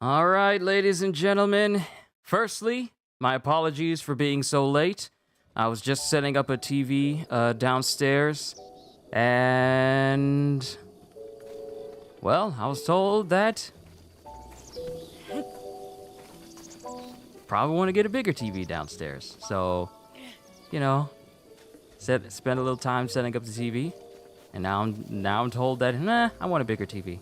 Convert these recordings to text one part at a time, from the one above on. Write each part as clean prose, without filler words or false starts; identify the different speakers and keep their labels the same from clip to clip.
Speaker 1: All right, ladies and gentlemen. Firstly, my apologies for being so late. I was just setting up a TV downstairs, and well, I was told that probably want to get a bigger TV downstairs. So, spend a little time setting up the TV, and now I'm told that I want a bigger TV.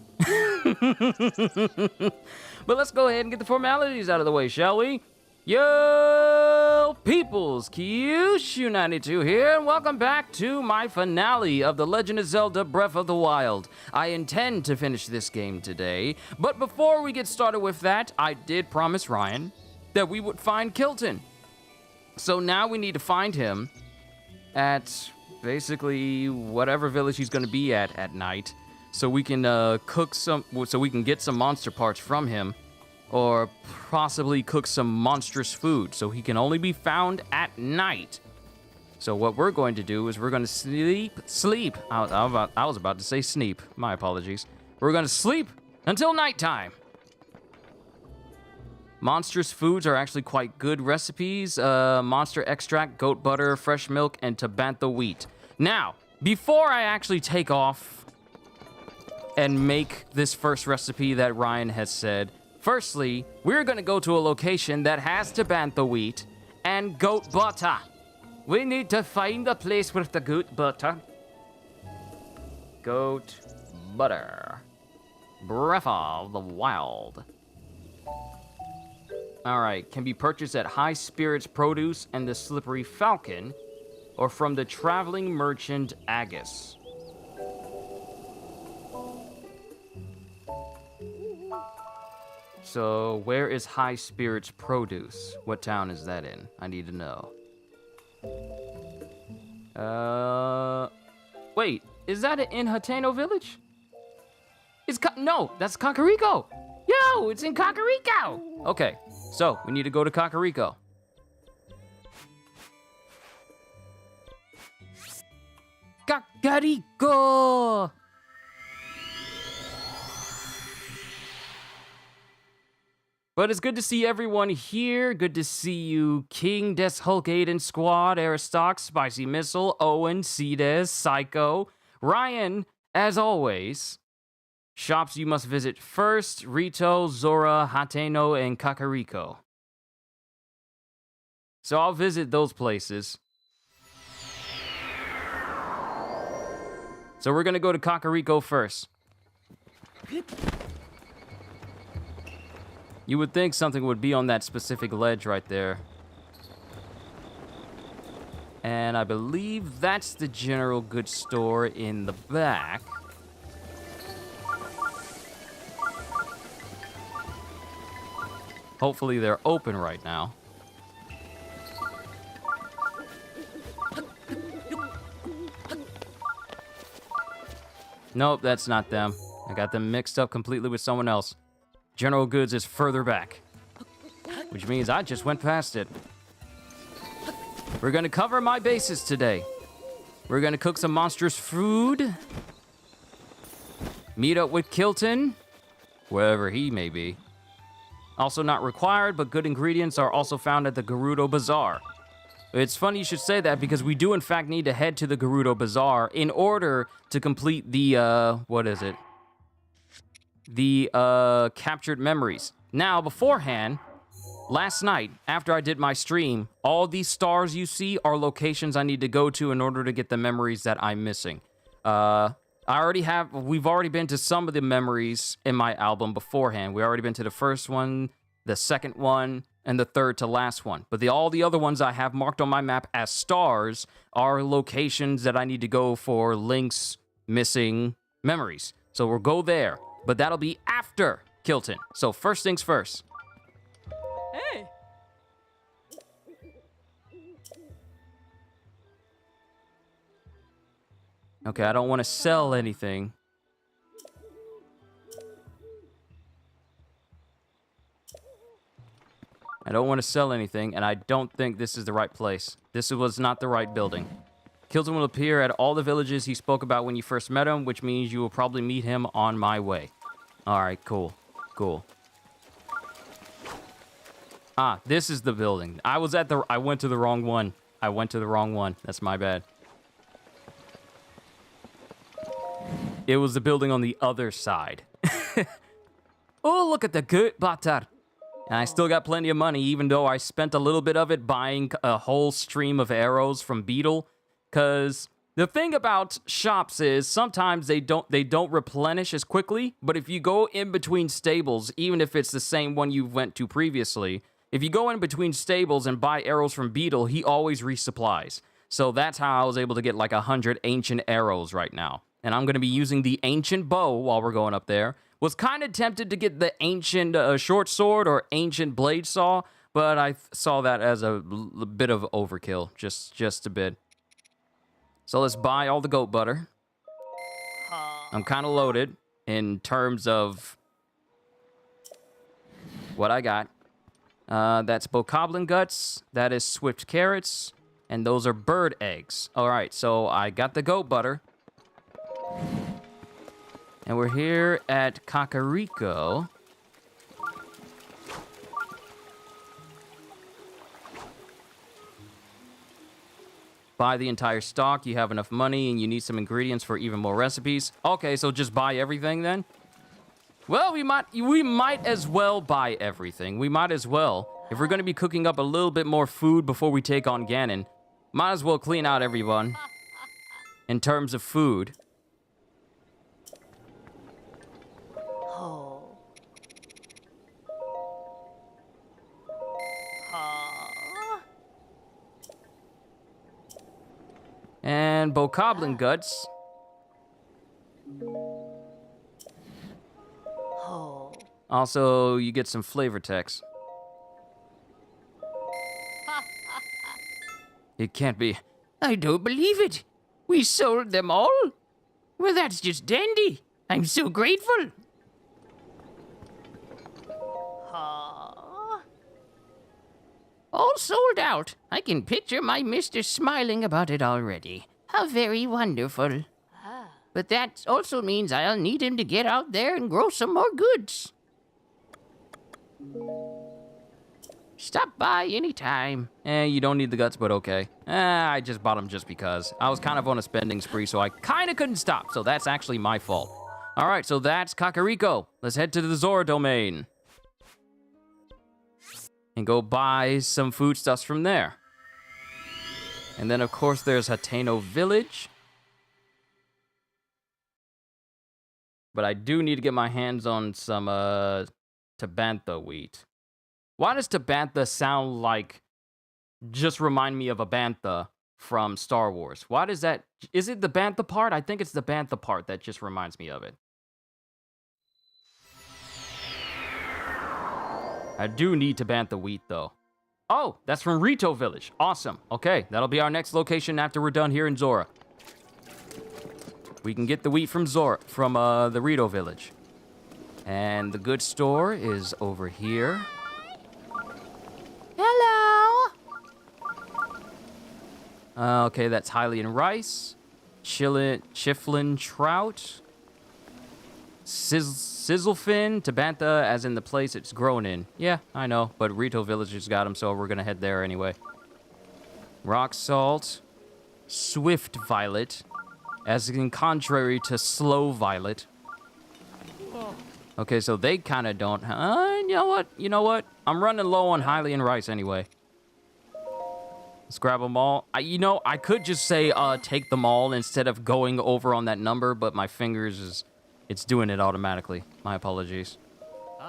Speaker 1: But let's go ahead and get the formalities out of the way, shall we? Yo, peoples, Kyushu92 here, and welcome back to my finale of The Legend of Zelda Breath of the Wild. I intend to finish this game today, but before we get started with that, I did promise Ryan that we would find Kilton. So now we need to find him at basically whatever village he's going to be at night, so we can get some monster parts from him, or possibly cook some monstrous food, so he can only be found at night. So what we're going to do is we're going to sleep. I was about to say sneep. My apologies. We're going to sleep until nighttime. Monstrous foods are actually quite good recipes. Monster extract, goat butter, fresh milk, and tabantha wheat. Now, before I actually take off and make this first recipe that Ryan has said, firstly, we're going to go to a location that has tabantha wheat and goat butter. We need to find the place with the goat butter. Goat butter. Breath of the Wild. Alright, can be purchased at High Spirits Produce and the Slippery Falcon, or from the Traveling Merchant Agus. So, where is High Spirits Produce? What town is that in? I need to know. Wait, is that in Hateno Village? No, that's Kakariko! Yo, it's in Kakariko! Okay, so, we need to go to Kakariko. Kakariko! But it's good to see everyone here. Good to see you, King, Des Hulk Aiden Squad, Aristox, Spicy Missile, Owen, Cdes, Psycho, Ryan, as always. Shops you must visit first: Rito, Zora, Hateno, and Kakariko. So I'll visit those places. So we're gonna go to Kakariko first. You would think something would be on that specific ledge right there. And I believe that's the general goods store in the back. Hopefully they're open right now. Nope, that's not them. I got them mixed up completely with someone else. General Goods is further back, which means I just went past it. We're gonna cover my bases today. We're gonna cook some monstrous food, meet up with Kilton, wherever he may be. Also not required, but good ingredients are also found at the Gerudo Bazaar. It's funny you should say that, because we do in fact need to head to the Gerudo Bazaar in order to complete the, the captured memories. Now, beforehand, last night, after I did my stream, all these stars you see are locations I need to go to in order to get the memories that I'm missing. We've already been to some of the memories in my album beforehand. We've already been to the first one, the second one, and the third to last one. But all the other ones I have marked on my map as stars are locations that I need to go for Link's missing memories. So we'll go there. But that'll be after Kilton. So first things first.
Speaker 2: Hey!
Speaker 1: Okay, I don't want to sell anything. I don't want to sell anything, and I don't think this is the right place. This was not the right building. Kilton will appear at all the villages he spoke about when you first met him, which means you will probably meet him on my way. Alright, cool. Cool. Ah, this is the building. I went to the wrong one. That's my bad. It was the building on the other side. Oh, look at the good butter. And I still got plenty of money, even though I spent a little bit of it buying a whole stream of arrows from Beetle. Because the thing about shops is sometimes they don't replenish as quickly. But if you go in between stables, even if it's the same one you went to previously, if you go in between stables and buy arrows from Beetle, he always resupplies. So that's how I was able to get like 100 ancient arrows right now. And I'm going to be using the ancient bow while we're going up there. Was kind of tempted to get the ancient short sword or ancient blade saw, but I saw that as a bit of overkill, just a bit. So let's buy all the goat butter. I'm kind of loaded in terms of what I got. That's bokoblin guts, that is swift carrots, and those are bird eggs. All right, so I got the goat butter. And we're here at Kakariko. Buy the entire stock. You have enough money and you need some ingredients for even more recipes. Okay, so just buy everything then? Well, we might as well buy everything. We might as well. If we're going to be cooking up a little bit more food before we take on Ganon, might as well clean out everyone in terms of food. And bokoblin guts. Also, you get some flavor text. It can't be.
Speaker 3: I don't believe it. We sold them all? Well, that's just dandy. I'm so grateful. All sold out. I can picture my mister smiling about it already. How very wonderful. But that also means I'll need him to get out there and grow some more goods. Stop by anytime.
Speaker 1: You don't need the guts, but okay. I just bought them just because. I was kind of on a spending spree, so I kind of couldn't stop, so that's actually my fault. All right, so that's Kakariko. Let's head to the Zora domain. And go buy some foodstuffs from there. And then, of course, there's Hateno Village. But I do need to get my hands on some Tabantha wheat. Why does Tabantha sound like... just remind me of a Bantha from Star Wars? Why does that... is it the Bantha part? I think it's the Bantha part that just reminds me of it. I do need to Tabantha wheat, though. Oh, that's from Rito Village. Awesome. Okay, that'll be our next location after we're done here in Zora. We can get the wheat from the Rito Village. And the goods store is over here.
Speaker 3: Hello.
Speaker 1: Okay, that's Hylian rice. Chiflin trout. Sizzlefin, Tabantha, as in the place it's grown in. Yeah, I know, but Rito Village just got them, so we're gonna head there anyway. Rock salt. Swift violet. As in contrary to slow violet. Okay, so they kind of don't... You know what? I'm running low on Hylian rice anyway. Let's grab them all. I could just say, take them all instead of going over on that number, but my fingers is... it's doing it automatically. My apologies.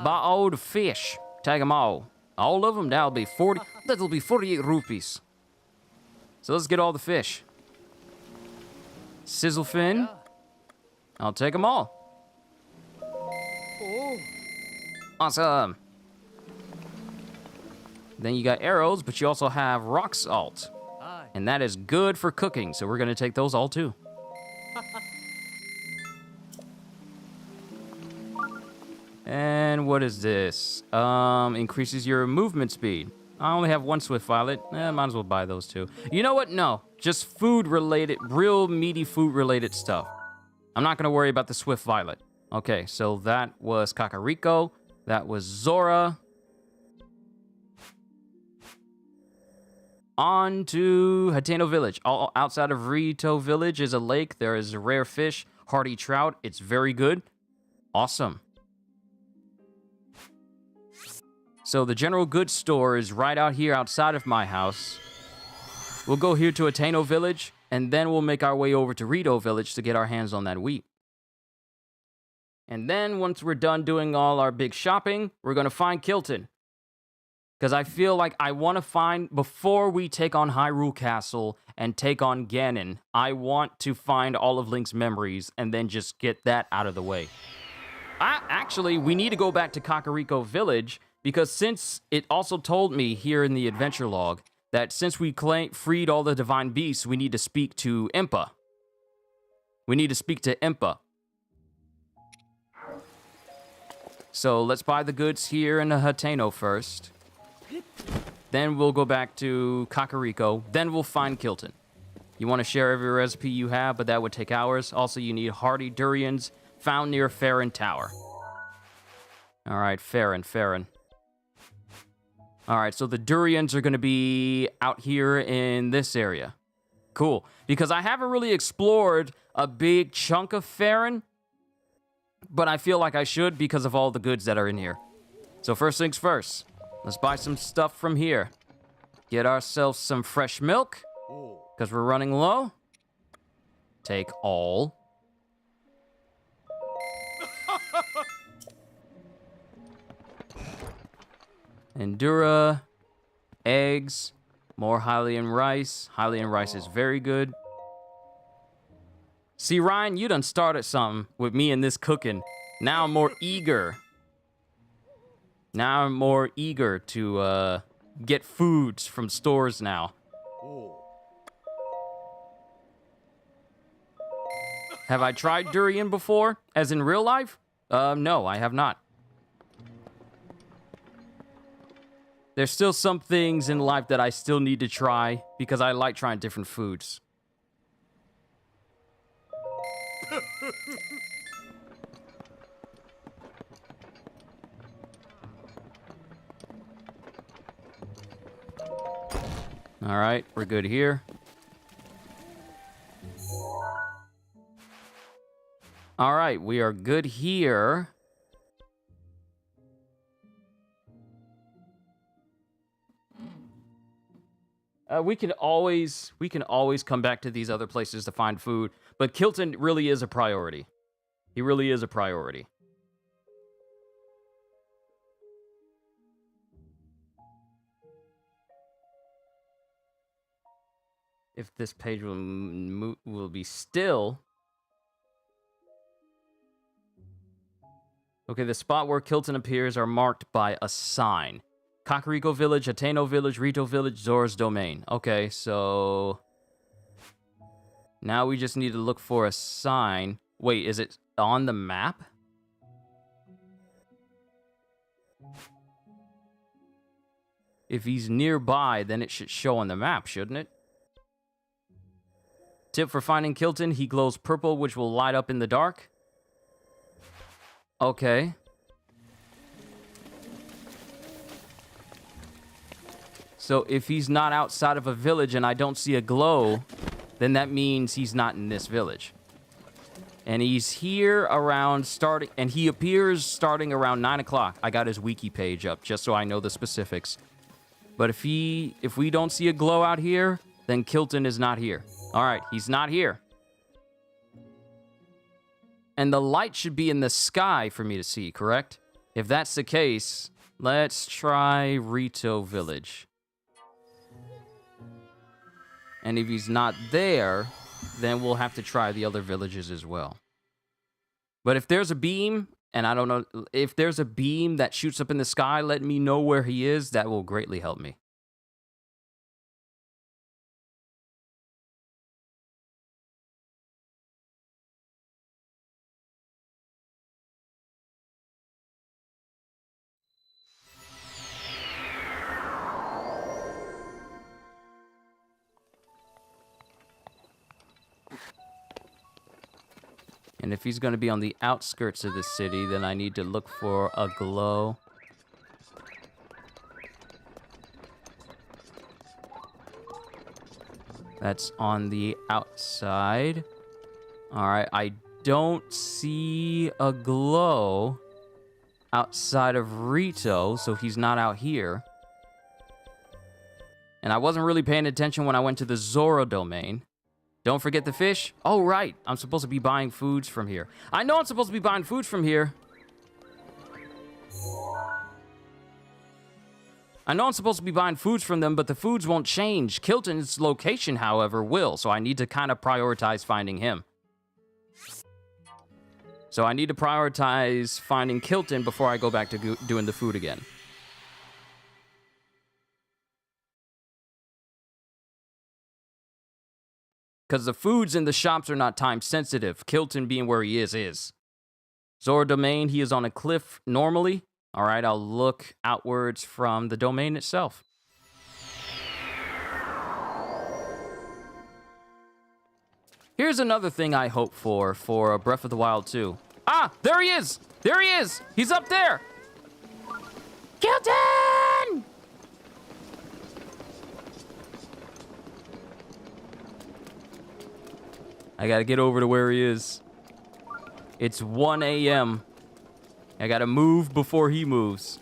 Speaker 1: Buy all the fish. Take them all. All of them, that'll be 48 rupees. So let's get all the fish. Sizzlefin. I'll take them all. Awesome. Then you got arrows, but you also have rock salt. And that is good for cooking, so we're going to take those all too. And what is this? Increases your movement speed. I only have one swift violet. Might as well buy those two. You know what? No. Just food-related, real meaty food-related stuff. I'm not going to worry about the swift violet. Okay, so that was Kakariko. That was Zora. on to Hateno Village. Outside of Rito Village is a lake. There is a rare fish, hardy trout. It's very good. Awesome. So the general goods store is right out here outside of my house. We'll go here to Hateno Village, and then we'll make our way over to Rito Village to get our hands on that wheat. And then once we're done doing all our big shopping, we're going to find Kilton. Because I feel like I want to find, before we take on Hyrule Castle and take on Ganon, I want to find all of Link's memories and then just get that out of the way. Actually, we need to go back to Kakariko Village, because since it also told me here in the adventure log that since we freed all the divine beasts, we need to speak to Impa. We need to speak to Impa. So let's buy the goods here in the Hateno first. Then we'll go back to Kakariko. Then we'll find Kilton. You want to share every recipe you have, but that would take hours. Also, you need hardy durians found near Farron Tower. All right, Farron. All right, so the durians are going to be out here in this area. Cool. Because I haven't really explored a big chunk of Farron, but I feel like I should because of all the goods that are in here. So first things first, let's buy some stuff from here. Get ourselves some fresh milk, because we're running low. Take all. Endura, eggs, more Hylian rice. Hylian rice is very good. See, Ryan, you done started something with me and this cooking. Now I'm more eager. Now I'm more eager to get foods from stores now. Have I tried durian before? As in real life? No, I have not. There's still some things in life that I still need to try because I like trying different foods. All right, we're good here. All right, we are good here. We can always come back to these other places to find food, but Kilton really is a priority. He really is a priority. If this page will be still. Okay, the spot where Kilton appears are marked by a sign. Kakariko Village, Hateno Village, Rito Village, Zora's Domain. Okay, so now we just need to look for a sign. Wait, is it on the map? If he's nearby, then it should show on the map, shouldn't it? Tip for finding Kilton, he glows purple, which will light up in the dark. Okay. So if he's not outside of a village and I don't see a glow, then that means he's not in this village. And he's here around and he appears starting around 9 o'clock. I got his wiki page up just so I know the specifics. But if we don't see a glow out here, then Kilton is not here. All right, he's not here. And the light should be in the sky for me to see, correct? If that's the case, let's try Rito Village. And if he's not there, then we'll have to try the other villages as well. But if there's a beam, and I don't know, if there's a beam that shoots up in the sky, let me know where he is. That will greatly help me. And if he's going to be on the outskirts of the city, then I need to look for a glow. That's on the outside. All right, I don't see a glow outside of Rito, so he's not out here. And I wasn't really paying attention when I went to the Zora domain. Don't forget the fish. Oh, right. I'm supposed to be buying foods from here. I know I'm supposed to be buying foods from here. I know I'm supposed to be buying foods from them, but the foods won't change. Kilton's location, however, will, so I need to kind of prioritize finding him. So I need to prioritize finding Kilton before I go back to doing the food again. Because the foods in the shops are not time sensitive. Kilton being where he is. Zora domain, he is on a cliff normally. All right, I'll look outwards from the domain itself. Here's another thing I hope for Breath of the Wild 2. Ah, there he is! There he is! He's up there! Kilton! I gotta get over to where he is. It's 1 a.m. I gotta move before he moves.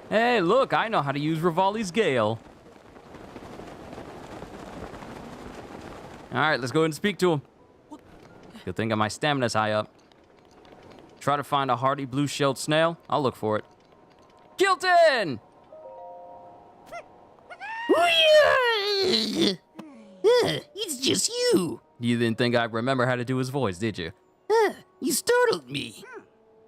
Speaker 1: Hey, look, I know how to use Rivali's Gale. All right, let's go ahead and speak to him. Good thing my stamina's high up. Try to find a hardy blue-shelled snail. I'll look for it. Kilton!
Speaker 3: It's just you.
Speaker 1: You didn't think I'd remember how to do his voice, did you?
Speaker 3: You startled me.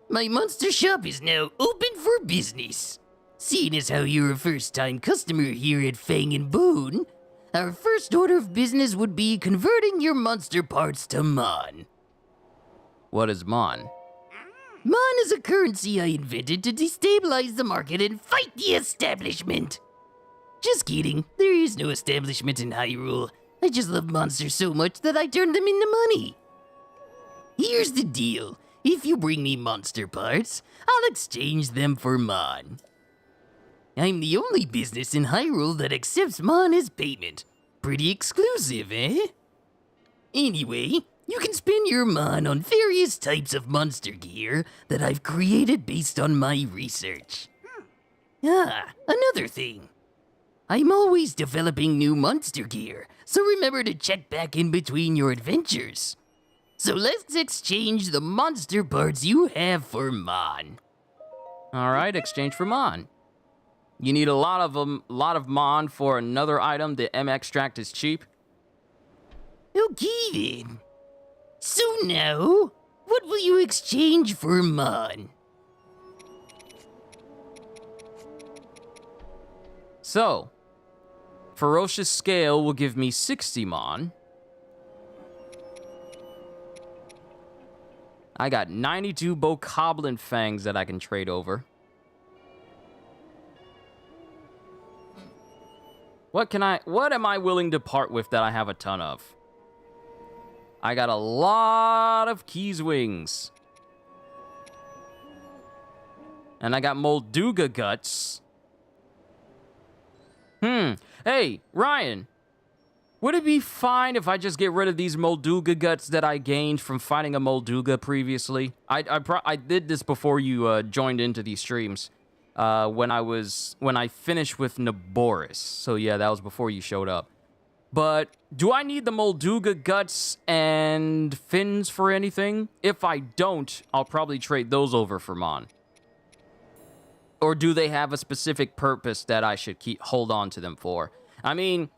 Speaker 3: My monster shop is now open for business. Seeing as how you're a first-time customer here at Fang and Bone, our first order of business would be converting your monster parts to Mon.
Speaker 1: What is Mon?
Speaker 3: Mon is a currency I invented to destabilize the market and fight the establishment. Just kidding, there is no establishment in Hyrule. I just love monsters so much that I turned them into money. Here's the deal. If you bring me monster parts, I'll exchange them for Mon. I'm the only business in Hyrule that accepts Mon as payment. Pretty exclusive, eh? Anyway, you can spend your Mon on various types of monster gear that I've created based on my research. Another thing. I'm always developing new monster gear, so remember to check back in between your adventures. So let's exchange the monster parts you have for Mon.
Speaker 1: All right, exchange for Mon. You need a lot of Mon for another item. The M extract is cheap.
Speaker 3: Okay then. So now, what will you exchange for Mon?
Speaker 1: So, Ferocious Scale will give me 60 Mon. I got 92 Bokoblin Fangs that I can trade over. What am I willing to part with that I have a ton of? I got a lot of Keys Wings. And I got Molduga Guts. Hey, Ryan. Would it be fine if I just get rid of these Molduga Guts that I gained from fighting a Molduga previously? I did this before you joined into these streams. When I finished with Naboris. So yeah, that was before you showed up. But do I need the Molduga Guts and fins for anything? If I don't, I'll probably trade those over for Mon. Or do they have a specific purpose that I should hold on to them for? I mean,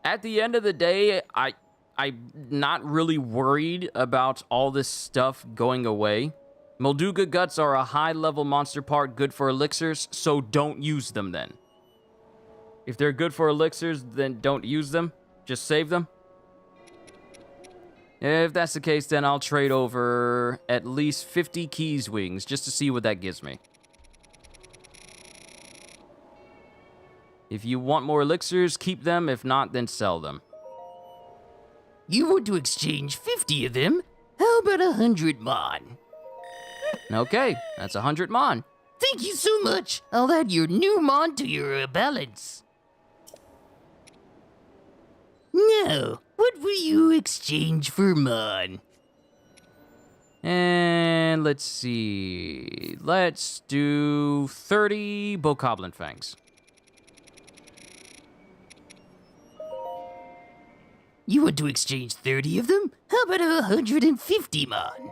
Speaker 1: at the end of the day, I'm not really worried about all this stuff going away. Molduga Guts are a high-level monster part good for elixirs, so don't use them then. If they're good for elixirs, then don't use them. Just save them. If that's the case, then I'll trade over at least 50 Keys Wings just to see what that gives me. If you want more elixirs, keep them. If not, then sell them.
Speaker 3: You want to exchange 50 of them? How How about 100 mon?
Speaker 1: Okay, that's 100 mon.
Speaker 3: Thank you so much. I'll add your new mon to your balance. Now, what will you exchange for mon?
Speaker 1: And let's see. Let's do 30 bokoblin fangs.
Speaker 3: You want to exchange 30 of them? How about 150 mon?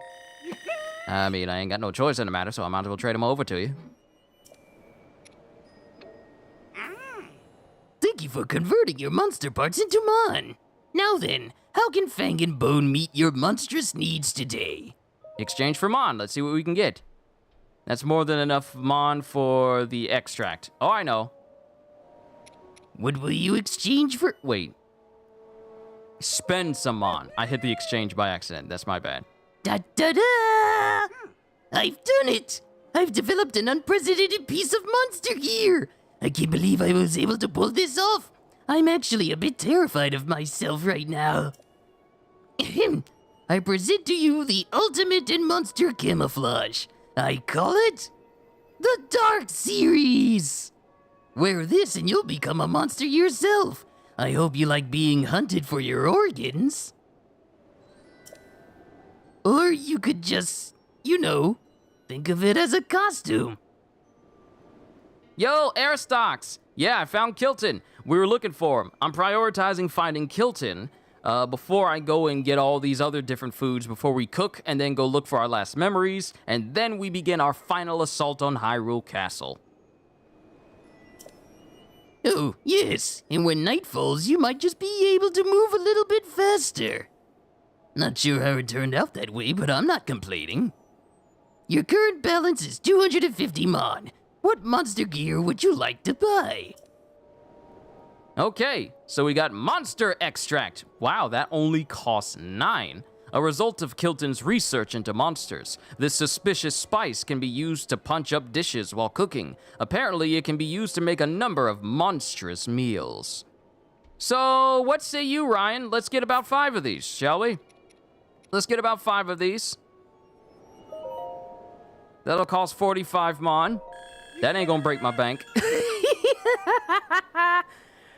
Speaker 1: I mean, I ain't got no choice in the matter, so I might as well trade them over to you.
Speaker 3: Thank you for converting your monster parts into mon. Now then, how can Fang and Bone meet your monstrous needs today?
Speaker 1: Exchange for mon. Let's see what we can get. That's more than enough mon for the extract. Oh, I know.
Speaker 3: What will you exchange for?
Speaker 1: Wait. Spend some mon. I hit the exchange by accident. That's my bad.
Speaker 3: Da da da! I've done it! I've developed an unprecedented piece of monster gear! I can't believe I was able to pull this off! I'm actually a bit terrified of myself right now. I present to you the ultimate in monster camouflage. I call it the Dark Series! Wear this and you'll become a monster yourself. I hope you like being hunted for your organs. Or you could just, think of it as a costume.
Speaker 1: Yo, Aristox! Yeah, I found Kilton. We were looking for him. I'm prioritizing finding Kilton before I go and get all these other different foods before we cook and then go look for our last memories, and then we begin our final assault on Hyrule Castle.
Speaker 3: Oh, yes, and when night falls, you might just be able to move a little bit faster. Not sure how it turned out that way, but I'm not complaining. Your current balance is 250 mon. What monster gear would you like to buy?
Speaker 1: Okay, so we got Monster Extract. Wow, that only costs 9. A result of Kilton's research into monsters. This suspicious spice can be used to punch up dishes while cooking. Apparently, it can be used to make a number of monstrous meals. So, what say you, Ryan? Let's get about 5 of these, shall we? Let's get about 5 of these. That'll cost 45 mon. That ain't gonna break my bank.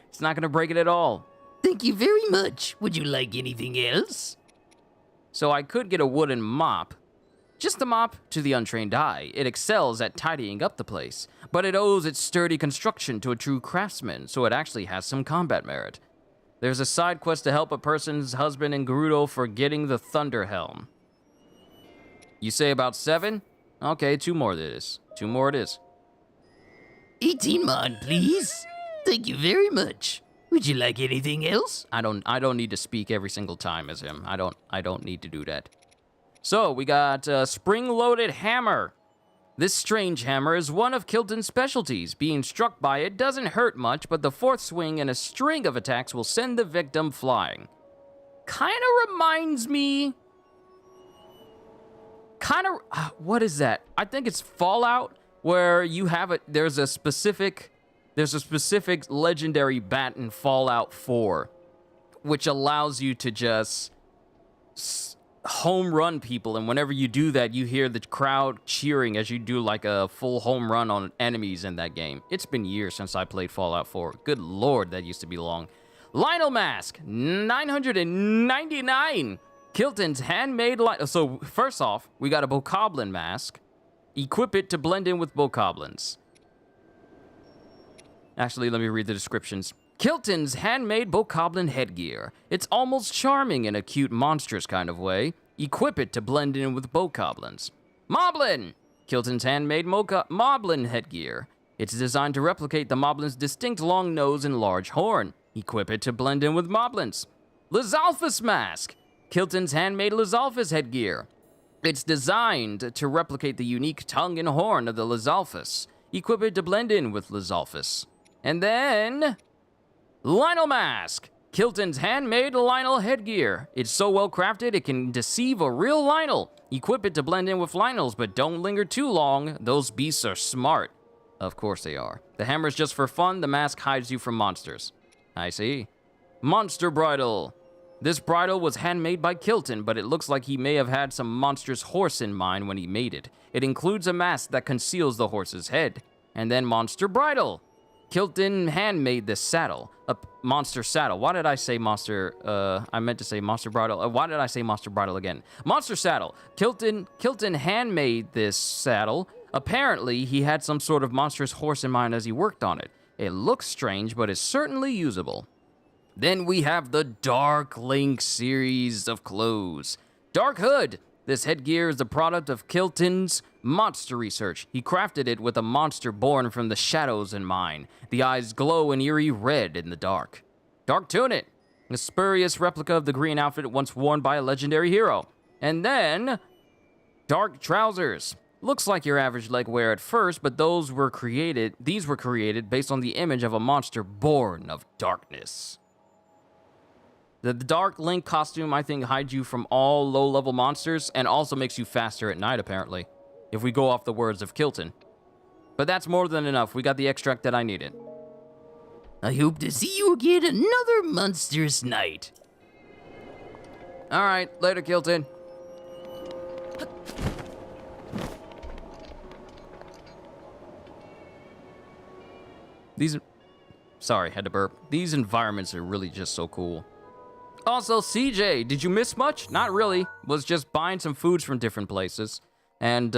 Speaker 1: It's not gonna break it at all.
Speaker 3: Thank you very much. Would you like anything else?
Speaker 1: So I could get a wooden mop. Just a mop to the untrained eye. It excels at tidying up the place, but it owes its sturdy construction to a true craftsman, so it actually has some combat merit. There's a side quest to help a person's husband in Gerudo for getting the Thunder Helm. You say about 7? Okay, 2 more it is. 2 more it is.
Speaker 3: 18 mon, please. Thank you very much. Would you like anything else?
Speaker 1: I don't need to speak every single time as him. I don't need to do that. So, we got a spring-loaded hammer. This strange hammer is one of Kilton's specialties. Being struck by it doesn't hurt much, but the 4th swing in a string of attacks will send the victim flying. Kinda reminds me... what is that? I think it's Fallout, where you have it... There's a specific legendary bat in Fallout 4, which allows you to just home run people, and whenever you do that, you hear the crowd cheering as you do like a full home run on enemies in that game. It's been years since I played Fallout 4. Good lord, that used to be long. Lionel Mask, 999. Kilton's handmade So, first off, we got a Bokoblin mask. Equip it to blend in with Bokoblins. Actually, let me read the descriptions. Kilton's handmade Bokoblin headgear. It's almost charming in a cute, monstrous kind of way. Equip it to blend in with Bokoblins. Moblin! Kilton's handmade Moblin headgear. It's designed to replicate the Moblin's distinct long nose and large horn. Equip it to blend in with Moblins. Lizalfus mask. Kilton's handmade Lizalfus headgear. It's designed to replicate the unique tongue and horn of the Lizalfus. Equip it to blend in with Lizalfus. And then... Lionel Mask! Kilton's handmade Lionel headgear. It's so well crafted it can deceive a real Lionel. Equip it to blend in with Lionels, but don't linger too long. Those beasts are smart. Of course they are. The hammer's just for fun. The mask hides you from monsters. I see. Monster Bridle. This bridle was handmade by Kilton, but it looks like he may have had some monstrous horse in mind when he made it. It includes a mask that conceals the horse's head. And then monster bridle. Kilton handmade this saddle. A monster saddle. Why did I say monster? I meant to say monster bridle. Why did I say monster bridle again? Monster saddle. Kilton handmade this saddle. Apparently, he had some sort of monstrous horse in mind as he worked on it. It looks strange, but is certainly usable. Then we have the Dark Link series of clothes. Dark Hood. This headgear is the product of Kilton's monster research. He crafted it with a monster born from the shadows in mind. The eyes glow an eerie red in the dark. Dark Tunic. A spurious replica of the green outfit once worn by a legendary hero. And then, Dark Trousers. Looks like your average leg wear at first, but these were created based on the image of a monster born of darkness. The Dark Link costume, I think, hides you from all low-level monsters and also makes you faster at night, apparently, if we go off the words of Kilton. But that's more than enough. We got the extract that I needed.
Speaker 3: I hope to see you again another monstrous night.
Speaker 1: All right, later, Kilton. Sorry, had to burp. These environments are really just so cool. Also, CJ, did you miss much? Not really. Was just buying some foods from different places. And,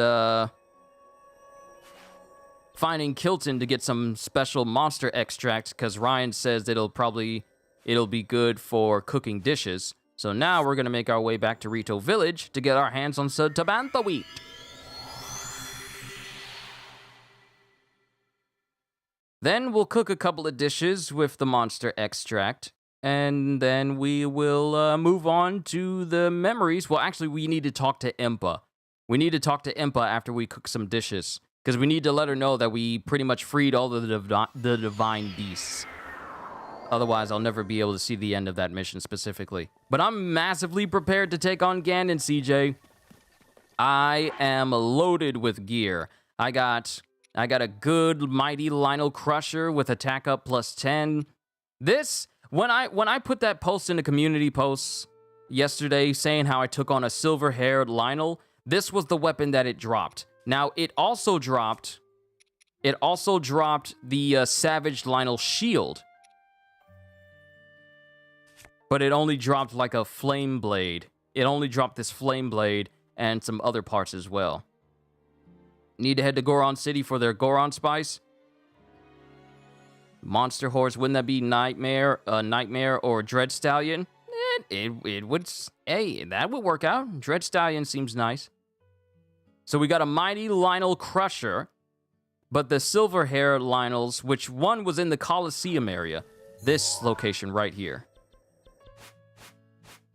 Speaker 1: finding Kilton to get some special monster extract, because Ryan says it'll be good for cooking dishes. So now we're gonna make our way back to Rito Village to get our hands on some Tabantha wheat. Then we'll cook a couple of dishes with the monster extract. And then we will move on to the memories. Well, actually, we need to talk to Impa. We need to talk to Impa after we cook some dishes. Because we need to let her know that we pretty much freed all of the divine beasts. Otherwise, I'll never be able to see the end of that mission specifically. But I'm massively prepared to take on Ganon, CJ. I am loaded with gear. I got a good mighty Lionel Crusher with attack up +10. This... When I put that post in the community posts yesterday saying how I took on a silver-haired Lionel, this was the weapon that it dropped. Now, it also dropped the Savage Lionel shield. But it only dropped like a flame blade. It only dropped this flame blade and some other parts as well. Need to head to Goron City for their Goron Spice. Monster Horse, wouldn't that be Nightmare or Dread Stallion? It would, hey, that would work out. Dread Stallion seems nice. So we got a mighty Lionel Crusher, but the silver-haired Lionels, which one was in the Colosseum area, this location right here.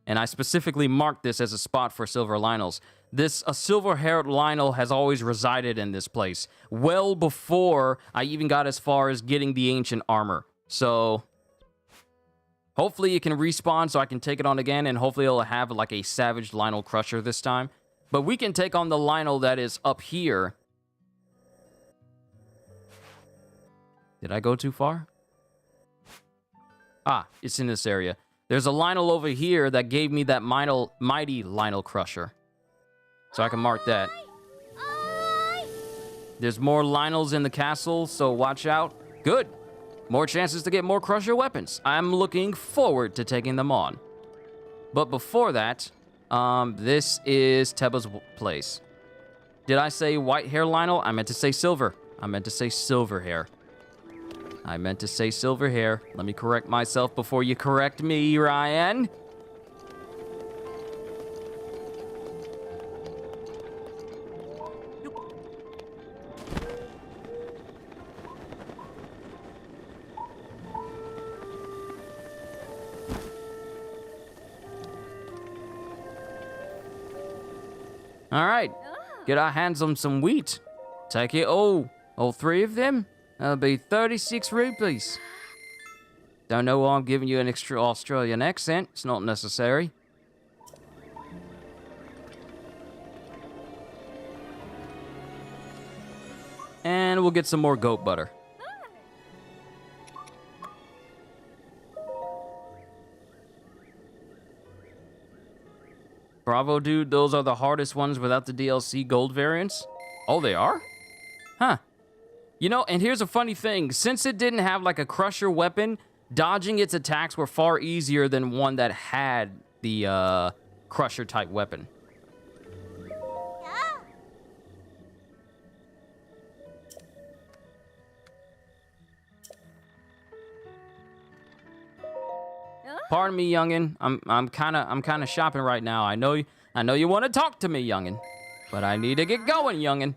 Speaker 1: And I specifically marked this as a spot for silver Lionels. A silver-haired Lionel has always resided in this place, well before I even got as far as getting the ancient armor. So, hopefully it can respawn so I can take it on again, and hopefully it'll have like a Savage Lionel Crusher this time. But we can take on the Lionel that is up here. Did I go too far? Ah, it's in this area. There's a Lionel over here that gave me that mighty Lionel Crusher. So I can mark that. There's more Lionels in the castle, so watch out. Good. More chances to get more Crusher weapons. I'm looking forward to taking them on. But before that, this is Teba's place. Did I say white hair Lionel? I meant to say silver. I meant to say silver hair. I meant to say silver hair. Let me correct myself before you correct me, Ryan. All right, get our hands on some wheat. Take it all three of them. That'll be 36 rupees. Don't know why I'm giving you an extra Australian accent. It's not necessary. And we'll get some more goat butter. Bravo, dude. Those are the hardest ones without the DLC gold variants. Oh, they are? Huh. You know, and here's a funny thing. Since it didn't have like a crusher weapon, dodging its attacks were far easier than one that had the crusher type weapon. Pardon me, youngin. I'm kind of shopping right now. I know you want to talk to me, youngin, but I need to get going, youngin.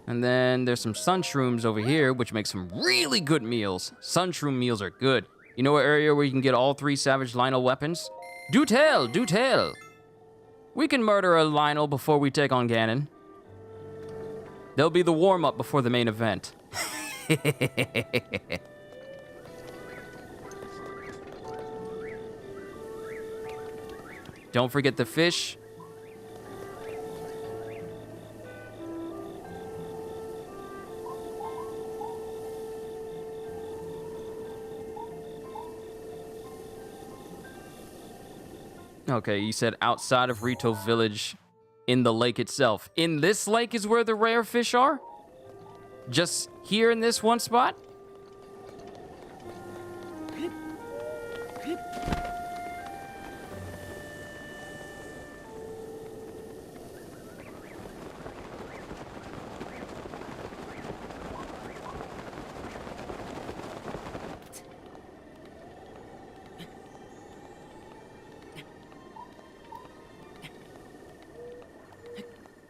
Speaker 1: And then there's some sunshrooms over here, which make some really good meals. Sunshroom meals are good. You know an area where you can get all 3 Savage Lionel weapons? Do tell, do tell. We can murder a Lionel before we take on Ganon. They'll be the warm-up before the main event. Don't forget the fish. Okay, you said outside of Rito Village, in the lake itself. In this lake is where the rare fish are? Just here in this one spot?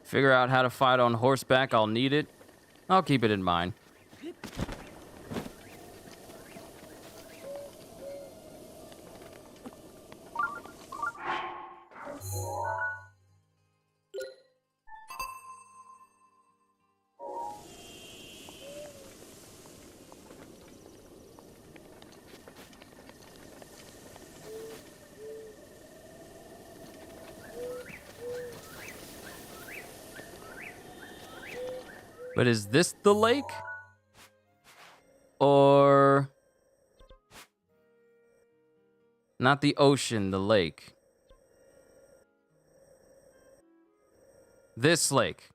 Speaker 1: Figure out how to fight on horseback, I'll need it. I'll keep it in mind. But is this the lake? Or... not the ocean, the lake. This lake.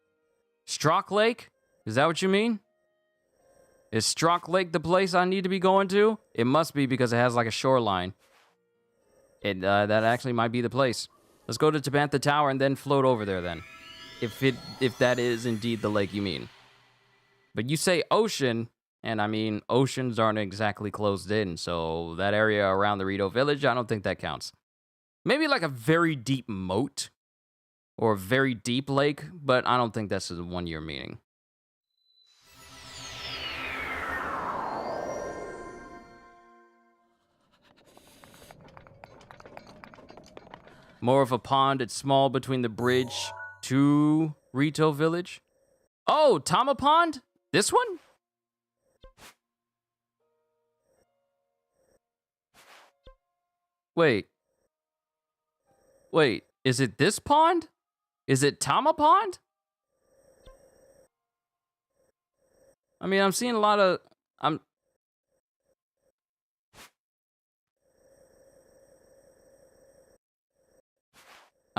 Speaker 1: Strock Lake? Is that what you mean? Is Strock Lake the place I need to be going to? It must be because it has like a shoreline. That actually might be the place. Let's go to Tabantha Tower and then float over there then. If that is indeed the lake you mean. But you say ocean, and I mean, oceans aren't exactly closed in, so that area around the Rito Village, I don't think that counts. Maybe like a very deep moat, or a very deep lake, but I don't think that's the one you're meaning. More of a pond, it's small between the bridge to Rito Village. Oh, Tama Pond? This one? Wait, is it this pond? Is it Tama Pond? I mean, I'm seeing a lot of... I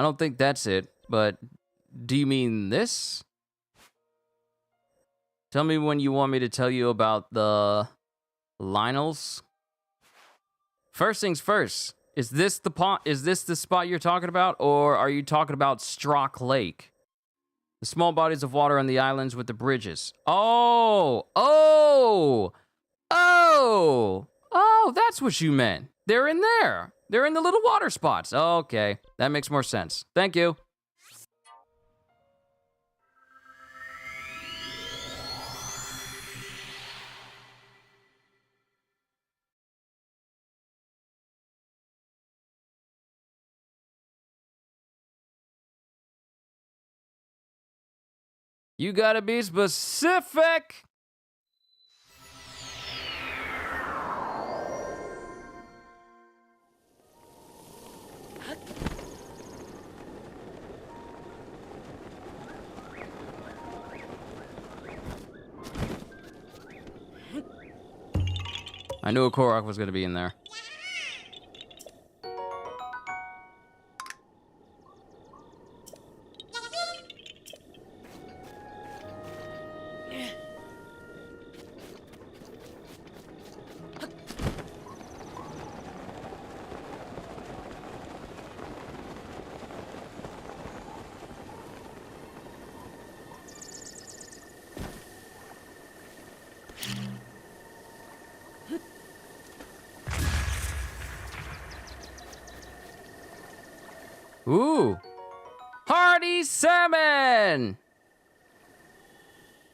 Speaker 1: don't think that's it, but do you mean this? Tell me when you want me to tell you about the Lionels. First things first, is this the pond? Is this the spot you're talking about, or are you talking about Strock Lake? The small bodies of water on the islands with the bridges. Oh, that's what you meant. They're in there. They're in the little water spots. Okay, that makes more sense. Thank you. You gotta be specific. I knew a Korok was gonna be in there. Ooh. Hardy salmon!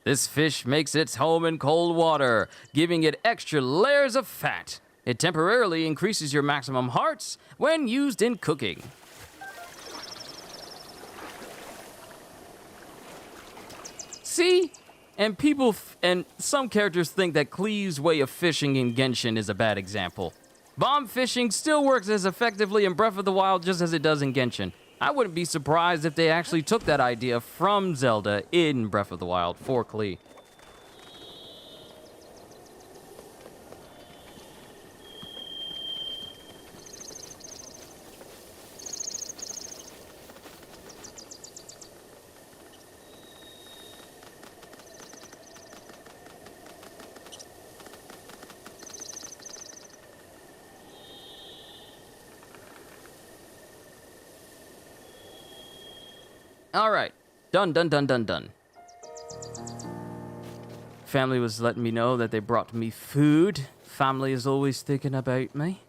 Speaker 1: This fish makes its home in cold water, giving it extra layers of fat. It temporarily increases your maximum hearts when used in cooking. See? And and some characters think that Cleve's way of fishing in Genshin is a bad example. Bomb fishing still works as effectively in Breath of the Wild just as it does in Genshin. I wouldn't be surprised if they actually took that idea from Zelda in Breath of the Wild for Cleve. All right, done. Family was letting me know that they brought me food. Family is always thinking about me.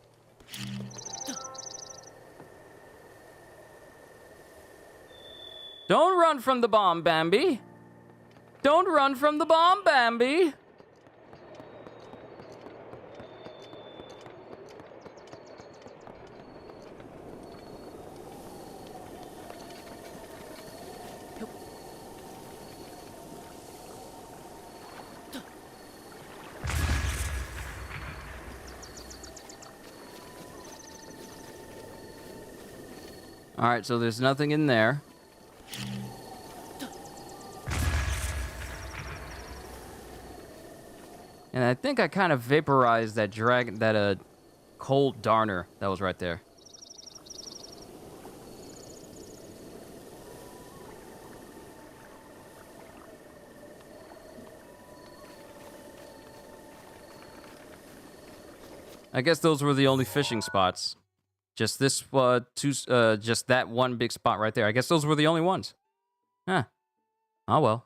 Speaker 1: Don't run from the bomb, Bambi. Don't run from the bomb, Bambi. All right, so there's nothing in there. And I think I kind of vaporized that cold darner that was right there. I guess those were the only fishing spots. Just this just that one big spot right there. I guess those were the only ones. Huh. Oh well.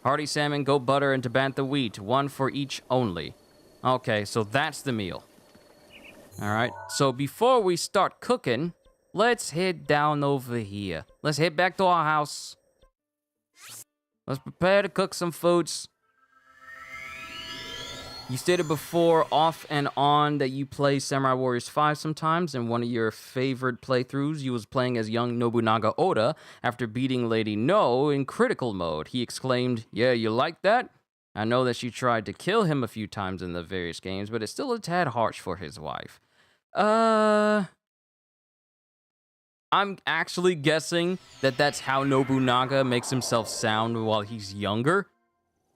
Speaker 1: Hearty salmon, goat butter, and tabantha wheat. One for each only. Okay, so that's the meal. Alright, so before we start cooking, let's head down over here. Let's head back to our house. Let's prepare to cook some foods. You stated before, off and on, that you play Samurai Warriors 5 sometimes. In one of your favorite playthroughs, you was playing as young Nobunaga Oda after beating Lady No in critical mode. He exclaimed, "Yeah, you like that? I know that she tried to kill him a few times in the various games, but it's still a tad harsh for his wife." I'm actually guessing that that's how Nobunaga makes himself sound while he's younger.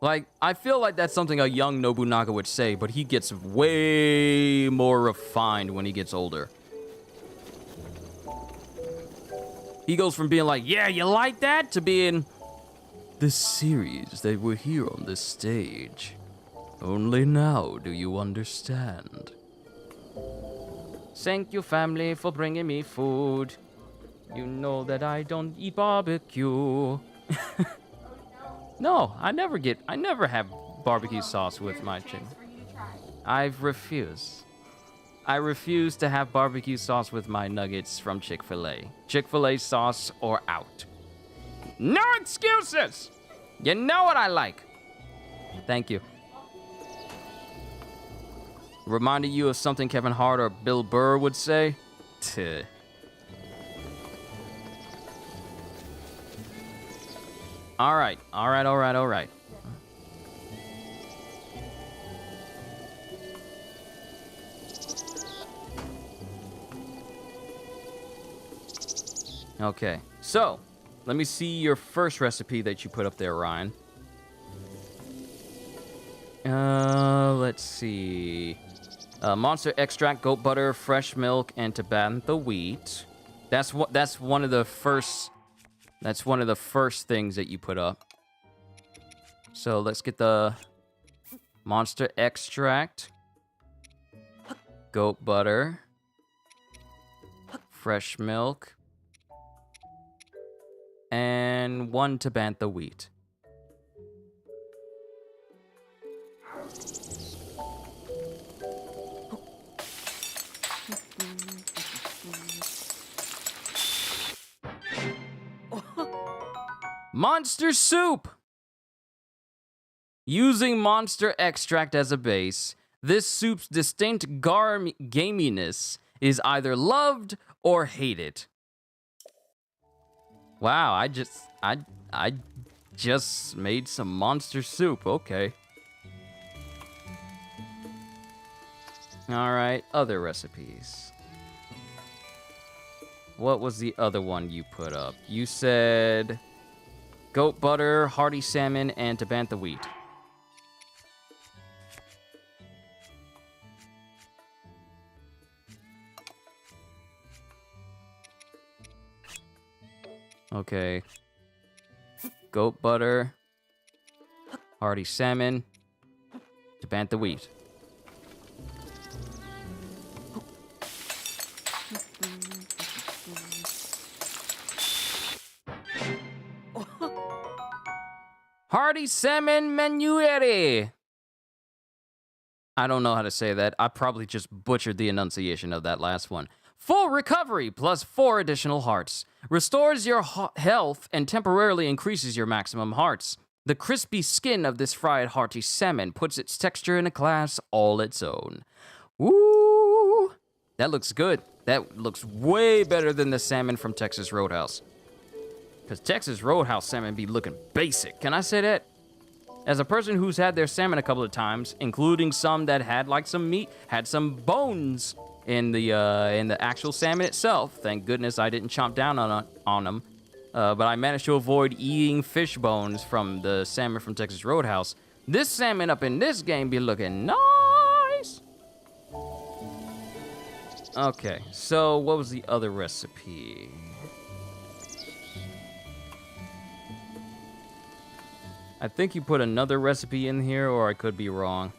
Speaker 1: Like, I feel like that's something a young Nobunaga would say, but he gets way more refined when he gets older. He goes from being like, "Yeah, you like that?" to being, "This series, they were here on this stage. Only now do you understand." Thank you, family, for bringing me food. You know that I don't eat barbecue. No, I never have barbecue sauce with my chicken. I refuse to have barbecue sauce with my nuggets from Chick-fil-A. Chick-fil-A sauce or out. No excuses! You know what I like. Thank you. Reminded you of something Kevin Hart or Bill Burr would say? Tuh. All right. Okay, so let me see your first recipe that you put up there, Ryan. Let's see. Monster extract, goat butter, fresh milk, and tabantha wheat. That's one of the first. That's one of the first things that you put up. So let's get the monster extract, goat butter, fresh milk, and 1 tabantha wheat. Monster soup! Using monster extract as a base, this soup's distinct gaminess is either loved or hated. Wow, I just made some monster soup. Okay. All right, other recipes. What was the other one you put up? You said goat butter, hearty salmon, and tabantha wheat. Okay. Goat butter, hearty salmon, tabantha wheat. Hearty salmon menuere. I don't know how to say that. I probably just butchered the enunciation of that last one. Full recovery plus 4 additional hearts. Restores your health and temporarily increases your maximum hearts. The crispy skin of this fried hearty salmon puts its texture in a class all its own. Woo! That looks good. That looks way better than the salmon from Texas Roadhouse. Because Texas Roadhouse salmon be looking basic. Can I say that? As a person who's had their salmon a couple of times, including some that had like some meat, had some bones in the actual salmon itself. Thank goodness I didn't chomp down on them. But I managed to avoid eating fish bones from the salmon from Texas Roadhouse. This salmon up in this game be looking nice. Okay, so what was the other recipe? I think you put another recipe in here, or I could be wrong.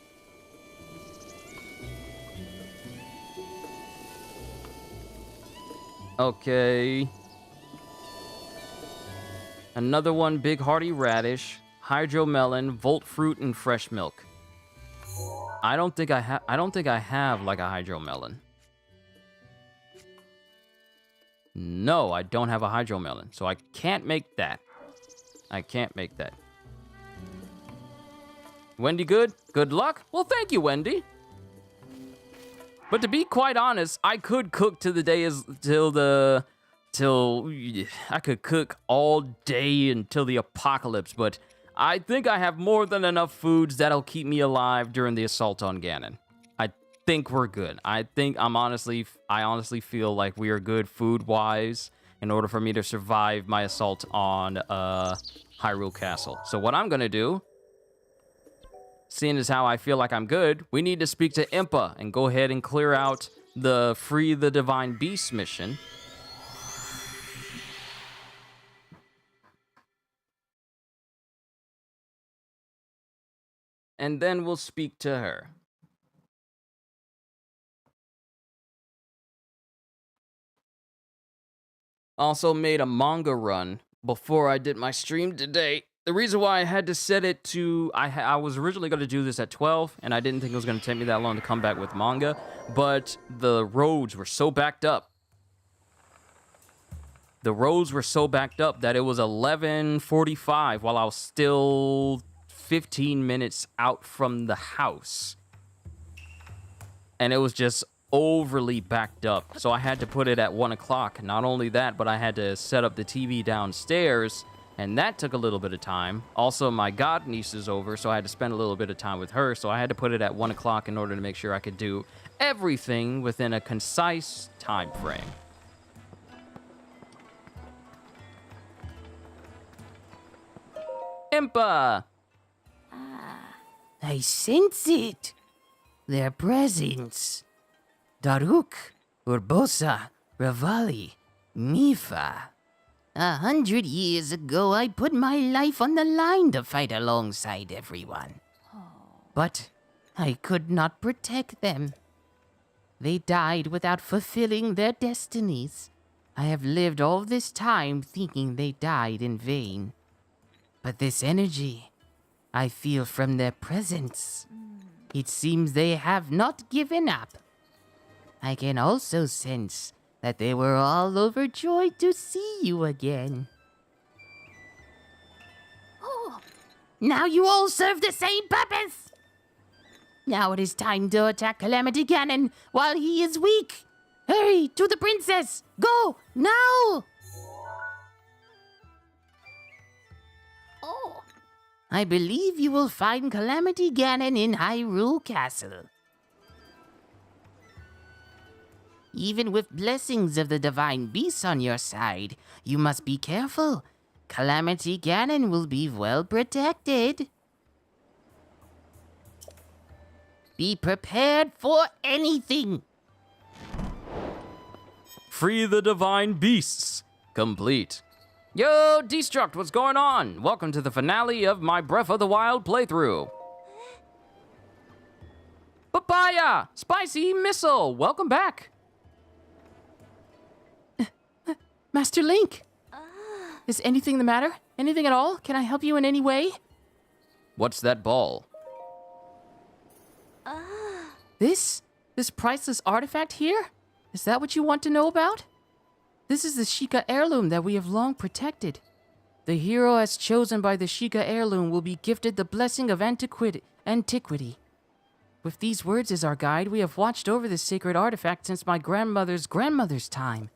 Speaker 1: Okay. Another one, big hearty radish, hydromelon, volt fruit, and fresh milk. I don't think I have like a hydromelon. No, I don't have a hydromelon, so I can't make that. I can't make that. Wendy good? Good luck? Well, thank you, Wendy. But to be quite honest, I could cook to the day I could cook all day until the apocalypse, but I think I have more than enough foods that'll keep me alive during the assault on Ganon. I think we're good. I honestly feel like we are good food-wise in order for me to survive my assault on Hyrule Castle. So what I'm gonna do, seeing as how I feel like I'm good, we need to speak to Impa and go ahead and clear out the Free the Divine Beast mission. And then we'll speak to her. Also made a manga run before I did my stream today. The reason why I had to set it to... I was originally going to do this at 12, and I didn't think it was going to take me that long to come back with manga, but the roads were so backed up. The roads were so backed up that it was 11:45 while I was still 15 minutes out from the house. And it was just overly backed up. So I had to put it at 1 o'clock. Not only that, but I had to set up the TV downstairs, and that took a little bit of time. Also, my god niece is over, so I had to spend a little bit of time with her. So I had to put it at 1 o'clock in order to make sure I could do everything within a concise time frame. Impa!
Speaker 3: I sense it. Their presence. Daruk, Urbosa, Ravali, Mifa. 100 years ago, I put my life on the line to fight alongside everyone. But I could not protect them. They died without fulfilling their destinies. I have lived all this time thinking they died in vain. But this energy, I feel from their presence. It seems they have not given up. I can also sense that they were all overjoyed to see you again. Now you all serve the same purpose! Now it is time to attack Calamity Ganon while he is weak! Hurry, to the princess! Go, now! Oh. I believe you will find Calamity Ganon in Hyrule Castle. Even with blessings of the divine beasts on your side, you must be careful. Calamity Ganon will be well protected. Be prepared for anything.
Speaker 1: Free the divine beasts. Complete. Yo, Destruct, what's going on? Welcome to the finale of my Breath of the Wild playthrough. Papaya! Spicy Missile! Welcome back.
Speaker 2: Master Link! Is anything the matter? Anything at all? Can I help you in any way?
Speaker 1: What's that ball?
Speaker 2: This priceless artifact here? Is that what you want to know about? This is the Sheikah heirloom that we have long protected. The hero as chosen by the Sheikah heirloom will be gifted the blessing of antiquity. With these words as our guide, we have watched over this sacred artifact since my grandmother's grandmother's time.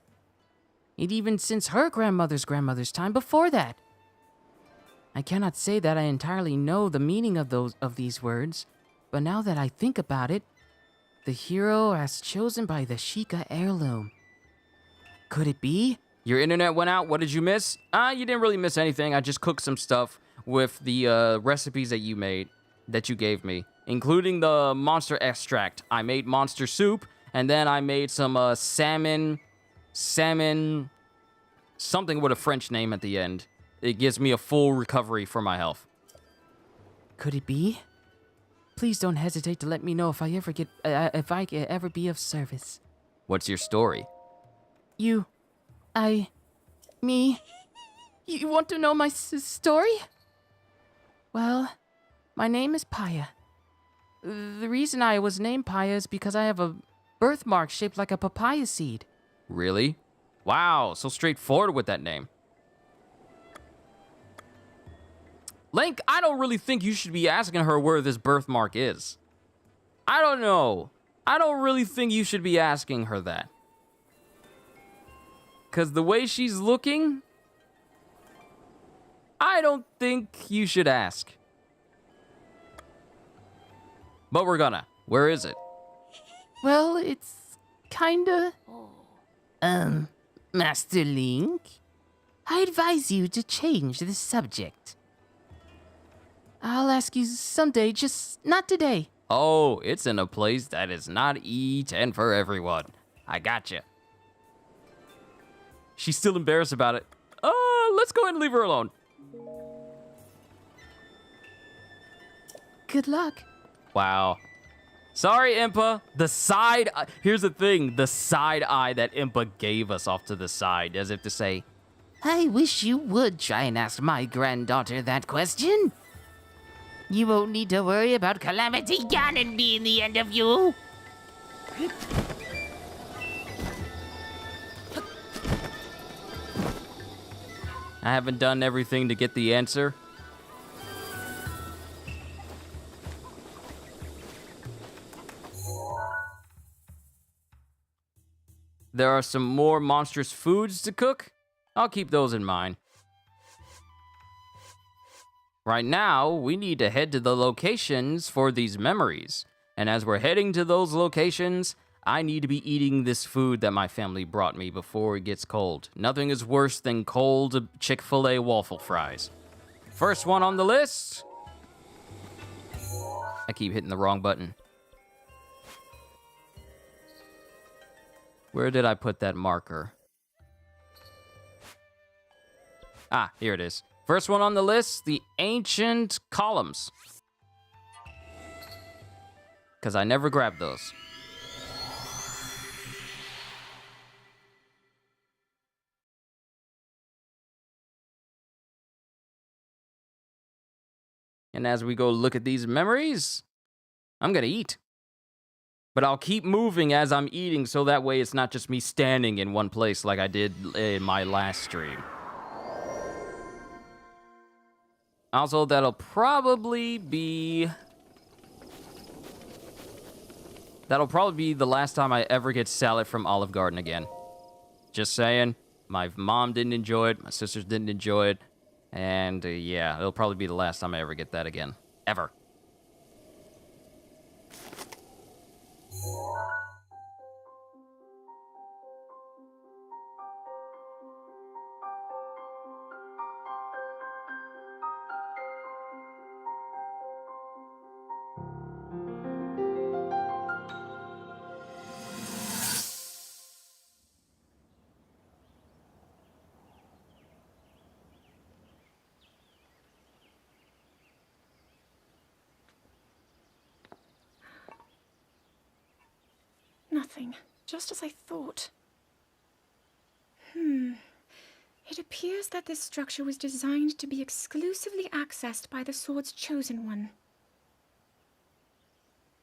Speaker 2: And even since her grandmother's grandmother's time before that. I cannot say that I entirely know the meaning of these words, but now that I think about it, the hero as chosen by the Sheikah heirloom. Could it be?
Speaker 1: Your internet went out. What did you miss? You didn't really miss anything. I just cooked some stuff with the recipes that you gave me, including the monster extract. I made monster soup, and then I made some salmon, something with a French name at the end. It gives me a full recovery for my health.
Speaker 2: Could it be? Please don't hesitate to let me know if I can ever be of service.
Speaker 1: What's your story?
Speaker 2: You want to know my story? Well, my name is Paya. The reason I was named Paya is because I have a birthmark shaped like a papaya seed.
Speaker 1: Really? Wow, so straightforward with that name. Link, I don't really think you should be asking her where this birthmark is. I don't know. I don't really think you should be asking her that. Because the way she's looking, I don't think you should ask. But we're gonna. Where is it?
Speaker 2: Well, it's kinda...
Speaker 3: Master Link, I advise you to change the subject.
Speaker 2: I'll ask you someday, just not today.
Speaker 1: Oh, it's in a place that is not eaten for everyone. I gotcha. She's still embarrassed about it. Let's go ahead and leave her alone.
Speaker 2: Good luck.
Speaker 1: Wow. Sorry, Impa. The side... here's the thing. The side eye that Impa gave us off to the side, as if to say,
Speaker 3: I wish you would try and ask my granddaughter that question. You won't need to worry about Calamity Ganon being the end of you.
Speaker 1: I haven't done everything to get the answer. There are some more monstrous foods to cook. I'll keep those in mind. Right now, we need to head to the locations for these memories. And as we're heading to those locations, I need to be eating this food that my family brought me before it gets cold. Nothing is worse than cold Chick-fil-A waffle fries. First one on the list. I keep hitting the wrong button. Where did I put that marker? Ah, here it is. First one on the list, the ancient columns. Because I never grabbed those. And as we go look at these memories, I'm gonna eat. But I'll keep moving as I'm eating so that way it's not just me standing in one place like I did in my last stream. Also, that'll probably be the last time I ever get salad from Olive Garden again. Just saying. My mom didn't enjoy it. My sisters didn't enjoy it. And yeah, it'll probably be the last time I ever get that again. Ever.
Speaker 4: Nothing. Just as I thought. It appears that this structure was designed to be exclusively accessed by the sword's chosen one.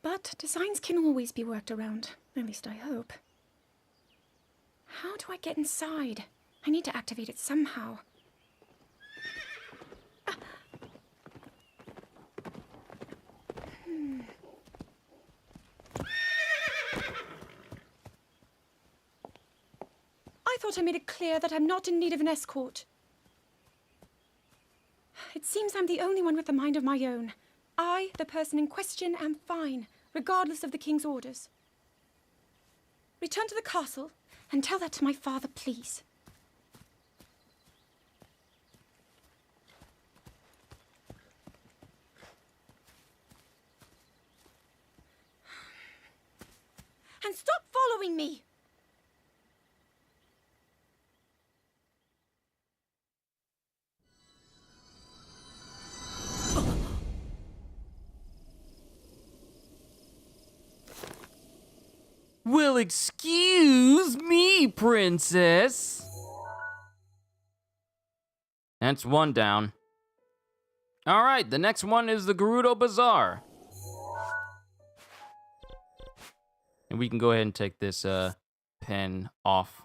Speaker 4: But designs can always be worked around. At least I hope. How do I get inside? I need to activate it somehow. I thought I made it clear that I'm not in need of an escort. It seems I'm the only one with a mind of my own. I, the person in question, am fine, regardless of the king's orders. Return to the castle and tell that to my father, please. And stop following me!
Speaker 1: Well, excuse me, princess. That's one down. All right, the next one is the Gerudo Bazaar. And we can go ahead and take this pen off.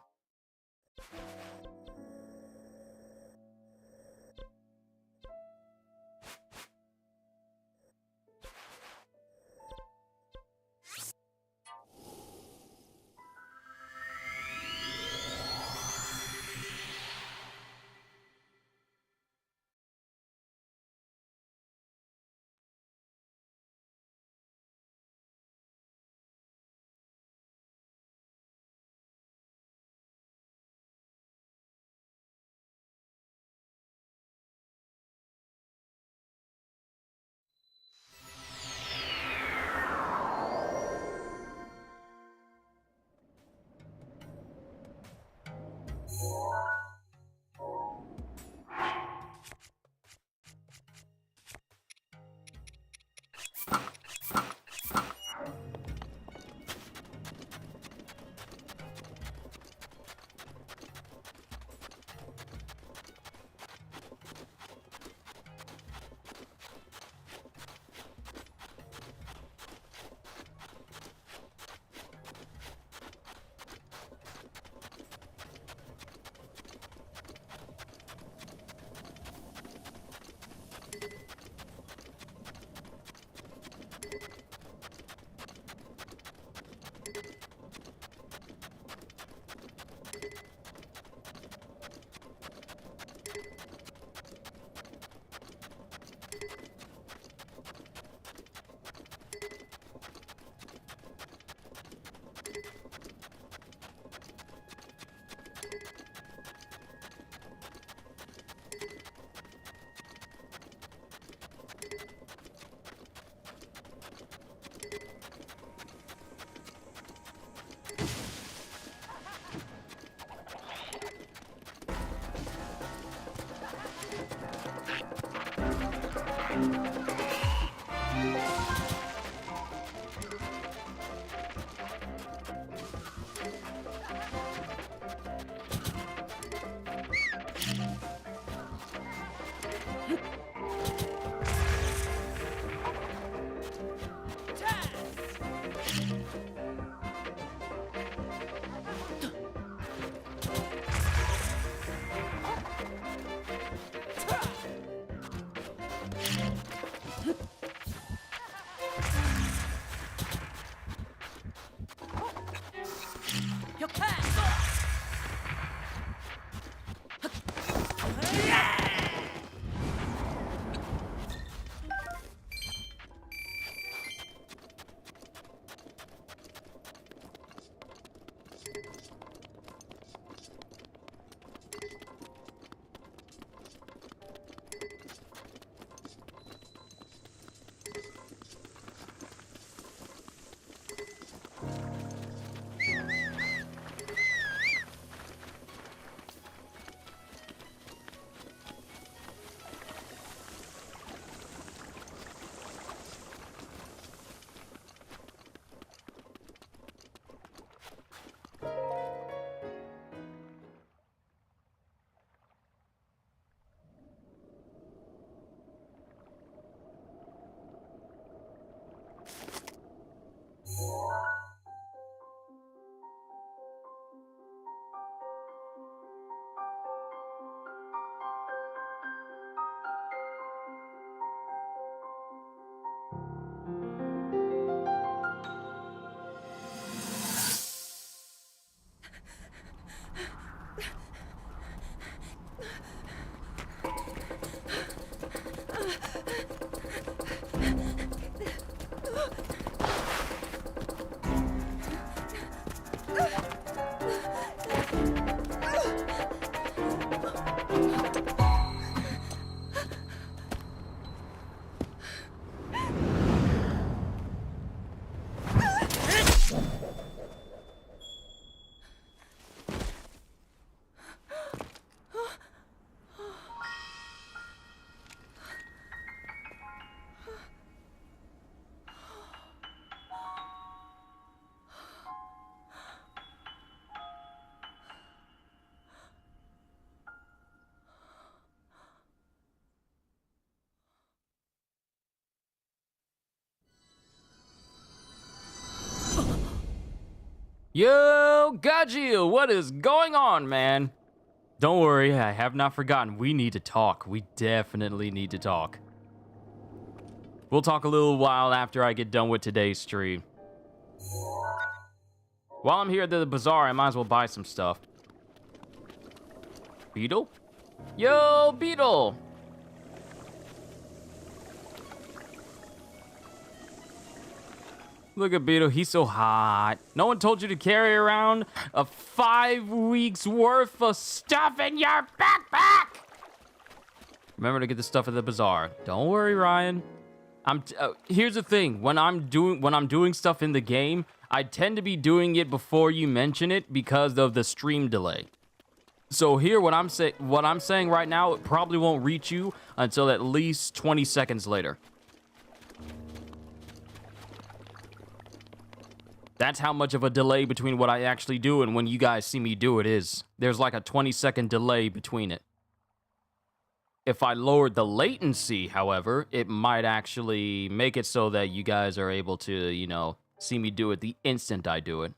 Speaker 1: Yo, Gajil, what is going on, man? Don't worry, I have not forgotten. We need to talk. We definitely need to talk. We'll talk a little while after I get done with today's stream. While I'm here at the bazaar, I might as well buy some stuff. Beetle? Yo, Beetle! Look at Beetle, he's so hot. No one told you to carry around a 5 weeks worth of stuff in your backpack! Remember to get the stuff at the bazaar. Don't worry, Ryan. Here's the thing, when I'm doing stuff in the game, I tend to be doing it before you mention it because of the stream delay. So here, what I'm saying right now, it probably won't reach you until at least 20 seconds later. That's how much of a delay between what I actually do and when you guys see me do it is. There's like a 20-second delay between it. If I lowered the latency, however, it might actually make it so that you guys are able to, you know, see me do it the instant I do it.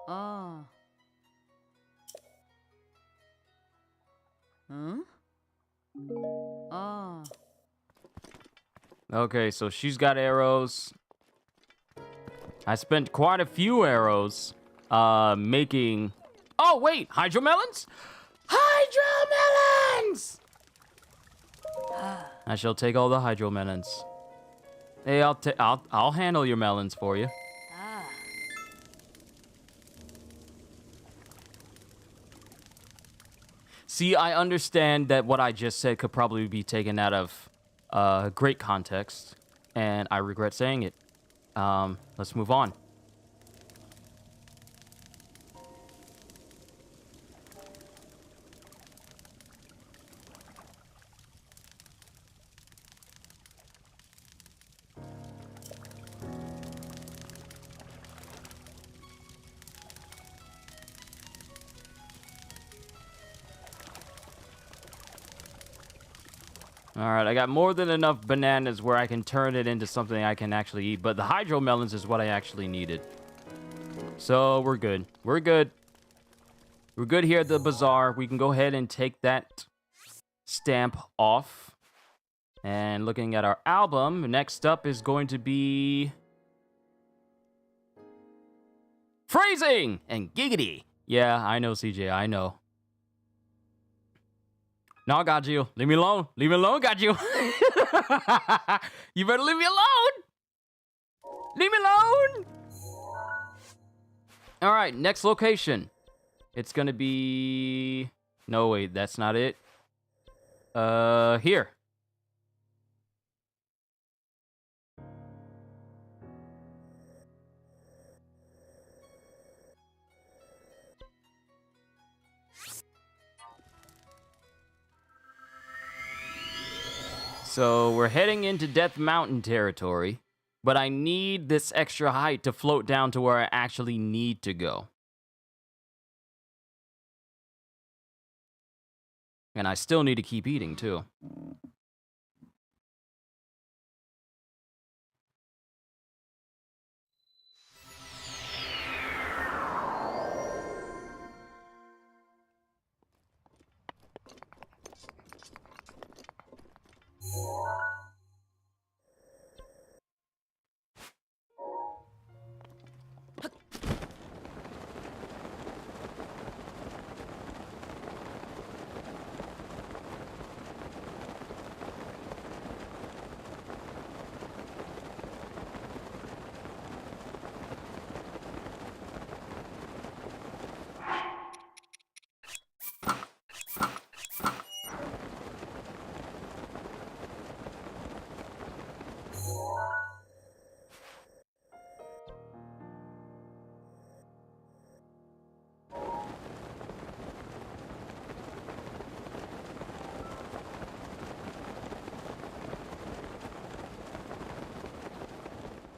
Speaker 2: Ah. Huh? Ah.
Speaker 1: Okay, so she's got arrows. I spent quite a few arrows making... Oh, wait! Hydromelons? Hydromelons! I shall take all the hydromelons. Hey, I'll handle your melons for you. See, I understand that what I just said could probably be taken out of great context, and I regret saying it. Let's move on. Alright, I got more than enough bananas where I can turn it into something I can actually eat, but the hydromelons is what I actually needed. So, we're good. We're good. We're good here at the bazaar. We can go ahead and take that stamp off. And looking at our album, next up is going to be Phrasing and Giggity. Yeah, I know, CJ, I know. No, I got you. Leave me alone. Leave me alone, got you. You better leave me alone. Leave me alone. All right, next location. It's gonna be... No, wait, that's not it. Here. So we're heading into Death Mountain territory, but I need this extra height to float down to where I actually need to go. And I still need to keep eating, too.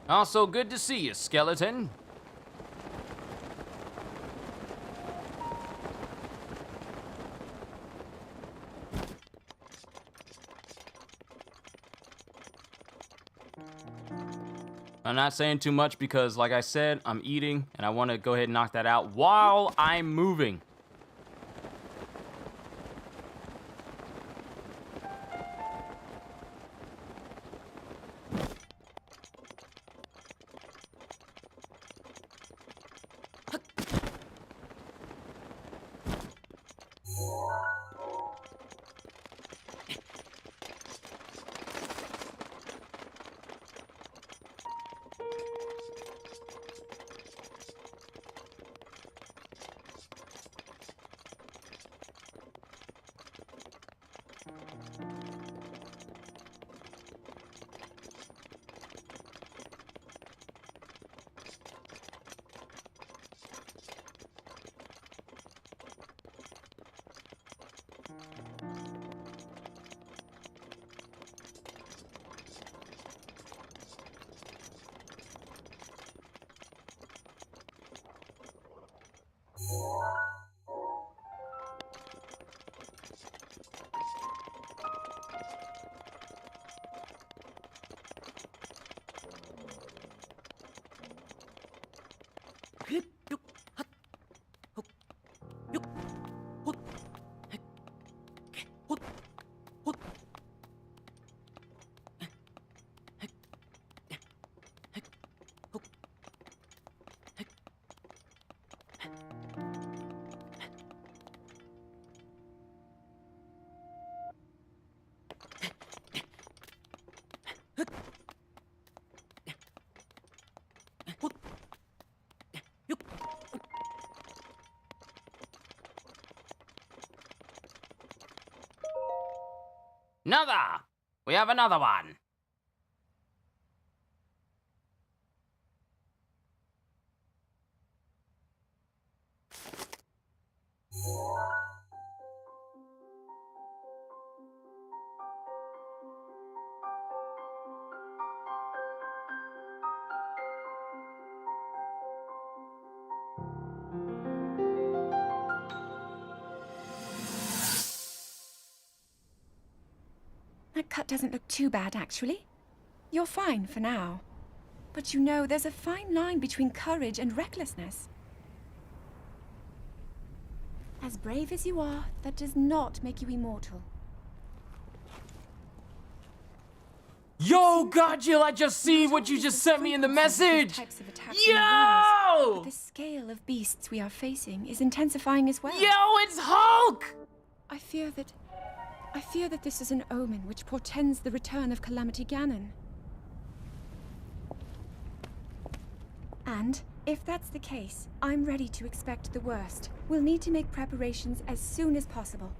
Speaker 1: Also, good to see you, skeleton. I'm not saying too much because, like I said, I'm eating, and I want to go ahead and knock that out while I'm moving. Another! We have another one.
Speaker 4: That cut doesn't look too bad, actually. You're fine for now. But you know, there's a fine line between courage and recklessness. As brave as you are, that does not make you immortal.
Speaker 1: Yo, Godjill, I just see what you just sent me in the message.
Speaker 4: Types of attacks in the world,
Speaker 1: Yo!
Speaker 4: but the scale of beasts we are facing is intensifying as well.
Speaker 1: Yo, it's Hulk!
Speaker 4: I fear that this is an omen which portends the return of Calamity Ganon. And if that's the case, I'm ready to expect the worst. We'll need to make preparations as soon as possible.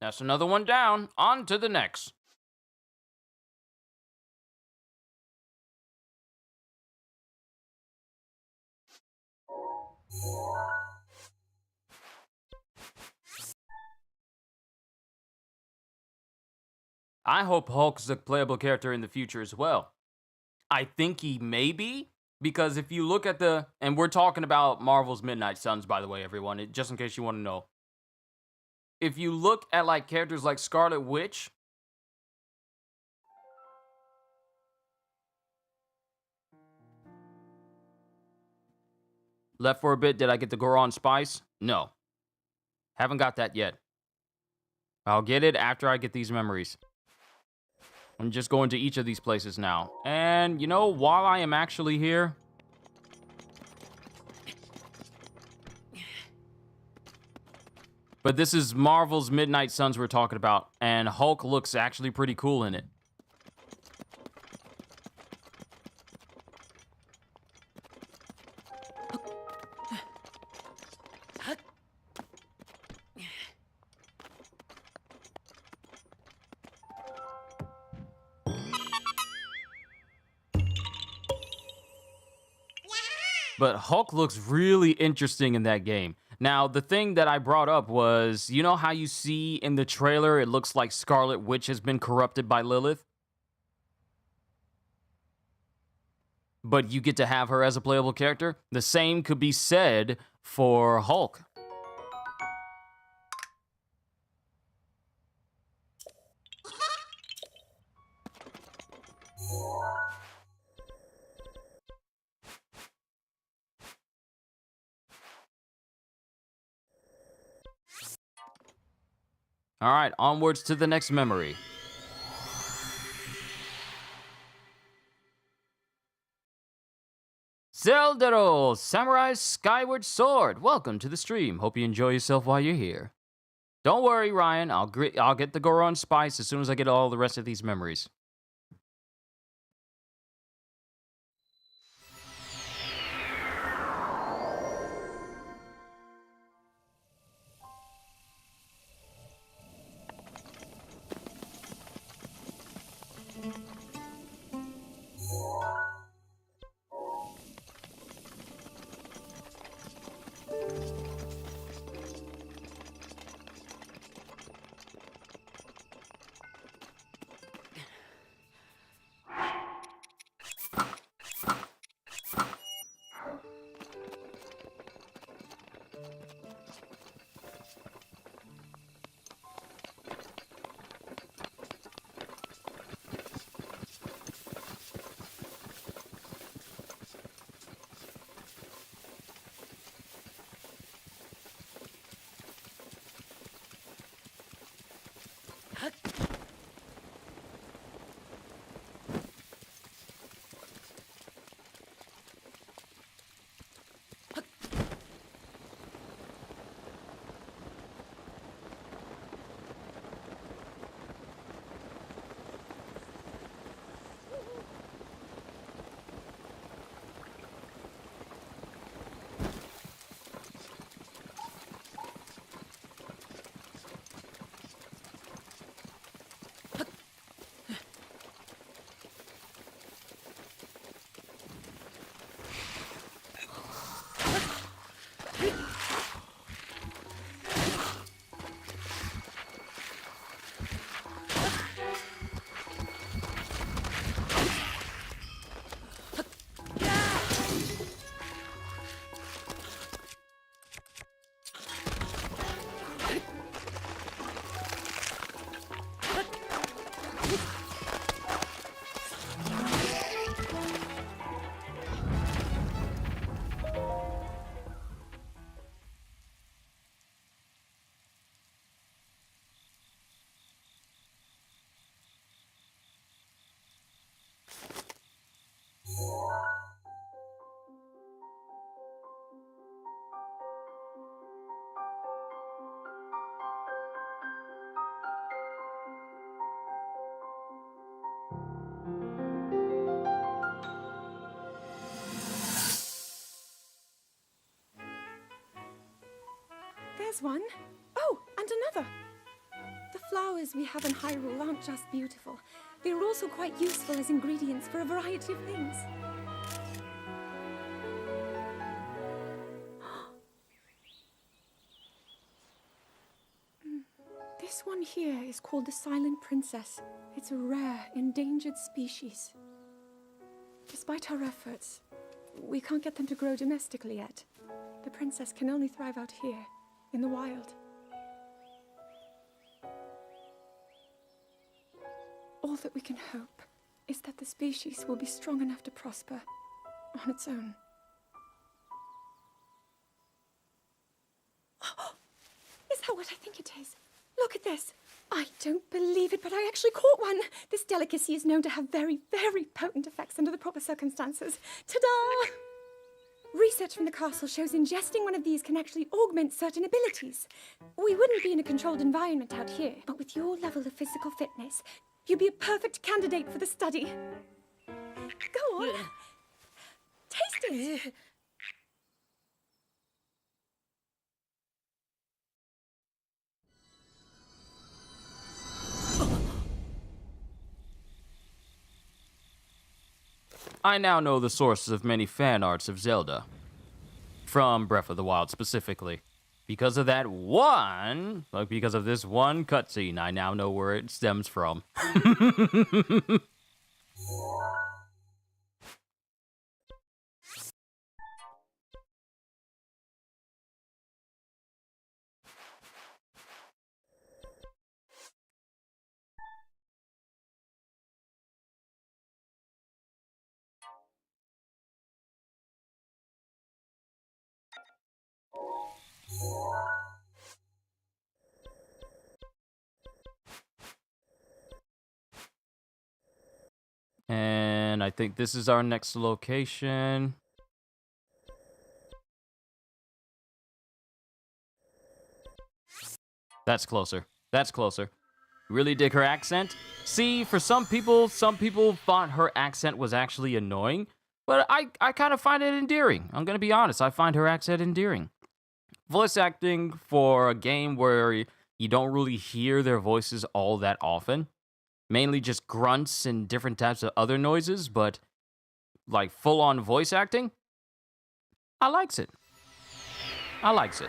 Speaker 1: That's another one down. On to the next. I hope Hulk's a playable character in the future as well. I think he may be, because if you look at and we're talking about Marvel's Midnight Suns, by the way, everyone, just in case you want to know. If you look at like characters like Scarlet Witch, left for a bit, did I get the Goron Spice? No. Haven't got that yet. I'll get it after I get these memories. I'm just going to each of these places now. And, you know, while I am actually here, but this is Marvel's Midnight Suns we're talking about, and Hulk looks actually pretty cool in it. But Hulk looks really interesting in that game. Now, the thing that I brought up was, you know how you see in the trailer, it looks like Scarlet Witch has been corrupted by Lilith? But you get to have her as a playable character? The same could be said for Hulk. All right, onwards to the next memory. ZELDA, Samurai Skyward Sword. Welcome to the stream. Hope you enjoy yourself while you're here. Don't worry, Ryan. I'll get the Goron Spice as soon as I get all the rest of these memories.
Speaker 4: there's one. Oh, and another. The flowers we have in Hyrule aren't just beautiful. They're also quite useful as ingredients for a variety of things. This one here is called the Silent Princess. It's a rare, endangered species. Despite our efforts, we can't get them to grow domestically yet. The princess can only thrive out here, in the wild. All that we can hope is that the species will be strong enough to prosper on its own. Is that what I think it is? Look at this. I don't believe it, but I actually caught one. This delicacy is known to have very, very potent effects under the proper circumstances. Ta-da! Research from the castle shows ingesting one of these can actually augment certain abilities. We wouldn't be in a controlled environment out here, but with your level of physical fitness, you'd be a perfect candidate for the study. Go on. Taste it.
Speaker 1: I now know the sources of many fan arts of Zelda. From Breath of the Wild specifically. Because of that one, because of this one cutscene, I now know where it stems from. And I think this is our next location. That's closer. That's closer. Really dig her accent? See, for some people thought her accent was actually annoying, but I kind of find it endearing. I'm gonna be honest, I find her accent endearing. Voice acting for a game where you don't really hear their voices all that often, mainly just grunts and different types of other noises, but like full-on voice acting, I likes it. I likes it.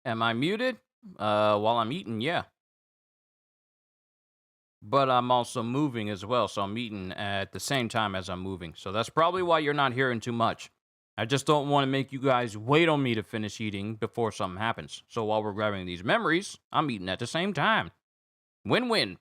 Speaker 1: Am I muted? While I'm eating, yeah. but I'm also moving as well, so I'm eating at the same time as I'm moving. So that's probably why you're not hearing too much. I just don't want to make you guys wait on me to finish eating before something happens. So while we're grabbing these memories, I'm eating at the same time. Win-win.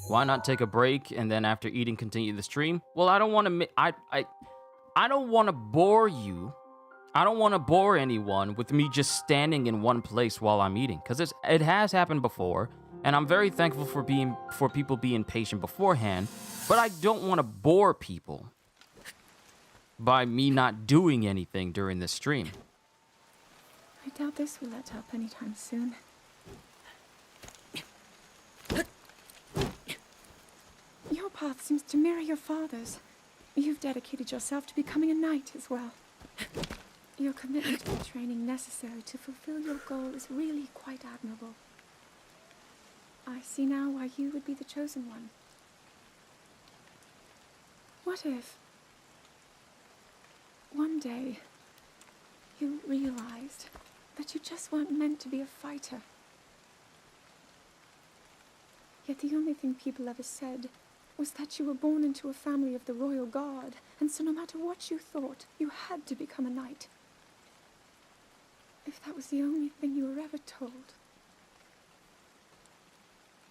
Speaker 1: Why not take a break and then after eating continue the stream? Well, I don't want to I don't want to bore you. I don't want to bore anyone with me just standing in one place while I'm eating, cuz it has happened before, and I'm very thankful for people being patient beforehand, but I don't want to bore people by me not doing anything during this stream.
Speaker 4: I doubt this will let up anytime soon. Your path seems to mirror your father's. You've dedicated yourself to becoming a knight as well. Your commitment to the training necessary to fulfill your goal is really quite admirable. I see now why you would be the chosen one. What if one day you realized that you just weren't meant to be a fighter? Yet the only thing people ever said was that you were born into a family of the royal guard, and so no matter what you thought, you had to become a knight. If that was the only thing you were ever told,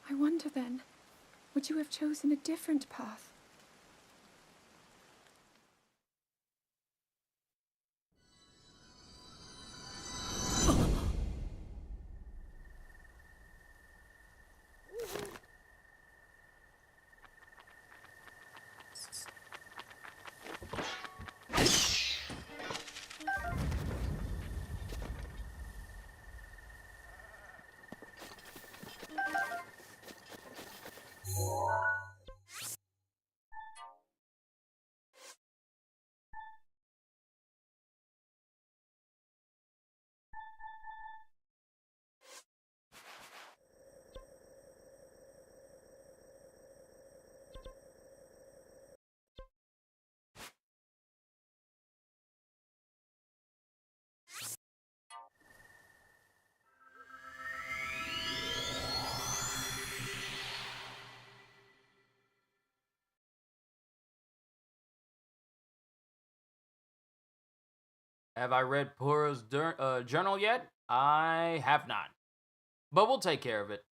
Speaker 4: I wonder then, would you have chosen a different path?
Speaker 1: Have I read Pura's journal yet? I have not. But we'll take care of it.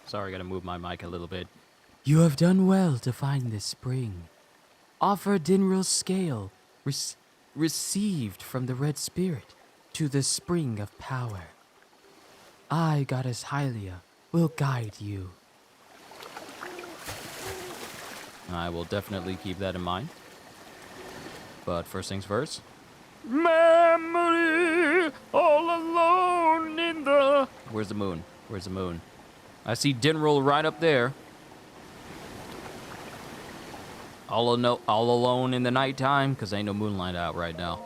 Speaker 1: Sorry, I gotta move my mic a little bit.
Speaker 2: You have done well to find this spring. Offer Dinril's scale, received from the Red Spirit, to the spring of power. I, Goddess Hylia, will guide you.
Speaker 1: I will definitely keep that in mind. But first things first. Memory, all alone in the... Where's the moon? Where's the moon? I see Dinril right up there. All alone in the nighttime, because ain't no moonlight out right now.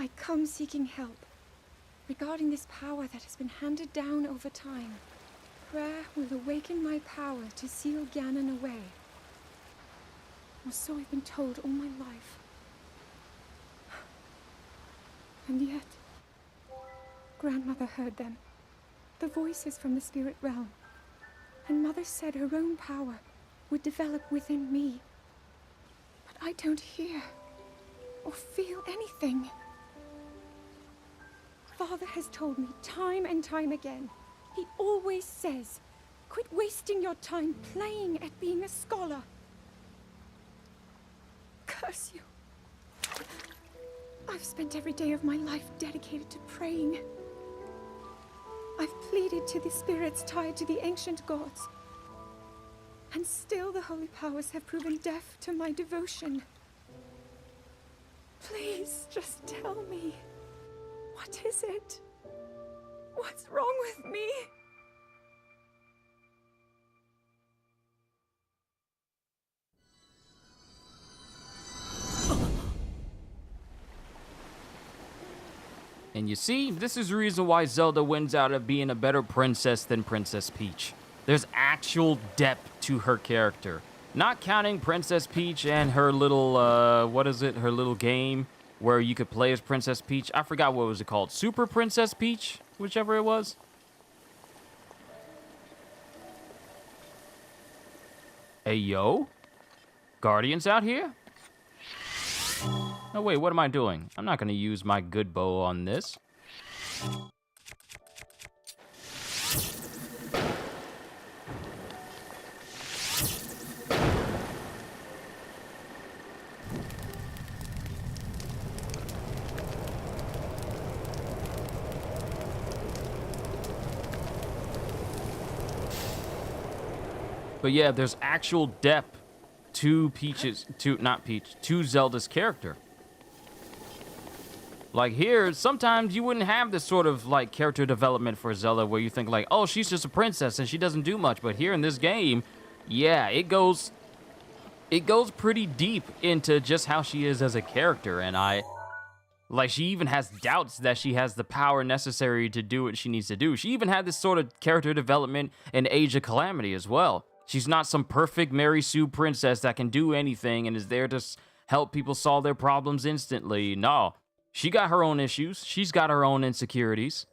Speaker 4: I come seeking help regarding this power that has been handed down over time. Prayer will awaken my power to seal Ganon away. Or so I've been told all my life. And yet, Grandmother heard them. The voices from the spirit realm. And Mother said her own power would develop within me. But I don't hear or feel anything. Father has told me time and time again. He always says, quit wasting your time playing at being a scholar. Curse you. I've spent every day of my life dedicated to praying. I've pleaded to the spirits tied to the ancient gods. And still the holy powers have proven deaf to my devotion. Please, just tell me. What is it? What's wrong with me?
Speaker 1: And you see, this is the reason why Zelda wins out of being a better princess than Princess Peach. There's actual depth to her character. Not counting Princess Peach and her little, her little game where you could play as Princess Peach. I forgot what was it called. Super Princess Peach? Whichever it was. Hey, yo. Guardians out here? Oh, wait, what am I doing? I'm not going to use my good bow on this. But yeah, there's actual depth to to Zelda's character. Like here, sometimes you wouldn't have this sort of like character development for Zelda where you think like, oh, she's just a princess and she doesn't do much. But here in this game, yeah, it goes pretty deep into just how she is as a character. And she even has doubts that she has the power necessary to do what she needs to do. She even had this sort of character development in Age of Calamity as well. She's not some perfect Mary Sue princess that can do anything and is there to help people solve their problems instantly. No, she got her own issues. She's got her own insecurities.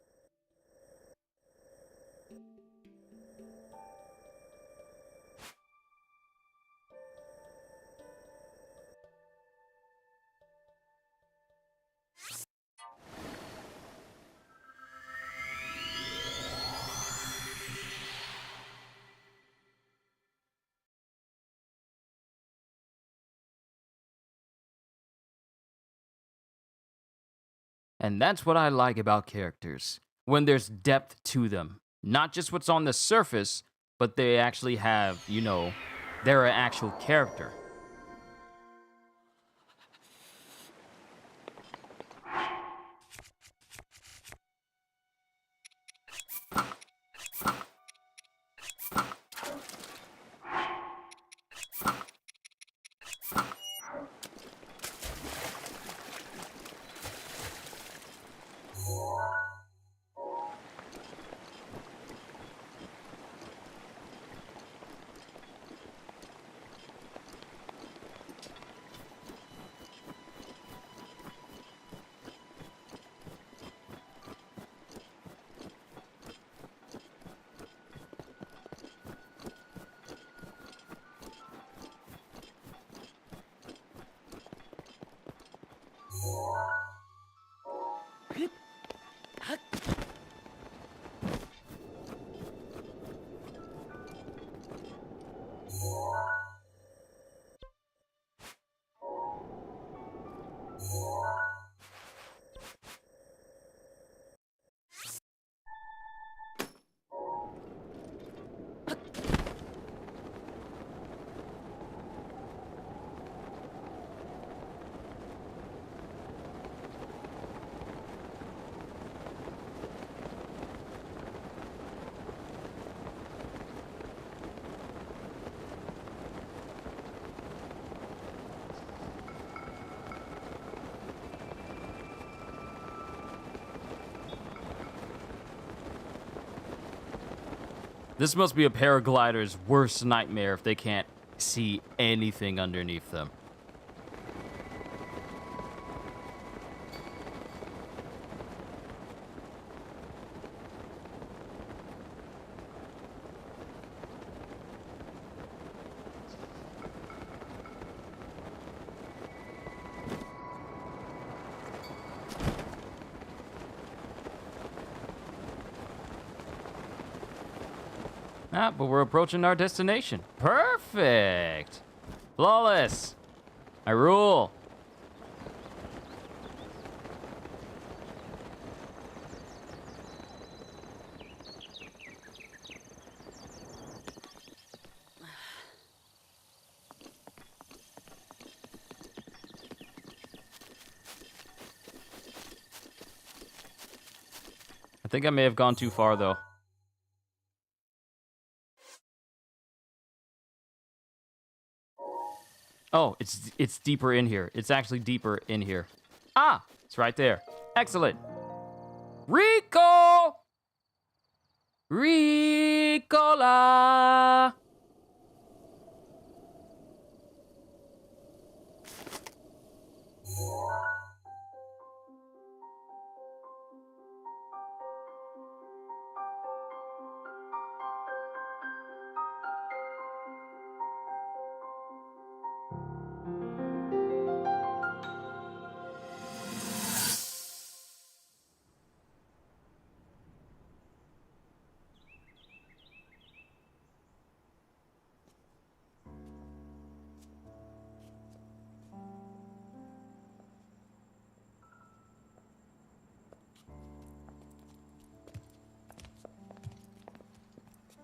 Speaker 1: And that's what I like about characters, when there's depth to them. Not just what's on the surface, but they actually have, you know, they're an actual character. This must be a paraglider's worst nightmare if they can't see anything underneath them. Ah, but we're approaching our destination. Perfect! Flawless! I rule! I think I may have gone too far, though. Oh, it's deeper in here. It's actually deeper in here. Ah, it's right there. Excellent. Rico! Ricola!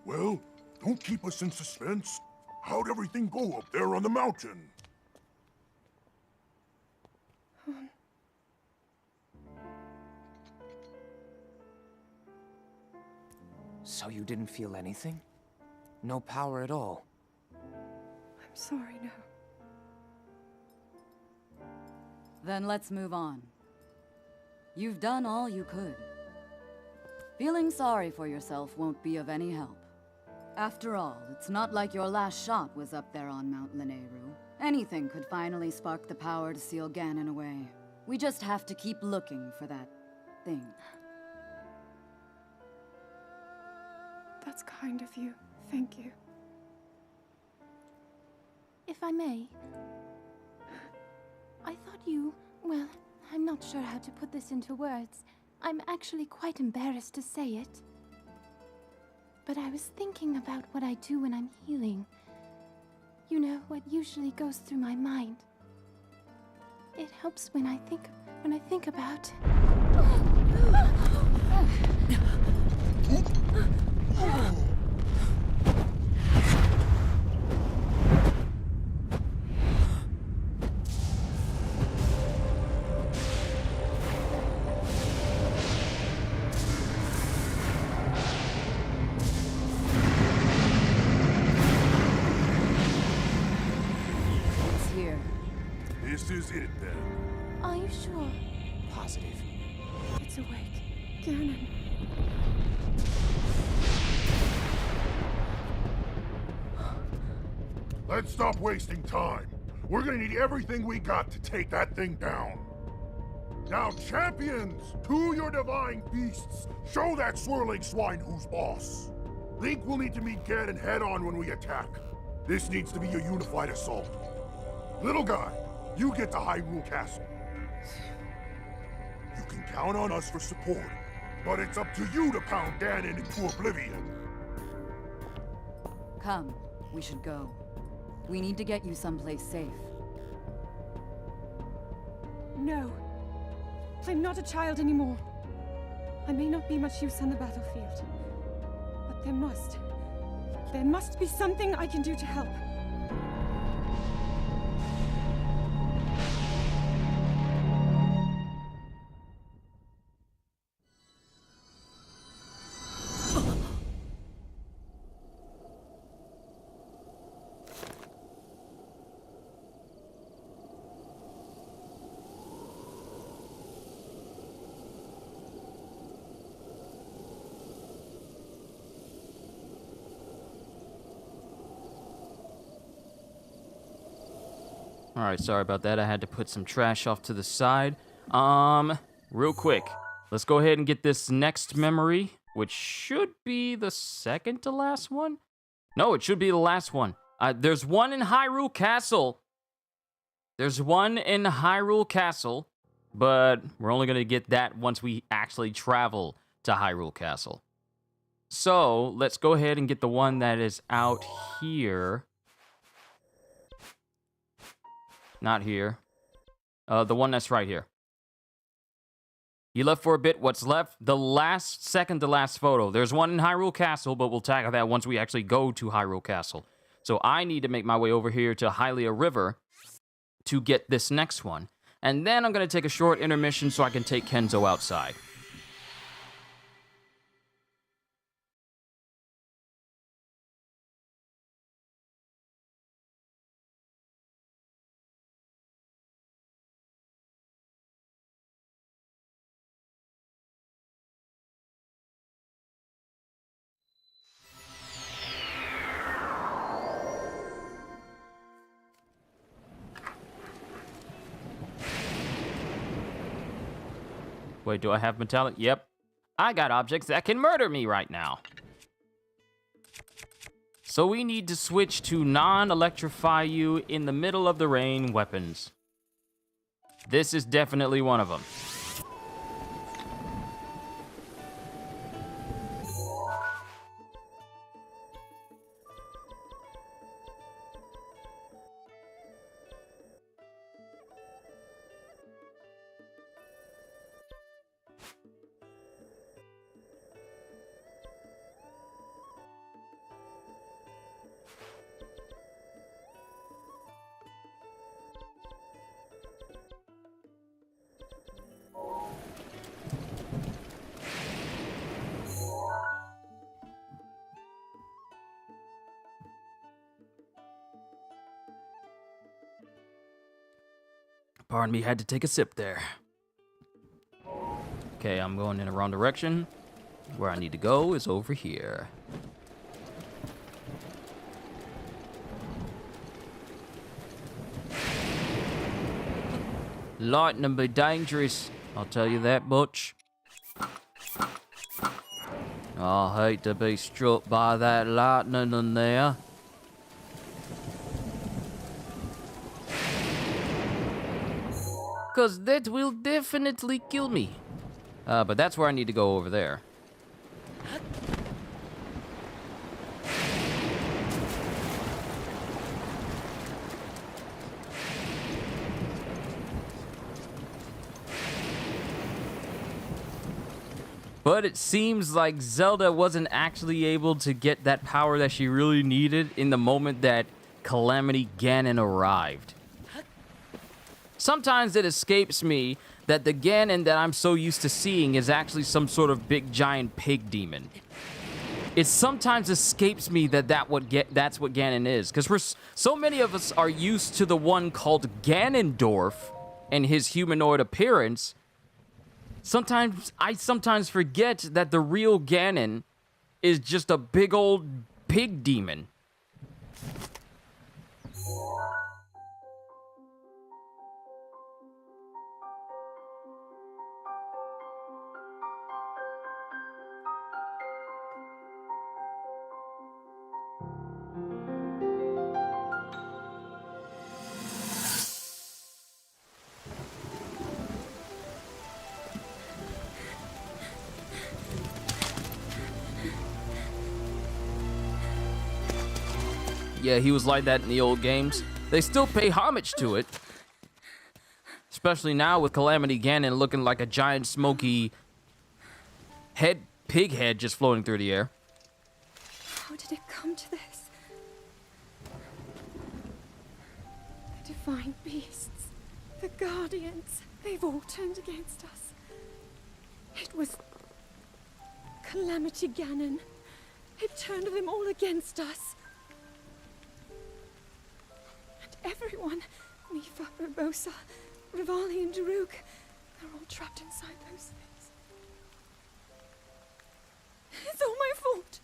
Speaker 5: Well, don't keep us in suspense. How'd everything go up there on the mountain?
Speaker 6: So you didn't feel anything? No power at all?
Speaker 4: I'm sorry, no.
Speaker 7: Then let's move on. You've done all you could. Feeling sorry for yourself won't be of any help. After all, it's not like your last shot was up there on Mount Lineru. Anything could finally spark the power to seal Ganon away. We just have to keep looking for that thing.
Speaker 4: That's kind of you. Thank you.
Speaker 8: If I may, I thought you... well, I'm not sure how to put this into words. I'm actually quite embarrassed to say it. But I was thinking about what I do when I'm healing. You know, what usually goes through my mind. It helps when I think about...
Speaker 5: is it then.
Speaker 8: Are you sure?
Speaker 6: Positive.
Speaker 4: It's awake. Ganon.
Speaker 5: Let's stop wasting time. We're gonna need everything we got to take that thing down. Now, champions, to your divine beasts, show that swirling swine who's boss. Link will need to meet Ganon head-on when we attack. This needs to be a unified assault. Little guy, you get to Hyrule Castle. You can count on us for support, but it's up to you to pound Ganon into oblivion.
Speaker 7: Come, we should go. We need to get you someplace safe.
Speaker 4: No. I'm not a child anymore. I may not be much use on the battlefield, but there must be something I can do to help.
Speaker 1: All right, sorry about that. I had to put some trash off to the side. Real quick, let's go ahead and get this next memory, which should be the second to last one. No, it should be the last one. There's one in Hyrule Castle. But we're only gonna get that once we actually travel to Hyrule Castle. So let's go ahead and get the one that is out here. Not here. The one that's right here. You left for a bit. What's left? The last, second to last photo. There's one in Hyrule Castle, but we'll tackle that once we actually go to Hyrule Castle. So I need to make my way over here to Hylia River to get this next one. And then I'm going to take a short intermission so I can take Kenzo outside. Wait, do I have metallic? Yep. I got objects that can murder me right now. So we need to switch to non-electrify you in the middle of the rain weapons. This is definitely one of them. Pardon me, had to take a sip there. Okay, I'm going in the wrong direction. Where I need to go is over here. Lightning be dangerous, I'll tell you that much. I hate to be struck by that lightning in there. Cause that will definitely kill me. But that's where I need to go over there. But it seems like Zelda wasn't actually able to get that power that she really needed in the moment that Calamity Ganon arrived. Sometimes it escapes me that the Ganon that I'm so used to seeing is actually some sort of big giant pig demon. it sometimes escapes me that that's what Ganon is, because so many of us are used to the one called Ganondorf and his humanoid appearance. I sometimes forget that the real Ganon is just a big old pig demon. Yeah, he was like that in the old games. They still pay homage to it. Especially now with Calamity Ganon looking like a giant smoky pig head just floating through the air.
Speaker 4: How did it come to this? The divine beasts, the guardians, they've all turned against us. It was Calamity Ganon. It turned them all against us. And everyone, Mifa, Urbosa, Rivali and Daruk, they're all trapped inside those things. It's all my fault.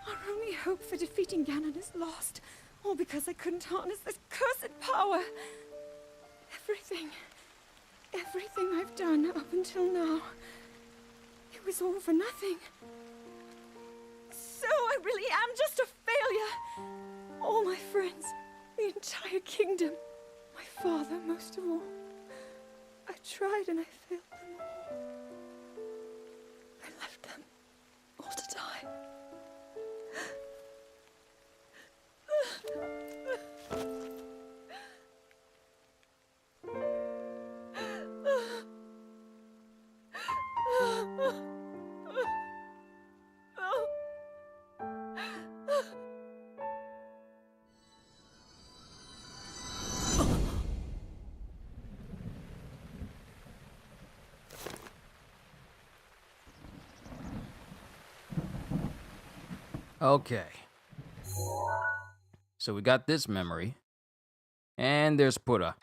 Speaker 4: Our only hope for defeating Ganon is lost, all because I couldn't harness this cursed power. Everything I've done up until now, it was all for nothing. So I really am just a failure. All my friends, the entire kingdom, my father most of all. I tried and I failed them all. I left them all to die.
Speaker 1: Okay. So we got this memory. And there's Pura.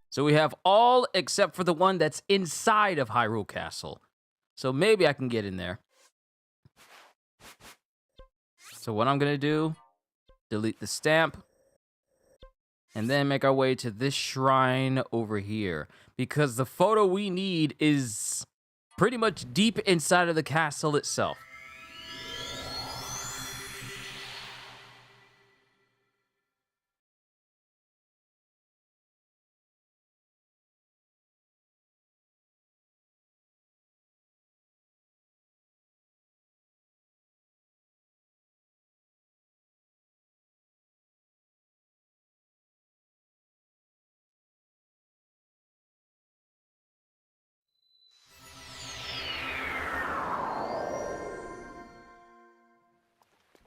Speaker 1: So we have all except for the one that's inside of Hyrule Castle. So maybe I can get in there. So what I'm going to do, delete the stamp. And then make our way to this shrine over here. Because the photo we need is pretty much deep inside of the castle itself.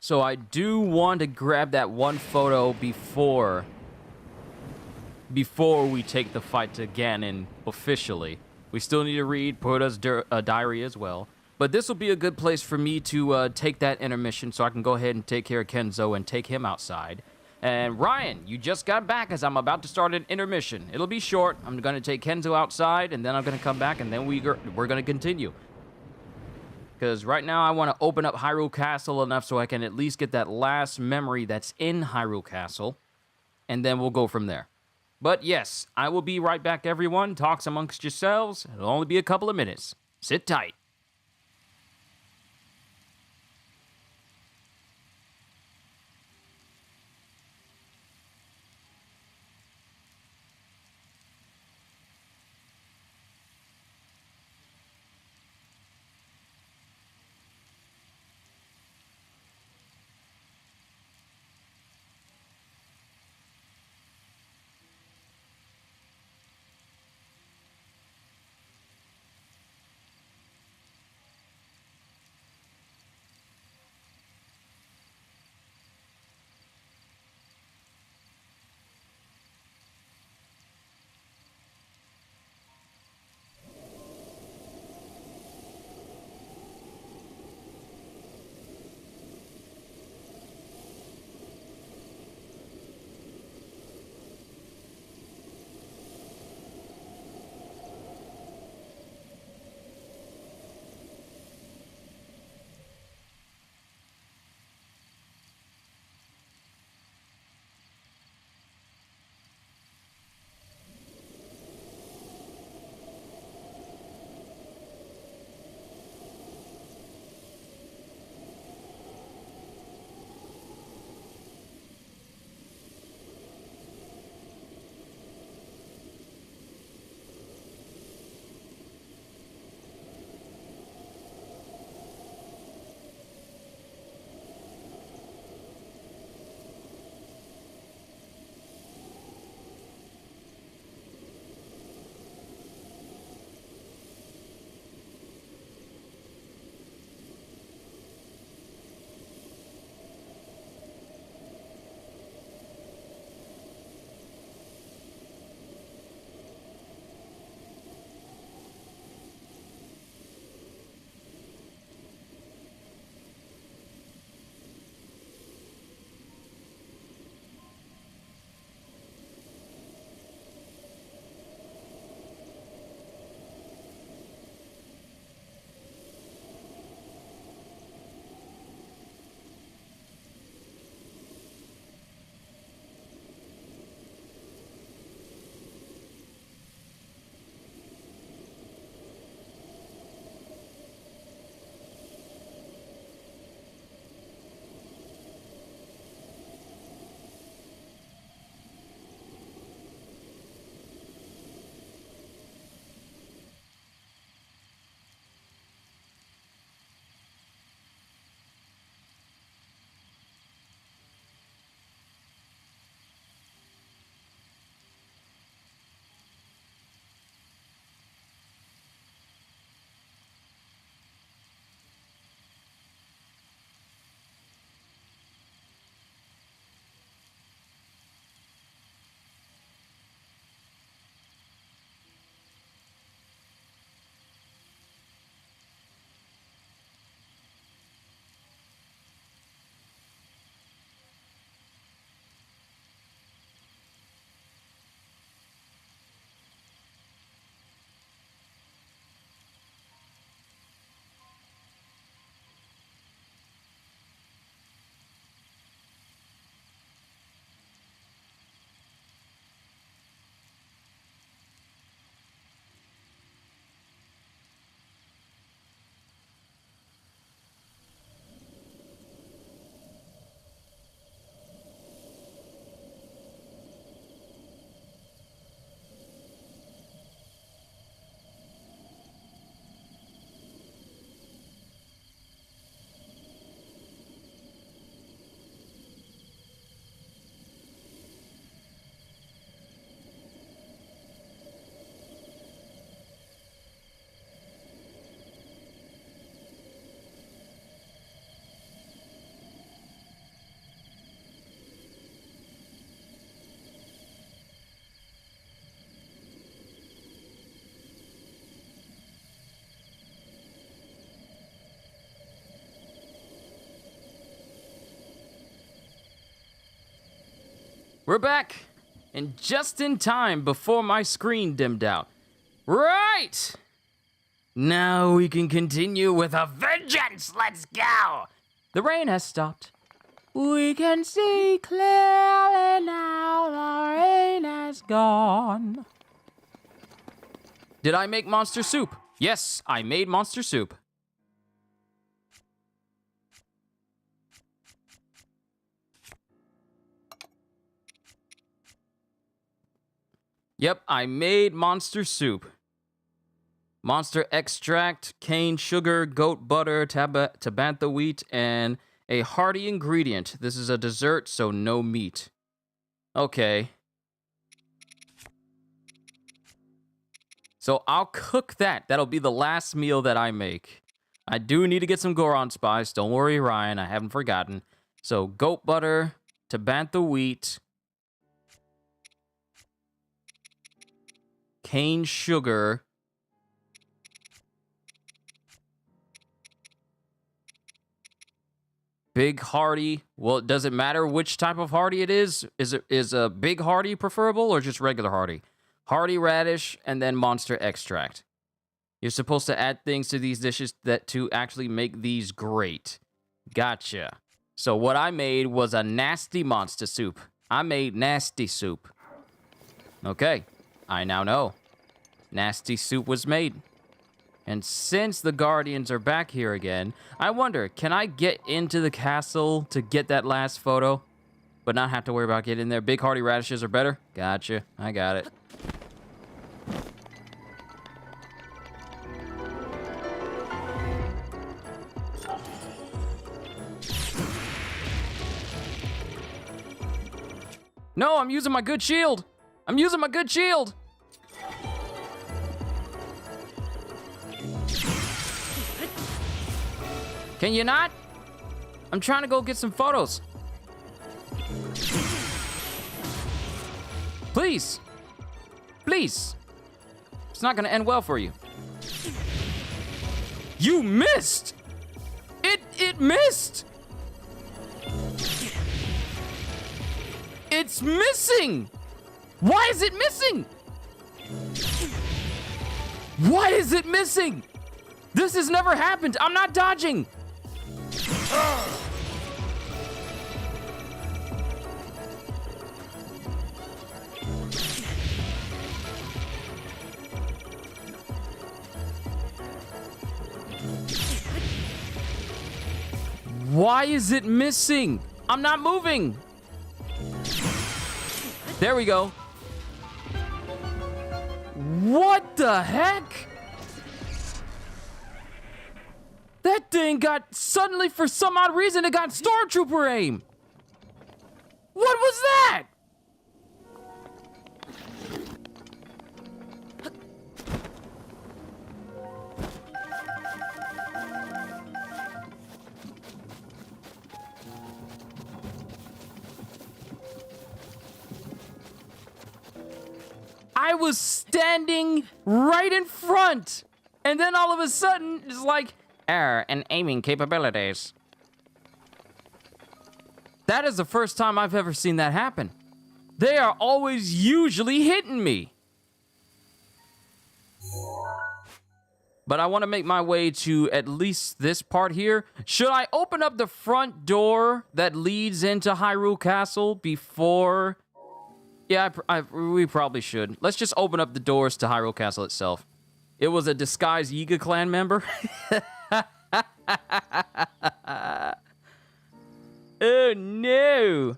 Speaker 1: So I do want to grab that one photo before we take the fight to Ganon officially. We still need to read Pura's diary as well. But this will be a good place for me to take that intermission so I can go ahead and take care of Kenzo and take him outside. And Ryan, you just got back as I'm about to start an intermission. It'll be short. I'm going to take Kenzo outside, and then I'm going to come back, and then we're going to continue. Because right now I want to open up Hyrule Castle enough so I can at least get that last memory that's in Hyrule Castle. And then we'll go from there. But yes, I will be right back, everyone. Talks amongst yourselves. It'll only be a couple of minutes. Sit tight. We're back, and just in time before my screen dimmed out. Right! Now we can continue with a vengeance! Let's go! The rain has stopped. We can see clearly now the rain has gone. Did I make monster soup? Yes, I made monster soup. Yep, I made monster soup. Monster extract, cane sugar, goat butter, tabantha wheat, and a hearty ingredient. This is a dessert, so no meat. Okay. So I'll cook that. That'll be the last meal that I make. I do need to get some Goron spice. Don't worry, Ryan. I haven't forgotten. So goat butter, tabantha wheat, cane sugar, big hearty. Well, does it matter which type of hearty it is? Is a big hearty preferable or just regular hearty? Hearty radish and then monster extract. You're supposed to add things to these dishes that to actually make these great. Gotcha. So what I made was a nasty monster soup. I made nasty soup. Okay, I now know. Nasty soup was made. And since the Guardians are back here again, I wonder, can I get into the castle to get that last photo? But not have to worry about getting in there. Big hearty radishes are better? Gotcha. I got it. No, I'm using my good shield. I'm using my good shield. Can you not? I'm trying to go get some photos. Please. Please. It's not gonna end well for you. You missed! It missed! It's missing! Why is it missing? Why is it missing? This has never happened. I'm not dodging. Why is it missing? I'm not moving. There we go. What the heck? That thing got suddenly, for some odd reason, it got Stormtrooper aim. What was that? I was standing right in front, and then all of a sudden, it's like, error in aiming capabilities. That is the first time I've ever seen that happen. They are always usually hitting me. But I want to make my way to at least this part here. Should I open up the front door that leads into Hyrule Castle before? Yeah, we probably should. Let's just open up the doors to Hyrule Castle itself. It was a disguised Yiga clan member. Oh no!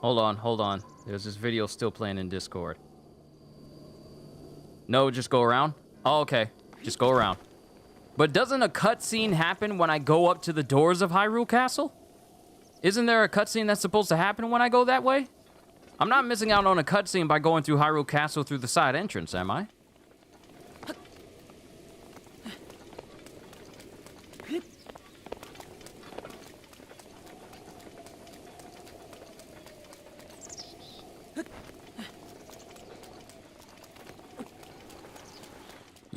Speaker 1: Hold on. There's this video still playing in Discord. No, just go around? Oh, okay. Just go around. But doesn't a cutscene happen when I go up to the doors of Hyrule Castle? Isn't there a cutscene that's supposed to happen when I go that way? I'm not missing out on a cutscene by going through Hyrule Castle through the side entrance, am I?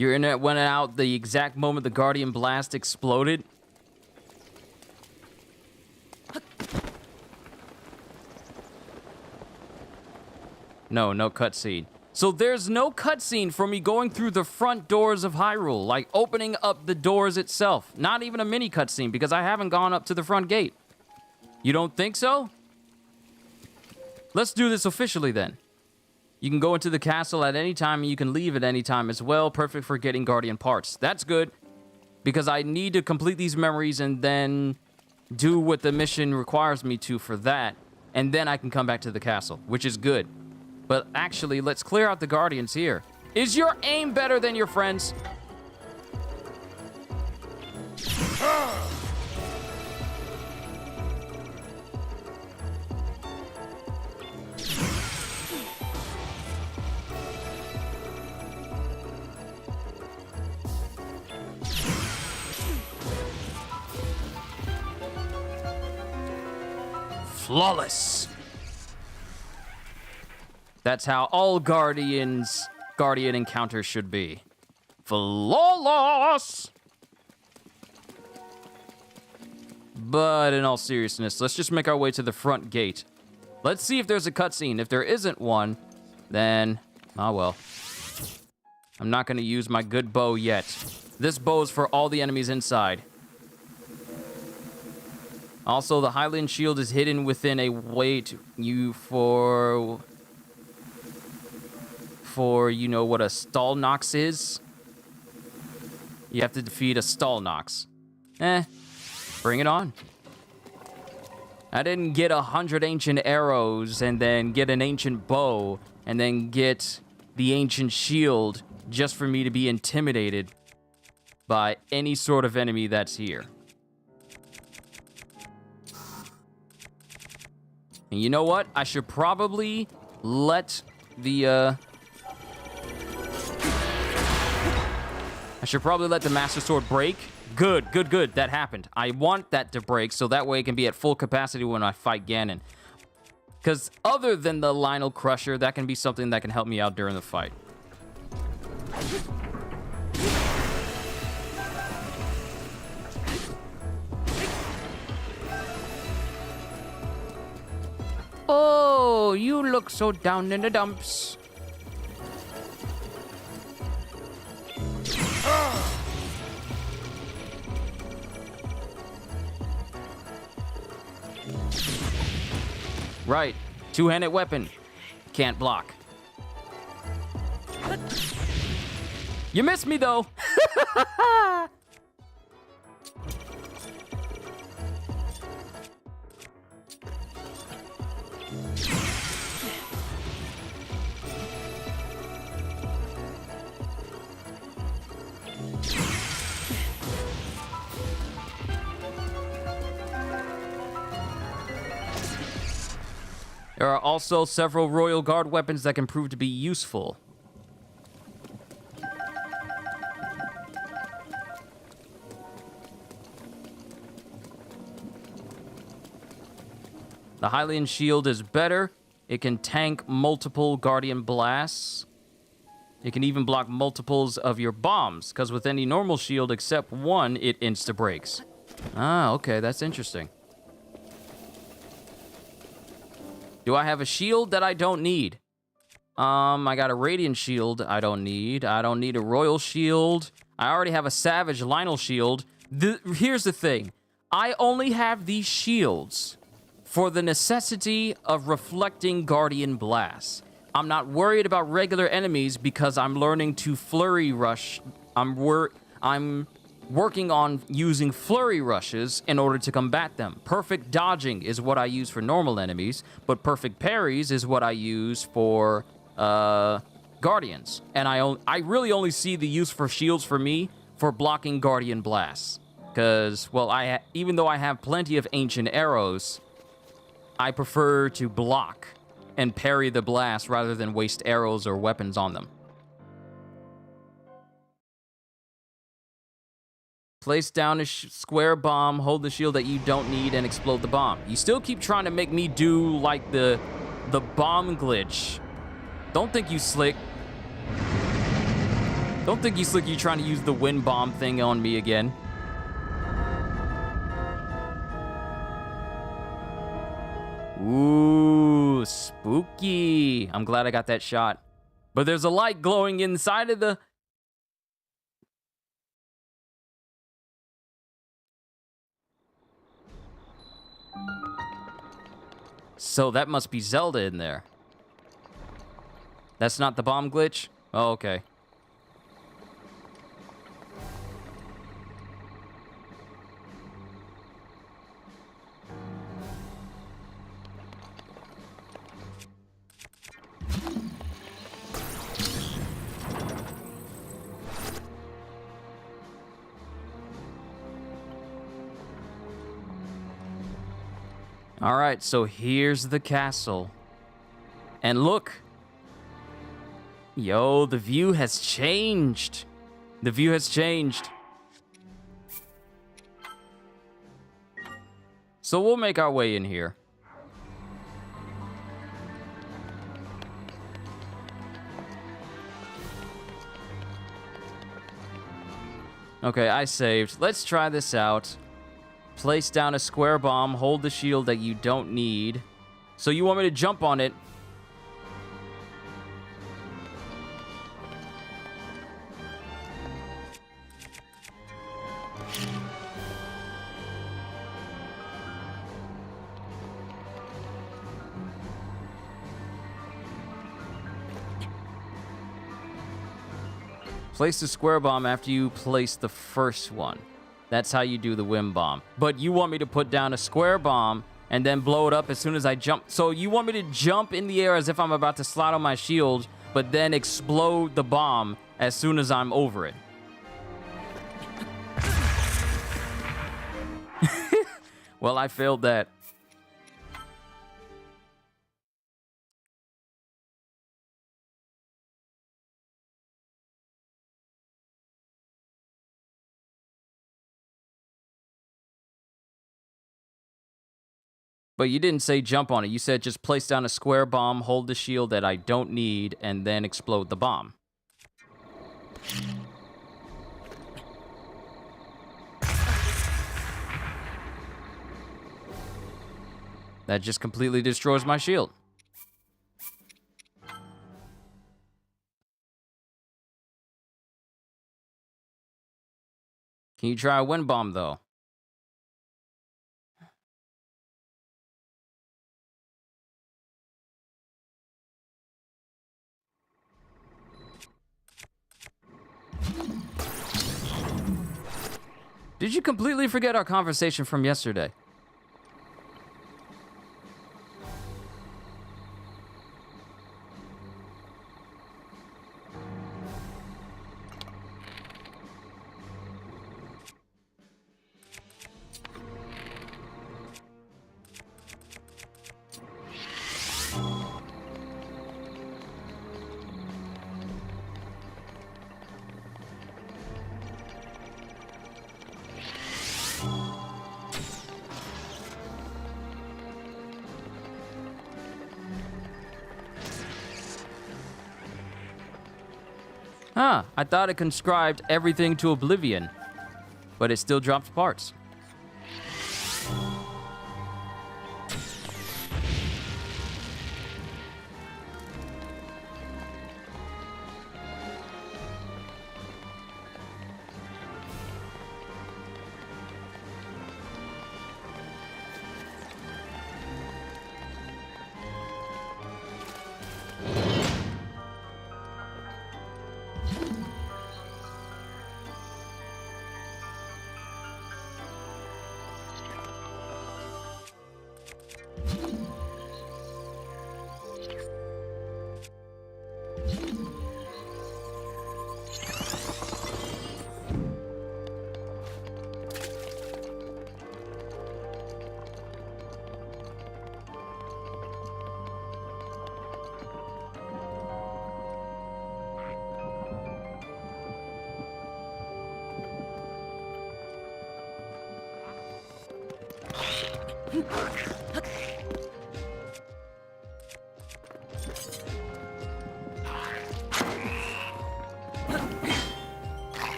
Speaker 1: Your internet went out the exact moment the Guardian Blast exploded. No cutscene. So there's no cutscene for me going through the front doors of Hyrule, like opening up the doors itself. Not even a mini cutscene, because I haven't gone up to the front gate. You don't think so? Let's do this officially then. You can go into the castle at any time, and you can leave at any time as well. Perfect for getting Guardian parts. That's good, because I need to complete these memories and then do what the mission requires me to for that, and then I can come back to the castle, which is good. But actually, let's clear out the Guardians here. Is your aim better than your friends? Flawless. That's how all Guardian encounters should be. Flawless! But in all seriousness, let's just make our way to the front gate. Let's see if there's a cutscene. If there isn't one, then, oh well. I'm not gonna use my good bow yet. This bow is for all the enemies inside. Also, the Hylian shield is hidden within a weight for you know what a Stalnox is? You have to defeat a Stalnox. Bring it on. I didn't get 100 ancient arrows and then get an ancient bow and then get the ancient shield just for me to be intimidated by any sort of enemy that's here. And you know what? I should probably let the, Master Sword break. Good. That happened. I want that to break so that way it can be at full capacity when I fight Ganon. Because other than the Lionel Crusher, that can be something that can help me out during the fight.
Speaker 2: Oh, you look so down in the dumps.
Speaker 1: Right. Two-handed weapon. Can't block. You missed me, though. There are also several Royal Guard weapons that can prove to be useful. The Hylian shield is better. It can tank multiple Guardian blasts. It can even block multiples of your bombs, because with any normal shield except one, it insta-breaks. Ah, okay, that's interesting. Do I have a shield that I don't need? I got a Radiant shield I don't need. I don't need a Royal shield. I already have a Savage Lionel shield. Here's the thing. I only have these shields for the necessity of reflecting Guardian blasts. I'm not worried about regular enemies because I'm learning to Flurry Rush. I'm working on using Flurry Rushes in order to combat them. Perfect dodging is what I use for normal enemies, but perfect parries is what I use for Guardians. And I really only see the use for shields for me for blocking Guardian blasts. Because, well, even though I have plenty of ancient arrows, I prefer to block and parry the blast rather than waste arrows or weapons on them. Place down a square bomb, hold the shield that you don't need, and explode the bomb. You still keep trying to make me do, like, the bomb glitch. Don't think you slick. Don't think he's you trying to use the wind bomb thing on me again. Ooh, spooky. I'm glad I got that shot. But there's a light glowing inside of the... So that must be Zelda in there. That's not the bomb glitch? Oh, okay. All right, so here's the castle. And look. Yo, the view has changed. The view has changed. So we'll make our way in here. Okay, I saved. Let's try this out. Place down a square bomb, hold the shield that you don't need. So you want me to jump on it? Place the square bomb after you place the first one. That's how you do the wind bomb. But you want me to put down a square bomb and then blow it up as soon as I jump. So you want me to jump in the air as if I'm about to slide on my shield, but then explode the bomb as soon as I'm over it. Well, I failed that. But you didn't say jump on it. You said just place down a square bomb, hold the shield that I don't need, and then explode the bomb. That just completely destroys my shield. Can you try a wind bomb, though? Did you completely forget our conversation from yesterday? Huh, I thought it conscribed everything to oblivion, but it still drops parts.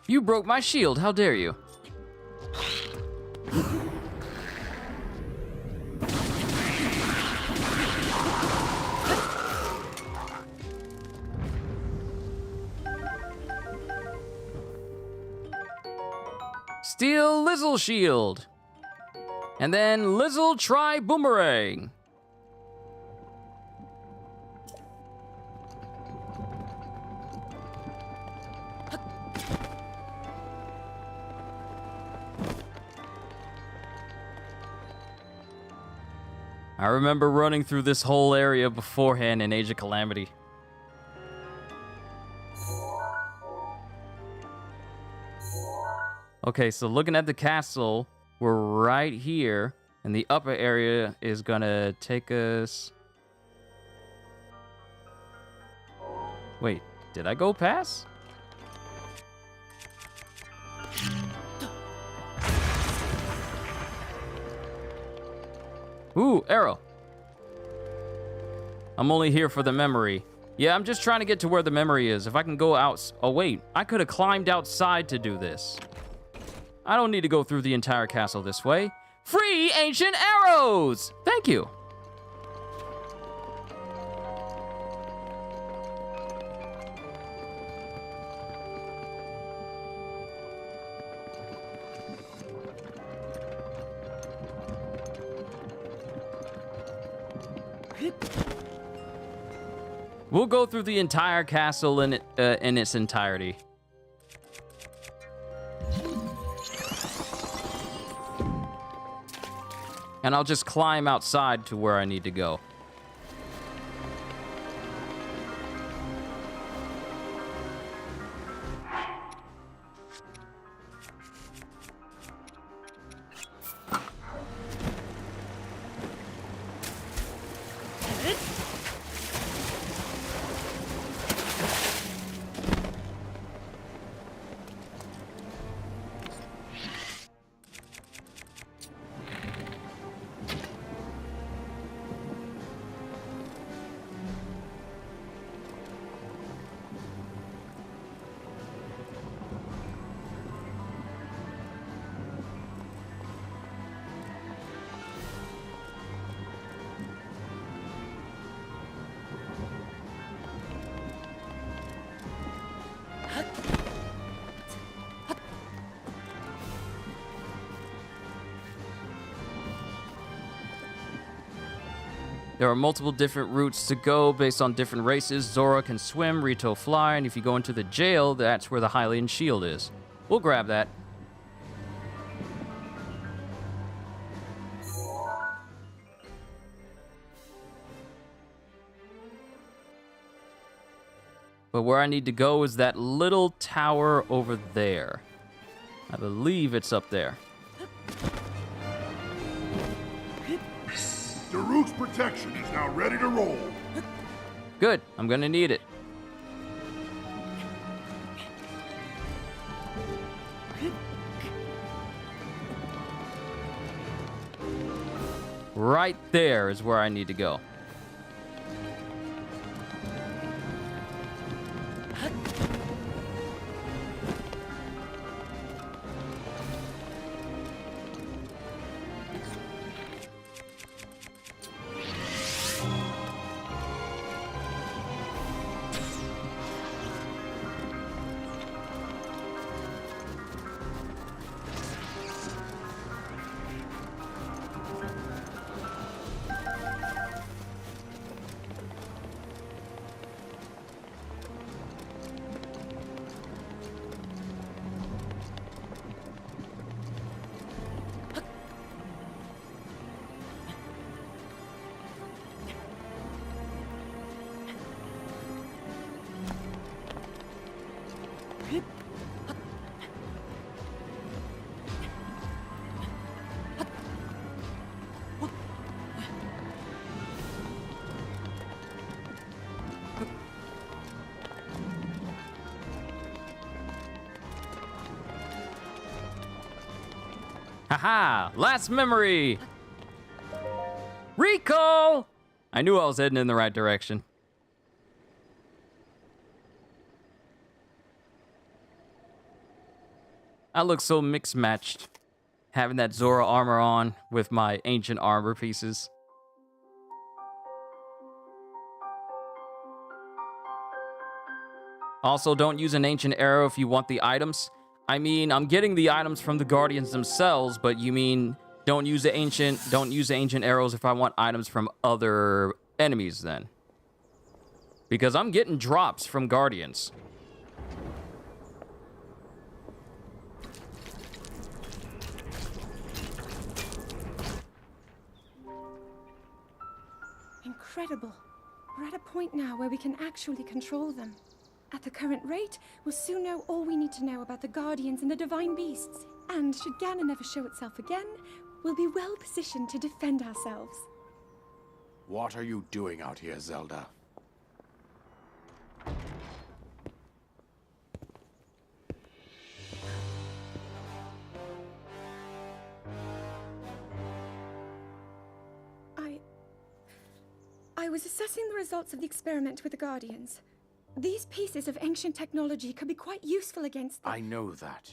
Speaker 1: You broke my shield, how dare you? Steal Lizzle Shield. And then Lizzle Try Boomerang. I remember running through this whole area beforehand in Age of Calamity. Okay, so looking at the castle, we're right here, and the upper area is gonna take us... Wait, did I go past? Ooh, arrow. I'm only here for the memory. Yeah, I'm just trying to get to where the memory is. If I can go out... Oh, wait. I could have climbed outside to do this. I don't need to go through the entire castle this way. Free ancient arrows! Thank you. We'll go through the entire castle in its entirety. And I'll just climb outside to where I need to go. There are multiple different routes to go based on different races. Zora can swim, Rito fly, and if you go into the jail, that's where the Hylian shield is. We'll grab that. But where I need to go is that little tower over there. I believe it's up there.
Speaker 5: Daruk's protection is now ready to roll.
Speaker 1: Good, I'm gonna need it. Right there is where I need to go. Haha! Last memory! Recall! I knew I was heading in the right direction. I look so mixed-matched, having that Zora armor on with my ancient armor pieces. Also, don't use an ancient arrow if you want the items. I mean, I'm getting the items from the Guardians themselves, but you mean don't use the ancient arrows if I want items from other enemies then. Because I'm getting drops from Guardians.
Speaker 4: Incredible. We're at a point now where we can actually control them. At the current rate, we'll soon know all we need to know about the Guardians and the Divine Beasts. And should Ganon ever show itself again, we'll be well positioned to defend ourselves.
Speaker 5: What are you doing out here, Zelda?
Speaker 4: I was assessing the results of the experiment with the Guardians. These pieces of ancient technology could be quite useful against them.
Speaker 9: I know that.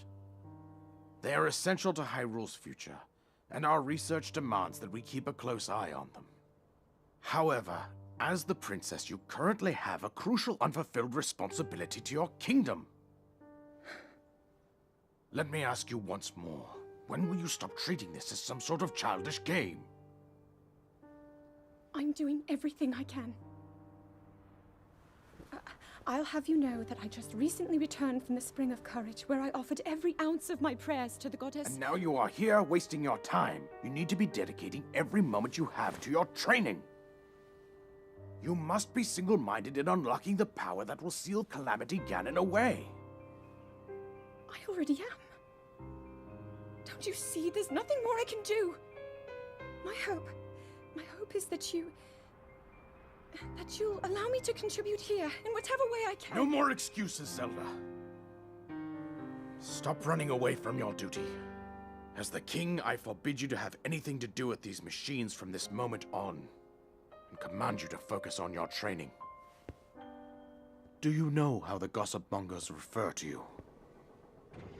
Speaker 9: They are essential to Hyrule's future, and our research demands that we keep a close eye on them. However, as the princess, you currently have a crucial unfulfilled responsibility to your kingdom. Let me ask you once more, when will you stop treating this as some sort of childish game?
Speaker 4: I'm doing everything I can. I'll have you know that I just recently returned from the Spring of Courage, where I offered every ounce of my prayers to the goddess.
Speaker 9: And now you are here wasting your time. You need to be dedicating every moment you have to your training. You must be single-minded in unlocking the power that will seal Calamity Ganon away.
Speaker 4: I already am. Don't you see? There's nothing more I can do. My hope is that you'll allow me to contribute here in whatever way I can.
Speaker 9: No more excuses, Zelda. Stop running away from your duty. As the king, I forbid you to have anything to do with these machines from this moment on, and command you to focus on your training. Do you know how the gossip mongers refer to you?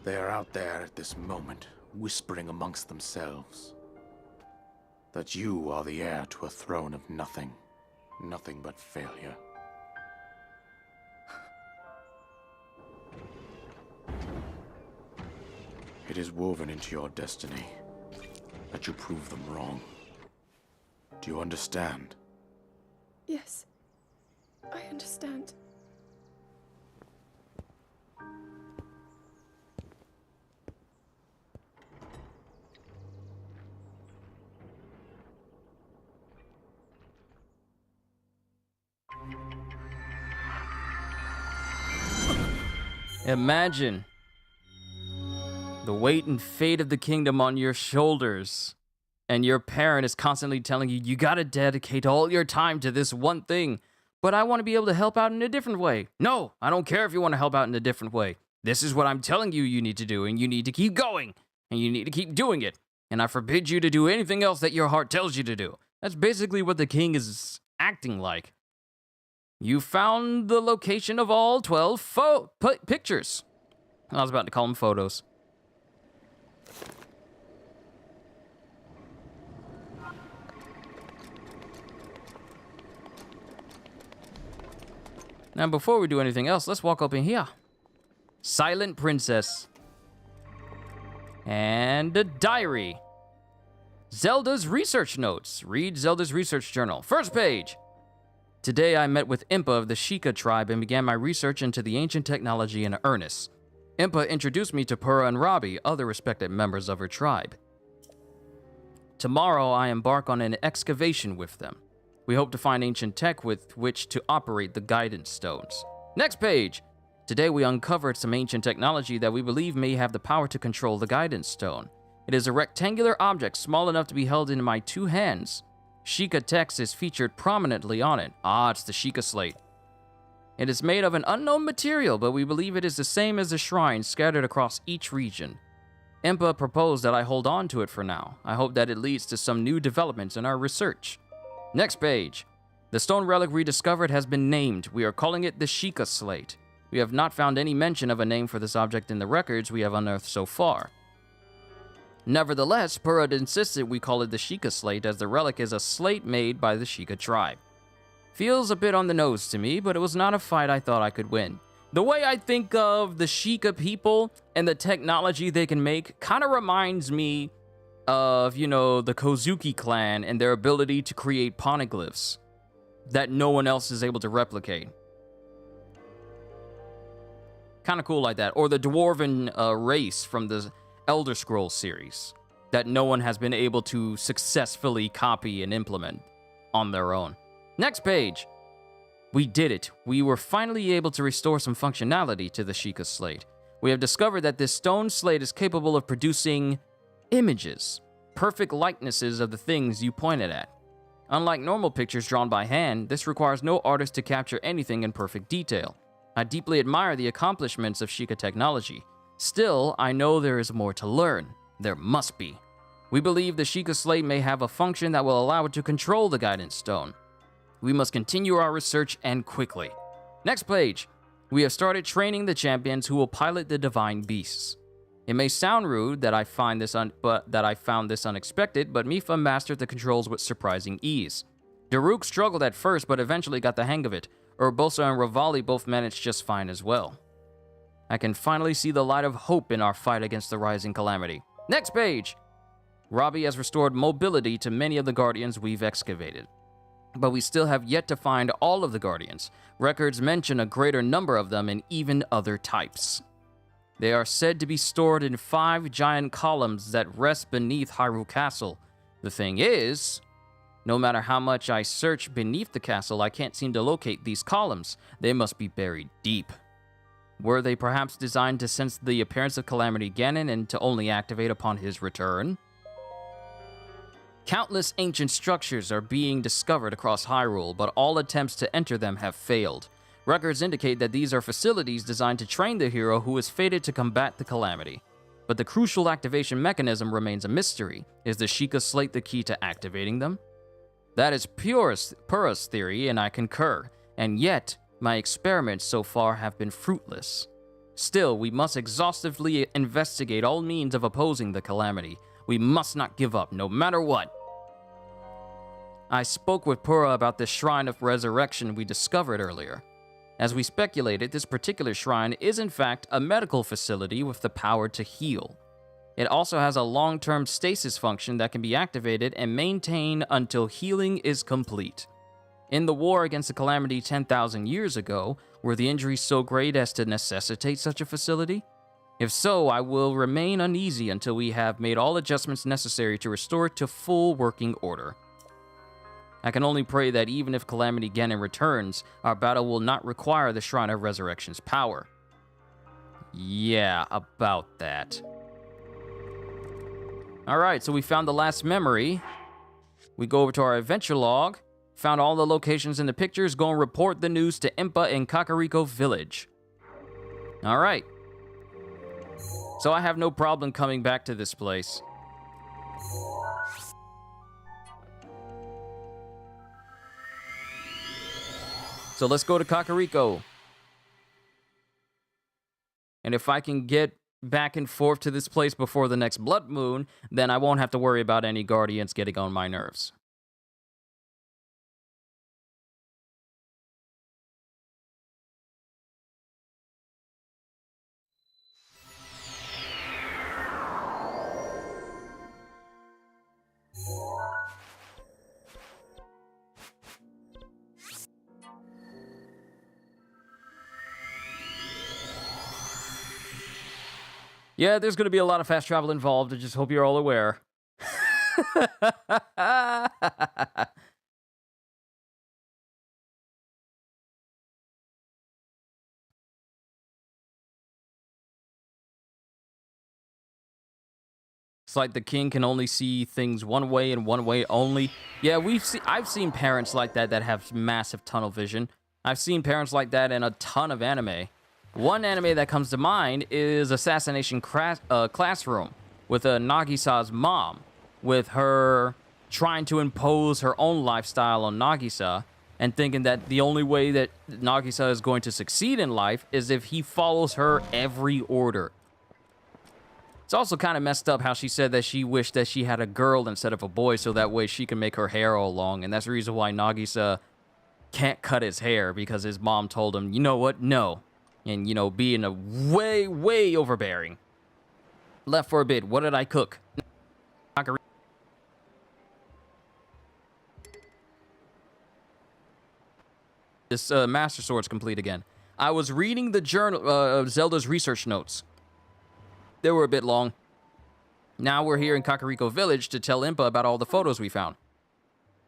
Speaker 9: They are out there at this moment, whispering amongst themselves that you are the heir to a throne of nothing but failure. It is woven into your destiny that you prove them wrong. Do you understand?
Speaker 4: Yes, I understand.
Speaker 1: Imagine the weight and fate of the kingdom on your shoulders, and your parent is constantly telling you, you gotta dedicate all your time to this one thing, but I want to be able to help out in a different way. No, I don't care if you want to help out in a different way. This is what I'm telling you you need to do, and you need to keep going, and you need to keep doing it, and I forbid you to do anything else that your heart tells you to do. That's basically what the king is acting like. You found the location of all 12 pictures. I was about to call them photos. Now, before we do anything else, let's walk up in here. Silent Princess. And a diary. Zelda's research notes. Read Zelda's research journal. First page. Today I met with Impa of the Sheikah tribe and began my research into the ancient technology in earnest. Impa introduced me to Purah and Robbie, other respected members of her tribe. Tomorrow I embark on an excavation with them. We hope to find ancient tech with which to operate the guidance stones. Next page! Today we uncovered some ancient technology that we believe may have the power to control the guidance stone. It is a rectangular object small enough to be held in my 2 hands. Sheikah text is featured prominently on it. Ah, it's the Sheikah slate. It is made of an unknown material, but we believe it is the same as the shrines scattered across each region. Impa proposed that I hold on to it for now. I hope that it leads to some new developments in our research. Next page. The stone relic we discovered has been named. We are calling it the Sheikah slate. We have not found any mention of a name for this object in the records we have unearthed so far. Nevertheless, Purah insisted we call it the Sheikah slate, as the relic is a slate made by the Sheikah tribe. Feels a bit on the nose to me, but it was not a fight I thought I could win. The way I think of the Sheikah people and the technology they can make kind of reminds me of, you know, the Kozuki clan and their ability to create poneglyphs that no one else is able to replicate. Kind of cool like that. Or the Dwarven race from the Elder Scrolls series that no one has been able to successfully copy and implement on their own. Next page. We did it. We were finally able to restore some functionality to the Sheikah slate. We have discovered that this stone slate is capable of producing images, perfect likenesses of the things you pointed at. Unlike normal pictures drawn by hand, this requires no artist to capture anything in perfect detail. I deeply admire the accomplishments of Sheikah technology. Still, I know there is more to learn. There must be. We believe the Sheikah slate may have a function that will allow it to control the guidance stone. We must continue our research, and quickly. Next page. We have started training the champions who will pilot the divine beasts. It may sound rude that I found this unexpected, but Mifa mastered the controls with surprising ease. Daruk struggled at first, but eventually got the hang of it. Urbosa and Rivali both managed just fine as well. I can finally see the light of hope in our fight against the rising calamity. Next page. Robbie has restored mobility to many of the Guardians we've excavated. But we still have yet to find all of the Guardians. Records mention a greater number of them and even other types. They are said to be stored in 5 giant columns that rest beneath Hyrule Castle. The thing is, no matter how much I search beneath the castle, I can't seem to locate these columns. They must be buried deep. Were they perhaps designed to sense the appearance of Calamity Ganon and to only activate upon his return? Countless ancient structures are being discovered across Hyrule, but all attempts to enter them have failed. Records indicate that these are facilities designed to train the hero who is fated to combat the calamity. But the crucial activation mechanism remains a mystery. Is the Sheikah slate the key to activating them? That is Purah's theory, and I concur. And yet, my experiments so far have been fruitless. Still, we must exhaustively investigate all means of opposing the calamity. We must not give up, no matter what. I spoke with Purah about the Shrine of Resurrection we discovered earlier. As we speculated, this particular shrine is in fact a medical facility with the power to heal. It also has a long-term stasis function that can be activated and maintained until healing is complete. In the war against the calamity 10,000 years ago, were the injuries so great as to necessitate such a facility? If so, I will remain uneasy until we have made all adjustments necessary to restore it to full working order. I can only pray that even if Calamity Ganon returns, our battle will not require the Shrine of Resurrection's power. Yeah, about that. Alright, so we found the last memory. We go over to our adventure log, found all the locations in the pictures, go and report the news to Impa in Kakariko Village. Alright. So I have no problem coming back to this place. So let's go to Kakariko. And if I can get back and forth to this place before the next blood moon, then I won't have to worry about any guardians getting on my nerves. Yeah, there's going to be a lot of fast travel involved. I just hope you're all aware. It's like the king can only see things one way and one way only. Yeah, I've seen parents like that have massive tunnel vision. I've seen parents like that in a ton of anime. One anime that comes to mind is Assassination Classroom, with Nagisa's mom, with her trying to impose her own lifestyle on Nagisa, and thinking that the only way that Nagisa is going to succeed in life is if he follows her every order. It's also kind of messed up how she said that she wished that she had a girl instead of a boy so that way she can make her hair all long, and that's the reason why Nagisa can't cut his hair, because his mom told him, you know what, no. And, you know, being a way overbearing. Left for a bit. What did I cook? This Master Sword's complete again. I was reading the journal of Zelda's research notes. They were a bit long. Now we're here in Kakariko Village to tell Impa about all the photos we found.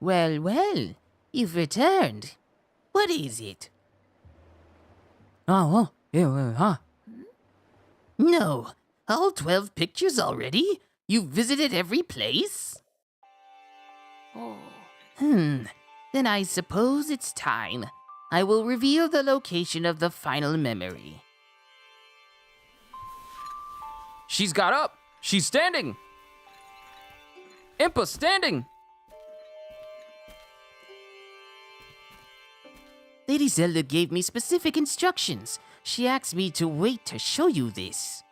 Speaker 3: Well, well, you've returned. What is it?
Speaker 2: Oh, yeah, huh?
Speaker 3: No, all 12 pictures already? You've visited every place? Then I suppose it's time. I will reveal the location of the final memory.
Speaker 1: She's got up. She's standing. Impa standing.
Speaker 3: Lady Zelda gave me specific instructions. She asked me to wait to show you this.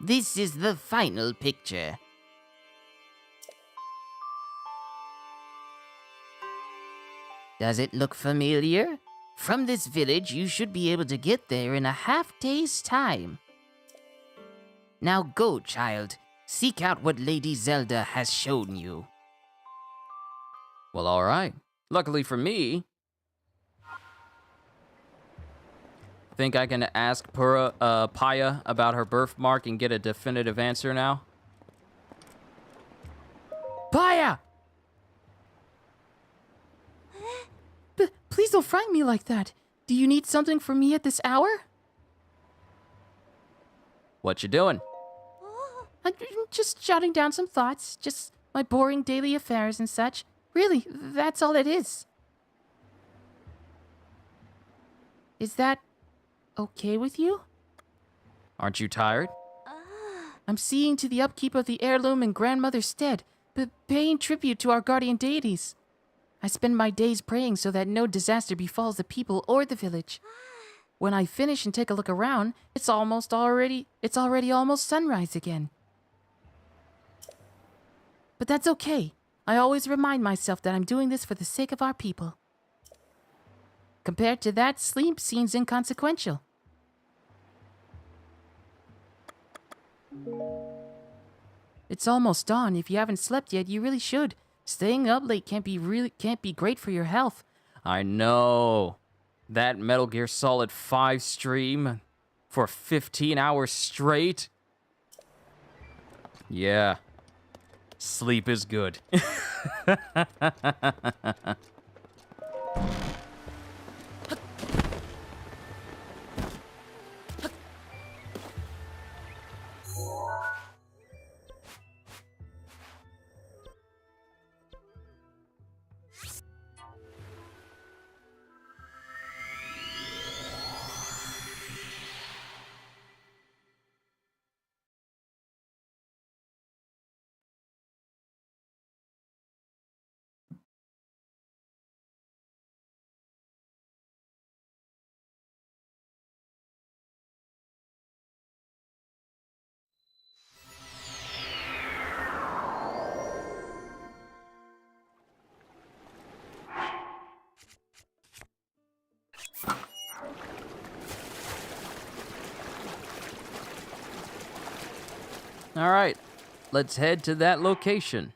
Speaker 3: This is the final picture. Does it look familiar? From this village, you should be able to get there in a half-day's time. Now go, child. Seek out what Lady Zelda has shown you.
Speaker 1: Well, all right. Luckily for me, think I can ask Paya about her birthmark and get a definitive answer now? Paya!
Speaker 2: Please don't frighten me like that. Do you need something from me at this hour?
Speaker 1: What you doing?
Speaker 2: I'm just jotting down some thoughts. Just my boring daily affairs and such. Really, that's all it is. Is that okay with you?
Speaker 1: Aren't you tired?
Speaker 2: I'm seeing to the upkeep of the heirloom in grandmother's stead, but paying tribute to our guardian deities. I spend my days praying so that no disaster befalls the people or the village. When I finish and take a look around, it's already almost sunrise again. But that's okay. I always remind myself that I'm doing this for the sake of our people. Compared to that, sleep seems inconsequential. It's almost dawn. If you haven't slept yet, you really should. Staying up late can't be great for your health.
Speaker 1: I know. That Metal Gear Solid 5 stream for 15 hours straight. Yeah. Sleep is good. All right, let's head to that location.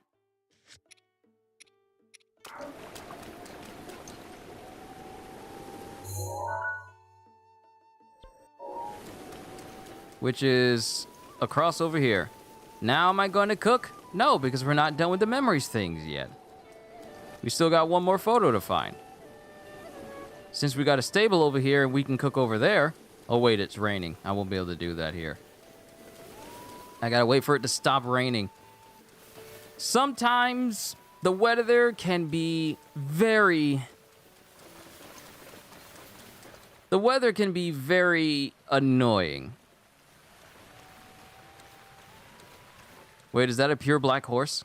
Speaker 1: Which is across over here. Now am I going to cook? No, because we're not done with the memories things yet. We still got one more photo to find. Since we got a stable over here and we can cook over there. Oh wait, it's raining. I won't be able to do that here. I gotta wait for it to stop raining. Sometimes the weather can be very... The weather can be very annoying. Wait, is that a pure black horse?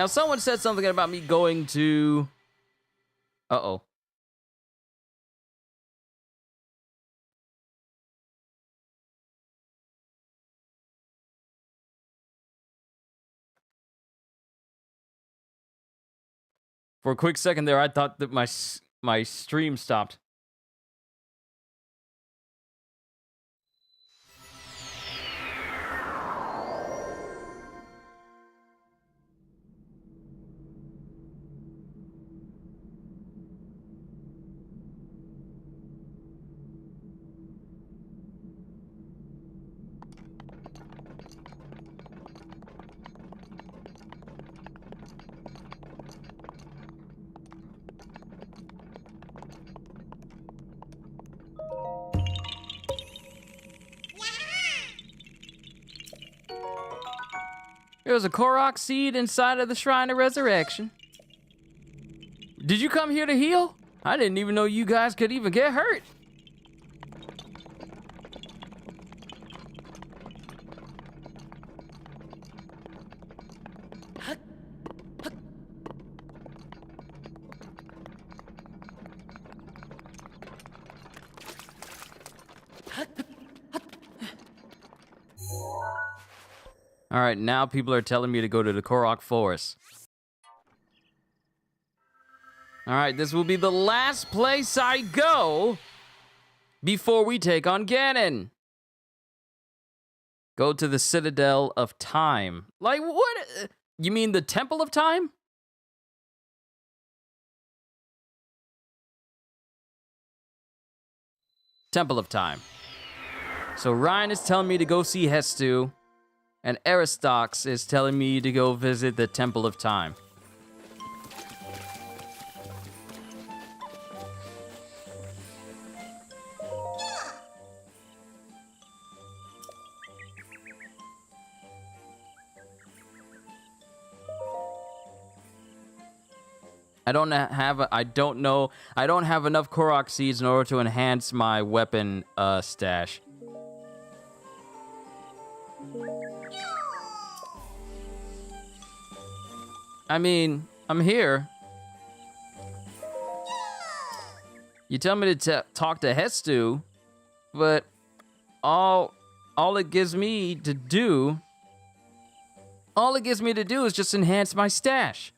Speaker 1: Now, someone said something about me going to... Uh-oh. For a quick second there, I thought that my stream stopped. There was a Korok seed inside of the Shrine of Resurrection. Did you come here to heal? I didn't even know you guys could even get hurt. All right, now people are telling me to go to the Korok Forest. All right, this will be the last place I go before we take on Ganon. Go to the Citadel of Time. Like, what? You mean the Temple of Time? Temple of Time. So Ryan is telling me to go see Hestu. And Aristox is telling me to go visit the Temple of Time. I don't have enough Korok seeds in order to enhance my weapon stash. I mean, I'm here. You tell me to talk to Hestu, but all it gives me to do is just enhance my stash.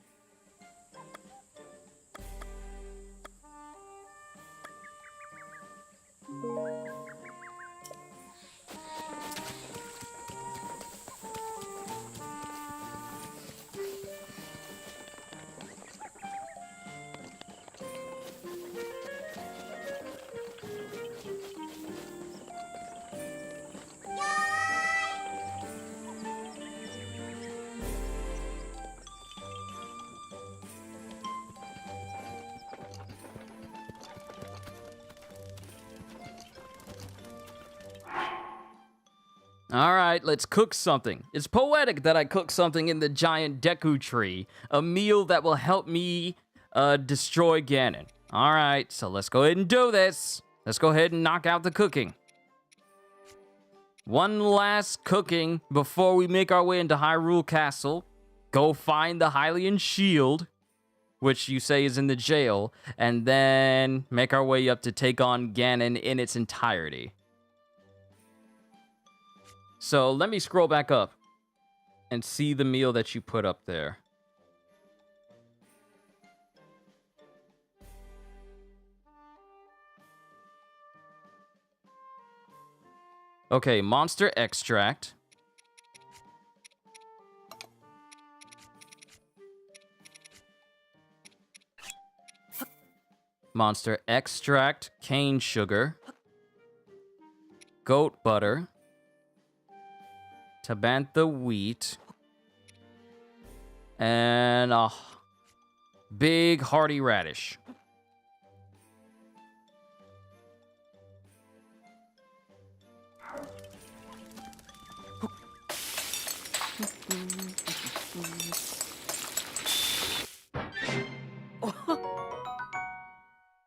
Speaker 1: All right, let's cook something. It's poetic that I cook something in the giant Deku tree, a meal that will help me destroy Ganon. All right, so let's go ahead and do this. Let's go ahead and knock out the cooking. One last cooking before we make our way into Hyrule Castle. Go find the Hylian shield, which you say is in the jail, and then make our way up to take on Ganon in its entirety. So let me scroll back up and see the meal that you put up there. Okay, monster extract. Monster extract, cane sugar, goat butter, Tabantha wheat, and a big hearty radish.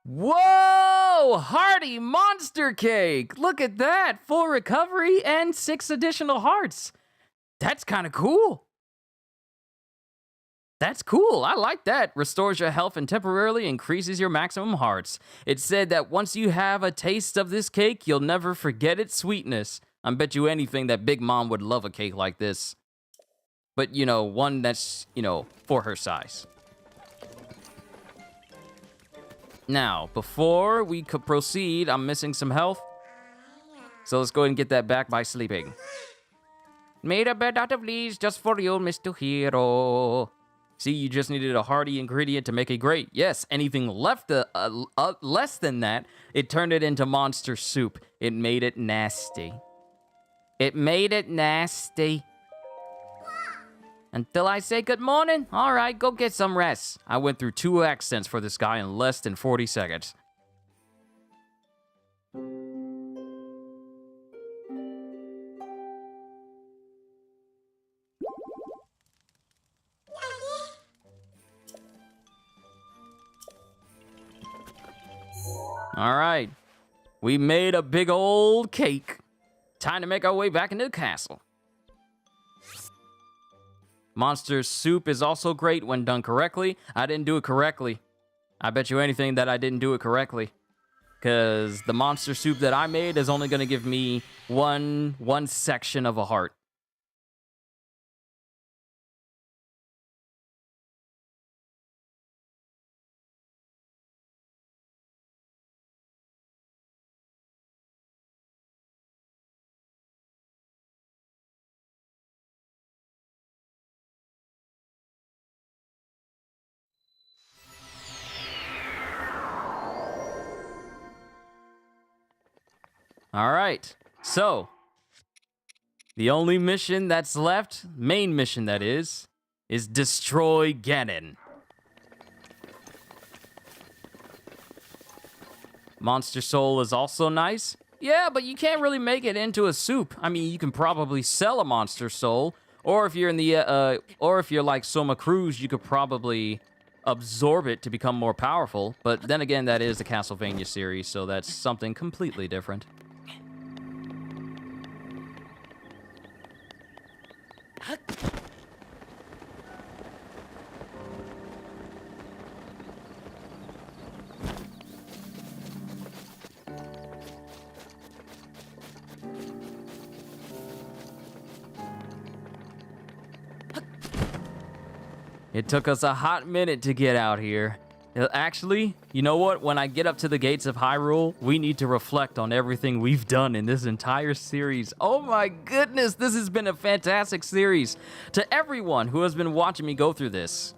Speaker 1: Whoa! Hearty monster cake! Look at that! Full recovery and 6 additional hearts. That's kind of cool. That's cool. I like that. Restores your health and temporarily increases your maximum hearts. It said that once you have a taste of this cake, you'll never forget its sweetness. I bet you anything that Big Mom would love a cake like this. But, you know, one that's, you know, for her size. Now, before we could proceed, I'm missing some health. So let's go ahead and get that back by sleeping. Made a bed out of leaves just for you, Mr. Hero. See, you just needed a hearty ingredient to make it great. Yes, anything left less than that, it turned it into monster soup. It made it nasty. It made it nasty. Until I say good morning, all right, go get some rest. I went through 2 accents for this guy in less than 40 seconds. All right, we made a big old cake. Time to make our way back into the castle. Monster soup is also great when done correctly. I didn't do it correctly. I bet you anything that I didn't do it correctly. Because the monster soup that I made is only going to give me one section of a heart. All right, so the only mission that's left, main mission that is destroy Ganon. Monster Soul is also nice. Yeah, but you can't really make it into a soup. I mean, you can probably sell a Monster Soul, or if you're in the or if you're like Soma Cruz, you could probably absorb it to become more powerful. But then again, that is the Castlevania series, so that's something completely different. It took us a hot minute to get out here. Actually, you know what? When I get up to the gates of Hyrule, we need to reflect on everything we've done in this entire series. Oh my goodness, this has been a fantastic series. To everyone who has been watching me go through this,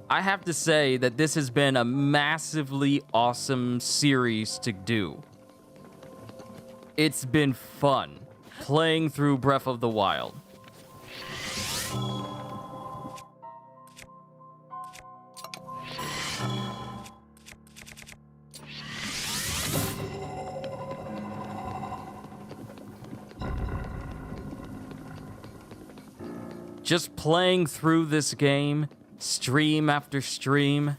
Speaker 1: I have to say that this has been a massively awesome series to do. It's been fun playing through Breath of the Wild. Just playing through this game, stream after stream.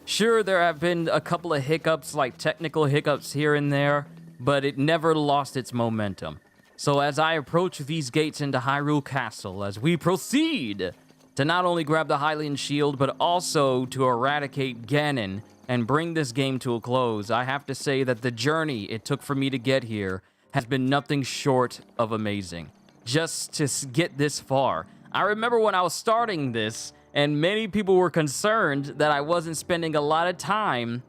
Speaker 1: Sure, there have been a couple of hiccups, like technical hiccups here and there, but it never lost its momentum. So as I approach these gates into Hyrule Castle, as we proceed to not only grab the Hylian Shield, but also to eradicate Ganon and bring this game to a close, I have to say that the journey it took for me to get here has been nothing short of amazing. Just to get this far. I remember when I was starting this, and many people were concerned that I wasn't spending a lot of time.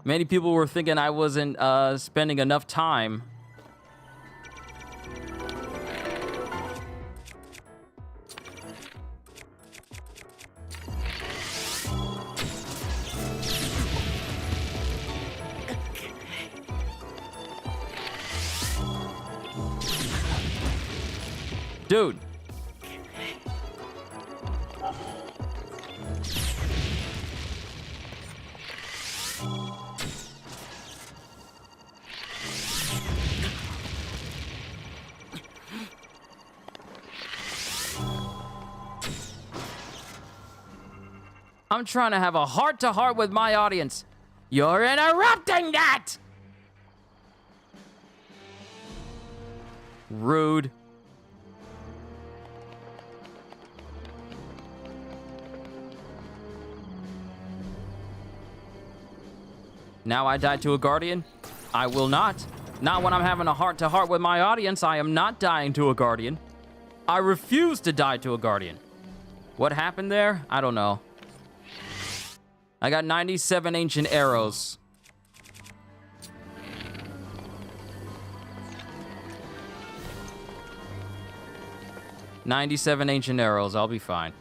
Speaker 1: Many people were thinking I wasn't spending enough time. Dude. I'm trying to have a heart-to-heart with my audience. You're interrupting that! Rude. Now I die to a Guardian? I will not. Not when I'm having a heart-to-heart with my audience. I am not dying to a Guardian. I refuse to die to a Guardian. What happened there? I don't know. I got 97 ancient arrows. I'll be fine.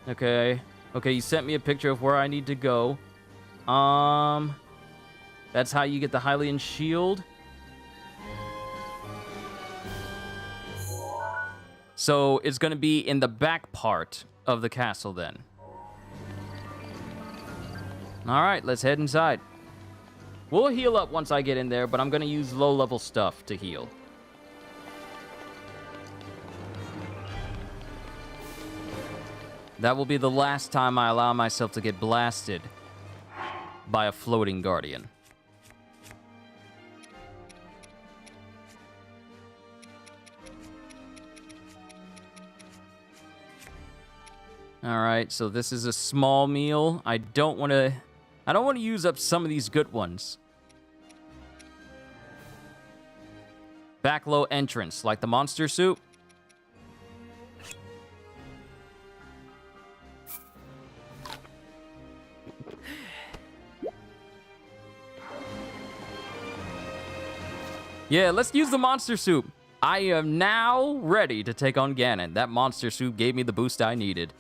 Speaker 1: Okay. Okay, you sent me a picture of where I need to go. That's how you get the Hylian shield. So it's gonna be in the back part of the castle then. All right, let's head inside. We'll heal up once I get in there, but I'm gonna use low-level stuff to heal. That will be the last time I allow myself to get blasted by a floating Guardian. All right, so this is a small meal. I don't want to use up some of these good ones. Back low entrance, like the monster soup. Yeah, let's use the monster soup. I am now ready to take on Ganon. That monster soup gave me the boost I needed.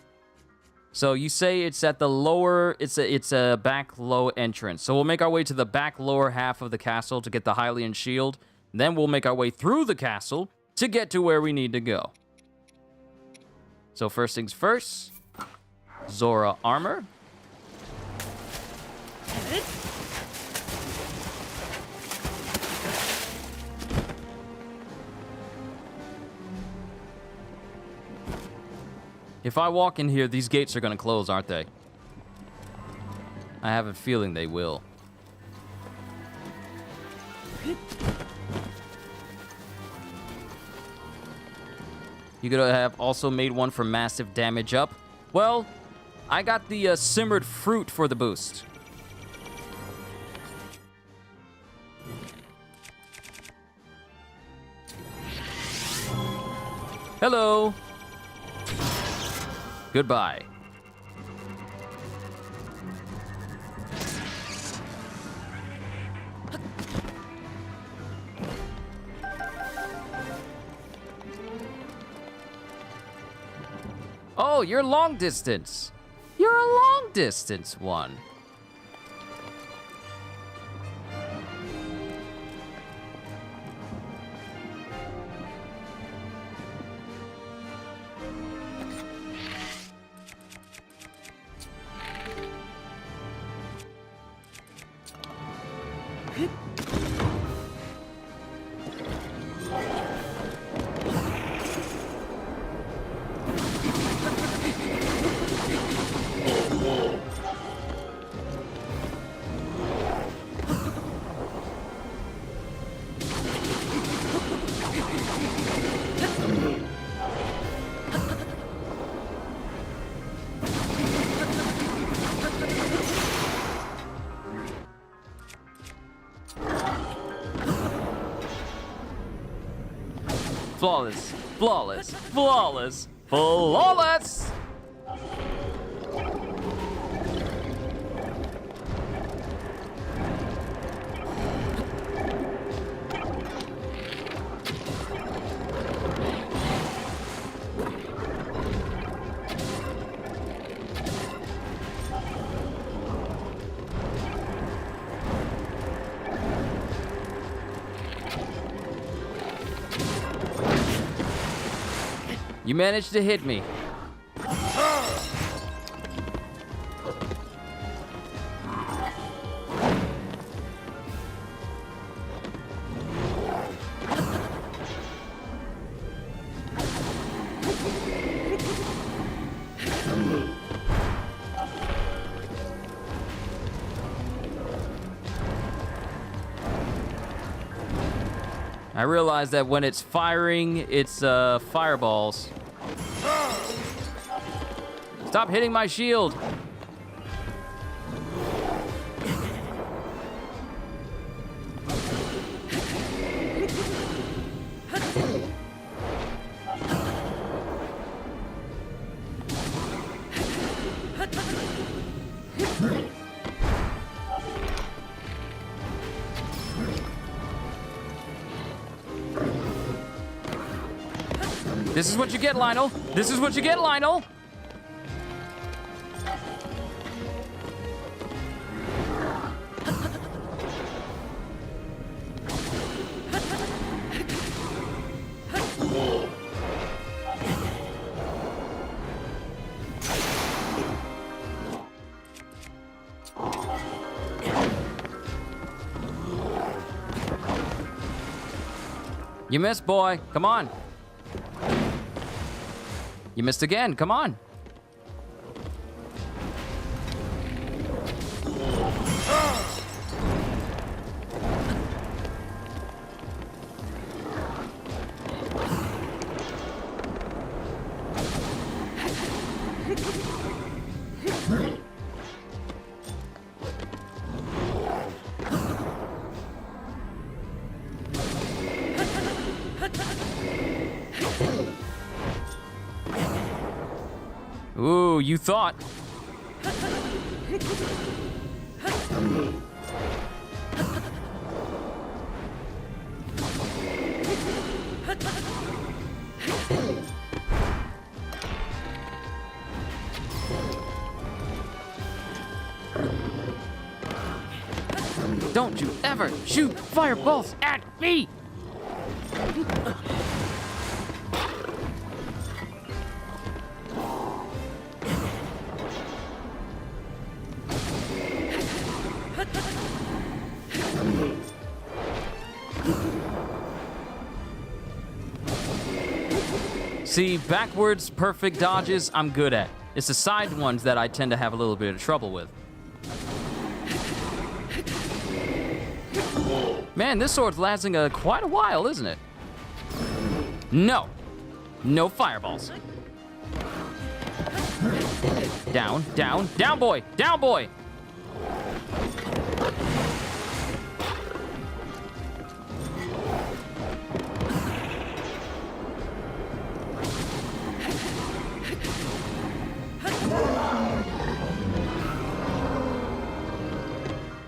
Speaker 1: So you say it's at the lower, it's a back low entrance. So we'll make our way to the back lower half of the castle to get the Hylian shield. Then we'll make our way through the castle to get to where we need to go. So first things first, Zora armor. If I walk in here, these gates are going to close, aren't they? I have a feeling they will. You could have also made one for massive damage up. Well, I got the simmered fruit for the boost. Hello. Goodbye. Oh, you're long distance. You're a long distance one. Flawless, flawless, flawless, flawless! You managed to hit me. I realize that when it's firing, it's fireballs. Stop hitting my shield. This is what you get, Lionel. This is what you get, Lionel. You missed, boy. Come on. You missed again. Come on. Ooh, you thought. Don't you ever shoot fireballs at me! See, backwards perfect dodges, I'm good at. It's the side ones that I tend to have a little bit of trouble with. Man, this sword's lasting quite a while, isn't it? No. No fireballs. Down, down, down, boy! Down, boy!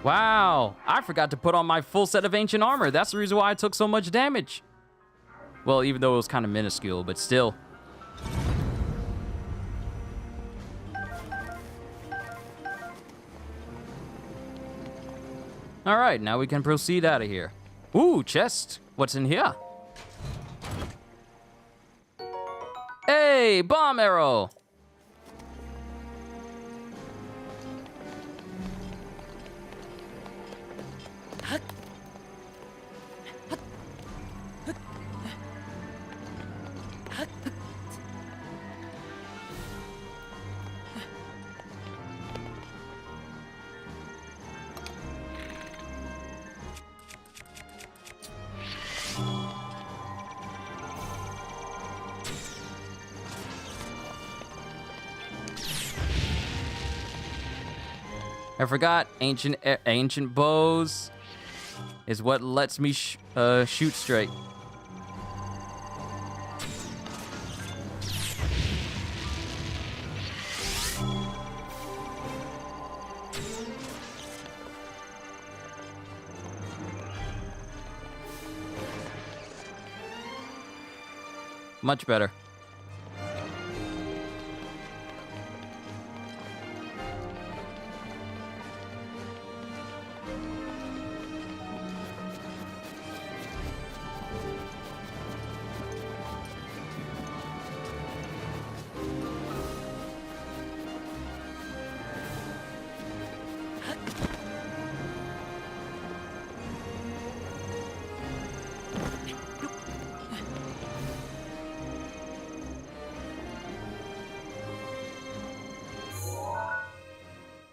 Speaker 1: Wow, I forgot to put on my full set of ancient armor. That's the reason why I took so much damage. Well, even though it was kind of minuscule, but still. All right, now we can proceed out of here. Ooh, chest. What's in here? Hey, bomb arrow. I forgot ancient bows is what lets me shoot straight. Much better.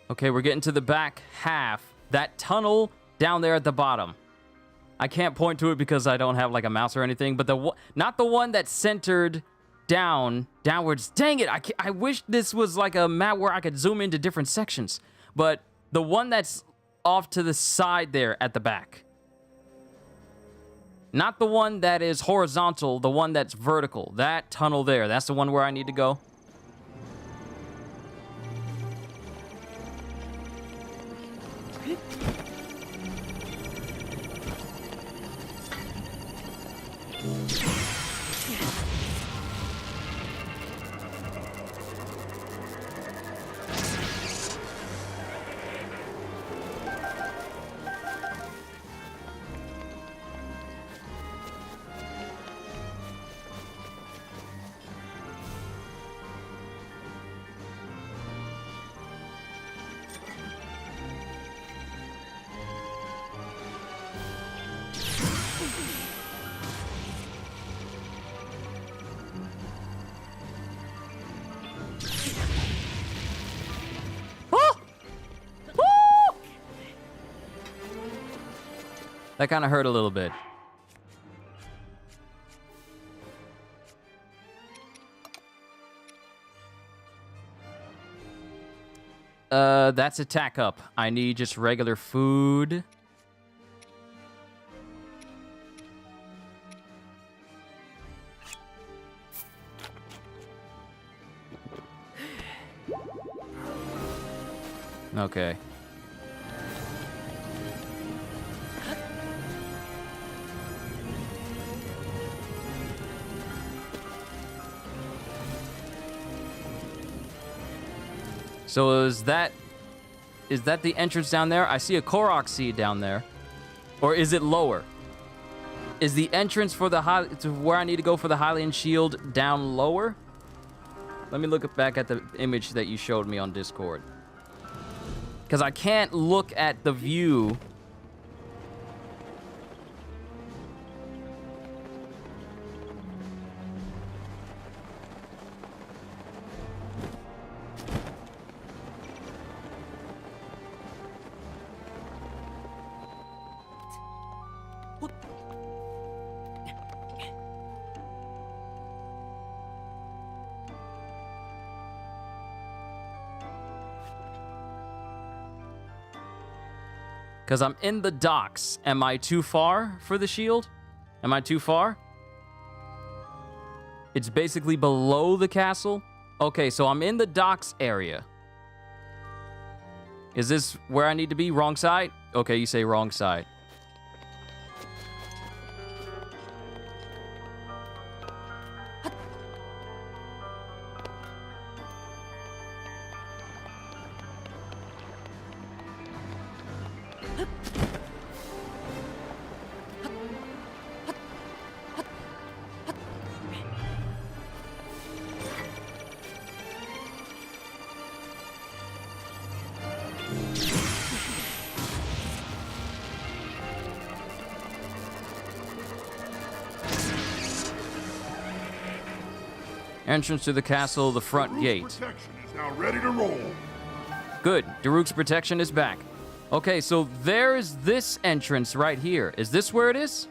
Speaker 1: Okay, we're getting to the back half. That tunnel down there at the bottom. I can't point to it because I don't have like a mouse or anything, but not the one that's centered downwards. Dang it, I wish this was like a map where I could zoom into different sections. But the one that's off to the side there at the back. Not the one that is horizontal, the one that's vertical. That tunnel there, that's the one where I need to go. That kind of hurt a little bit. That's attack up. I need just regular food. Okay. So is that the entrance down there? I see a Korok seed down there. Or is it lower? Is the entrance for the to where I need to go for the Hylian shield down lower? Let me look back at the image that you showed me on Discord. Because I can't look at the view. Because I'm in the docks. Am I too far for the shield? Am I too far? It's basically below the castle. Okay, so I'm in the docks area. Is this where I need to be? Wrong side? Okay, you say wrong side. Entrance to the castle, the front gate.
Speaker 5: Protection is now ready to roll.
Speaker 1: Good. Daruk's protection is back. Okay, so there's this entrance right here. Is this where it is?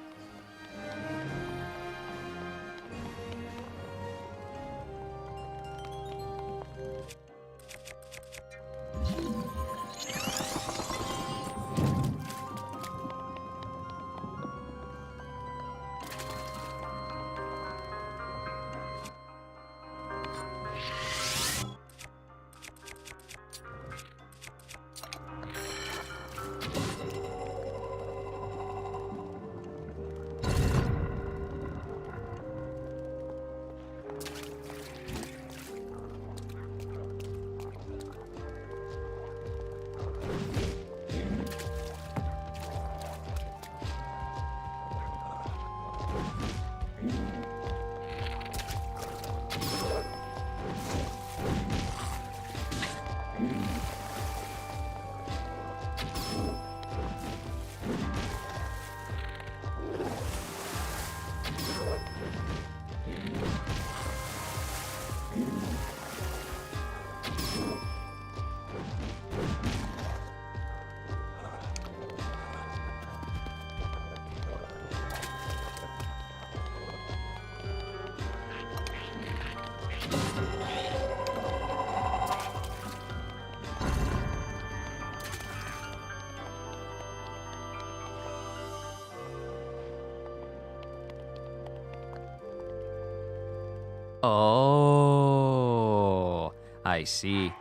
Speaker 1: Oh, I see.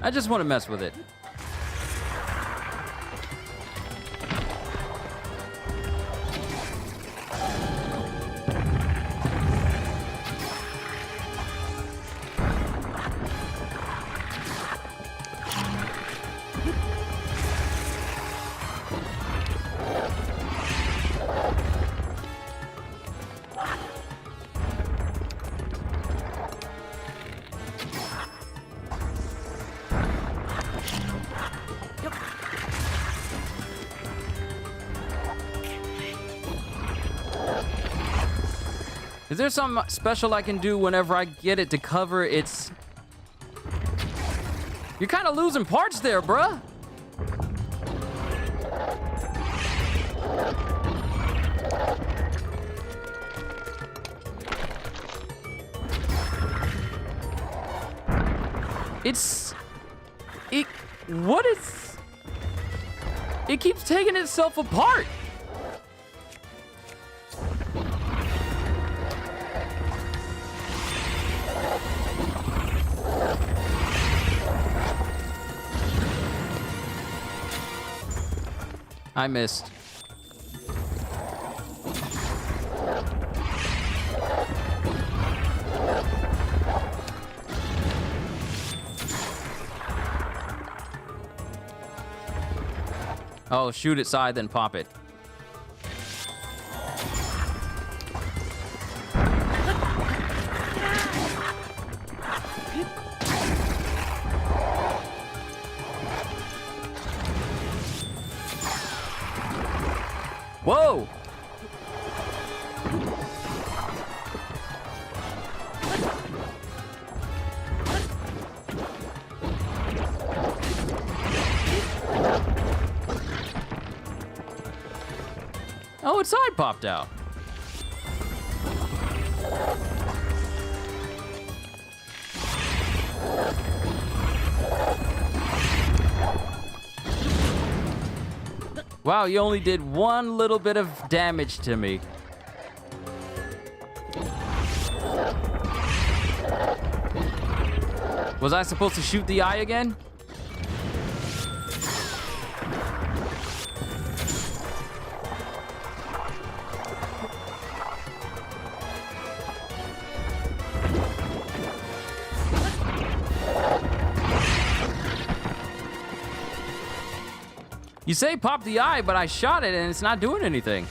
Speaker 1: I just want to mess with it. Is there something special I can do whenever I get it to cover its... You're kind of losing parts there, bruh. What is... It keeps taking itself apart. I missed. Oh, shoot its side, then pop it. Whoa! Oh, its side popped out. Wow, you only did one little bit of damage to me. Was I supposed to shoot the eye again? You say pop the eye, but I shot it and it's not doing anything.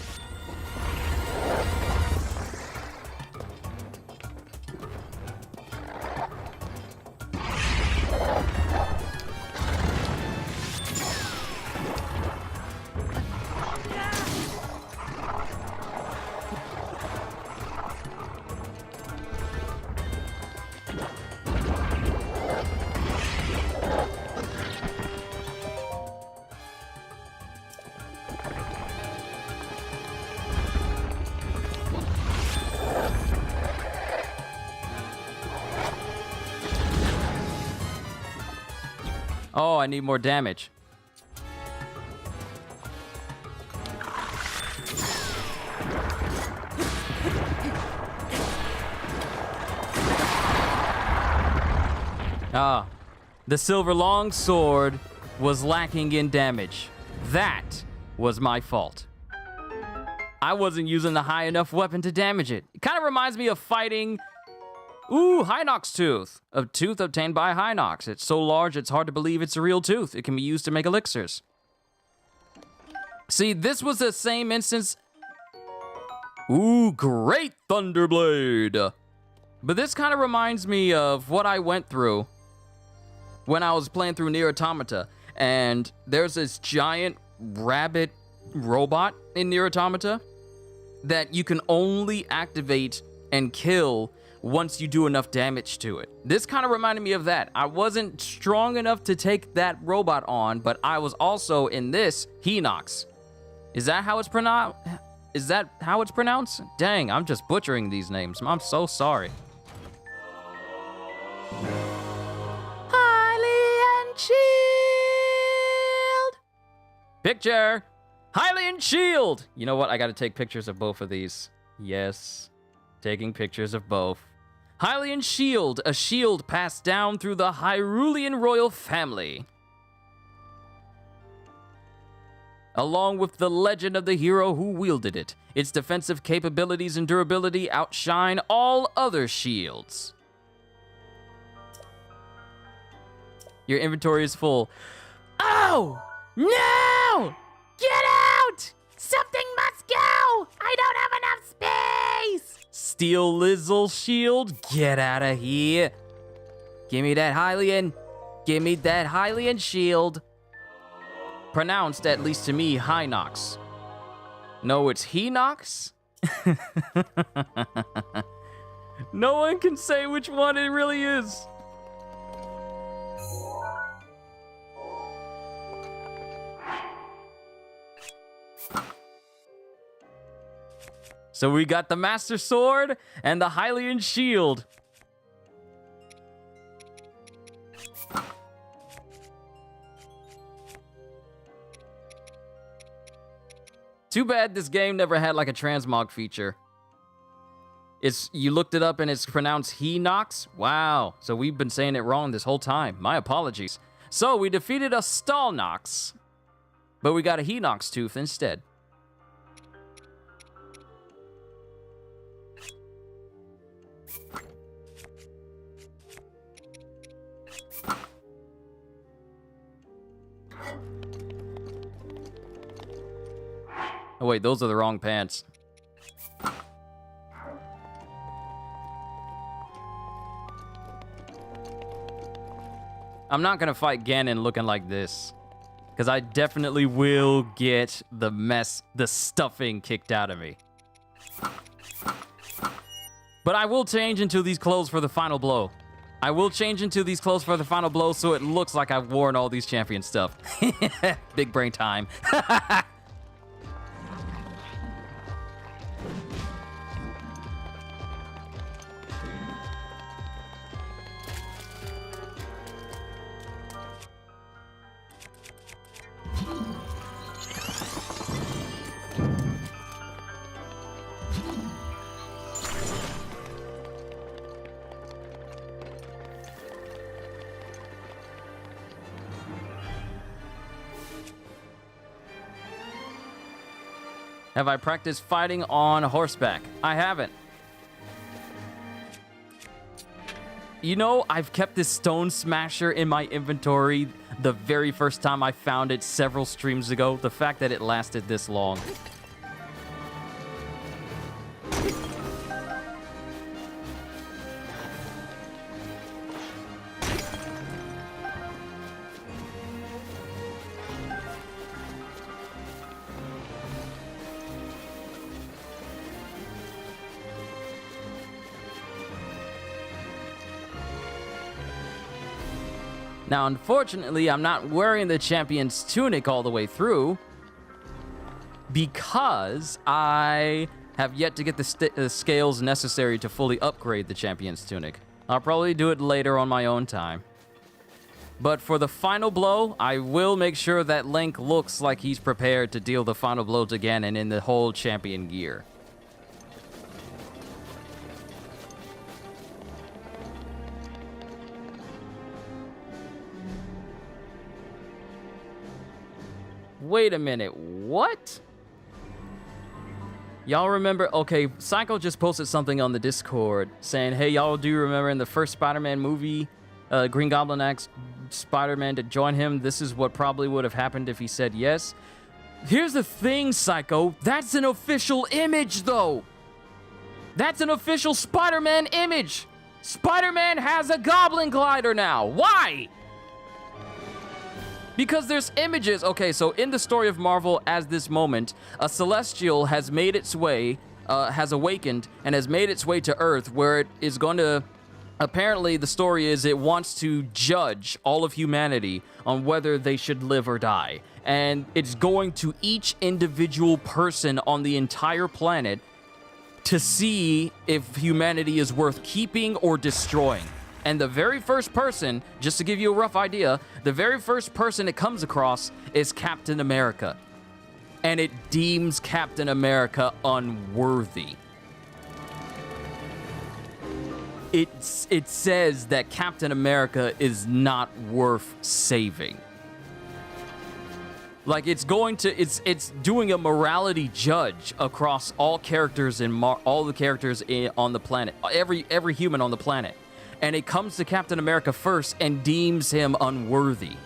Speaker 1: Oh, I need more damage. Ah, the silver longsword was lacking in damage. That was my fault. I wasn't using the high enough weapon to damage it. It kind of reminds me of fighting... Ooh, Hinox tooth. A tooth obtained by Hinox. It's so large, it's hard to believe it's a real tooth. It can be used to make elixirs. See, this was the same instance... Ooh, great Thunderblade. But this kind of reminds me of what I went through when I was playing through Nier Automata. And there's this giant rabbit robot in Nier Automata that you can only activate and kill once you do enough damage to it. This kind of reminded me of that. I wasn't strong enough to take that robot on, but I was also in this Hinox. Is that how it's pronounced? Is that how it's pronounced? Dang, I'm just butchering these names. I'm so sorry.
Speaker 2: Hylian Shield!
Speaker 1: Picture! Hylian Shield! You know what? I gotta take pictures of both of these. Yes, taking pictures of both. Hylian Shield, a shield passed down through the Hyrulean royal family. Along with the legend of the hero who wielded it, its defensive capabilities and durability outshine all other shields. Your inventory is full.
Speaker 2: Oh! No! Get out! Something must go! I don't have enough space!
Speaker 1: Steel Lizzle Shield, get out of here. Give me that Hylian. Give me that Hylian Shield. Pronounced, at least to me, Hinox. No, it's Hinox? No one can say which one it really is. So we got the Master Sword and the Hylian Shield. Too bad this game never had like a transmog feature. You looked it up and it's pronounced Hinox? Wow. So we've been saying it wrong this whole time. My apologies. So we defeated a Stalnox, but we got a Hinox tooth instead. Oh wait, those are the wrong pants. I'm not gonna fight Ganon looking like this, because I definitely will get the stuffing kicked out of me. But I will change into these clothes for the final blow. I will change into these clothes for the final blow so it looks like I've worn all these champion stuff. Big brain time. Have I practiced fighting on horseback? I haven't. You know, I've kept this Stone Smasher in my inventory the very first time I found it several streams ago. The fact that it lasted this long. Now, unfortunately, I'm not wearing the champion's tunic all the way through because I have yet to get the scales necessary to fully upgrade the champion's tunic. I'll probably do it later on my own time. But for the final blow, I will make sure that Link looks like he's prepared to deal the final blow to Ganon in the whole champion gear. Wait a minute, what? Y'all remember, okay, Psycho just posted something on the Discord saying, hey, y'all do remember in the first Spider-Man movie, Green Goblin asked Spider-Man to join him. This is what probably would have happened if he said yes. Here's the thing, Psycho, that's an official image, though. That's an official Spider-Man image. Spider-Man has a goblin glider now. Why? Because there's images. Okay, so in the story of Marvel, as this moment, a Celestial has made its way, has awakened, and has made its way to Earth, where it is going to... Apparently, the story is it wants to judge all of humanity on whether they should live or die. And it's going to each individual person on the entire planet to see if humanity is worth keeping or destroying. And the very first person, just to give you a rough idea, the very first person it comes across is Captain America. And it deems Captain America unworthy. It says that Captain America is not worth saving. Like, it's doing a morality judge across all characters all the characters on the planet, every human on the planet. And it comes to Captain America first and deems him unworthy.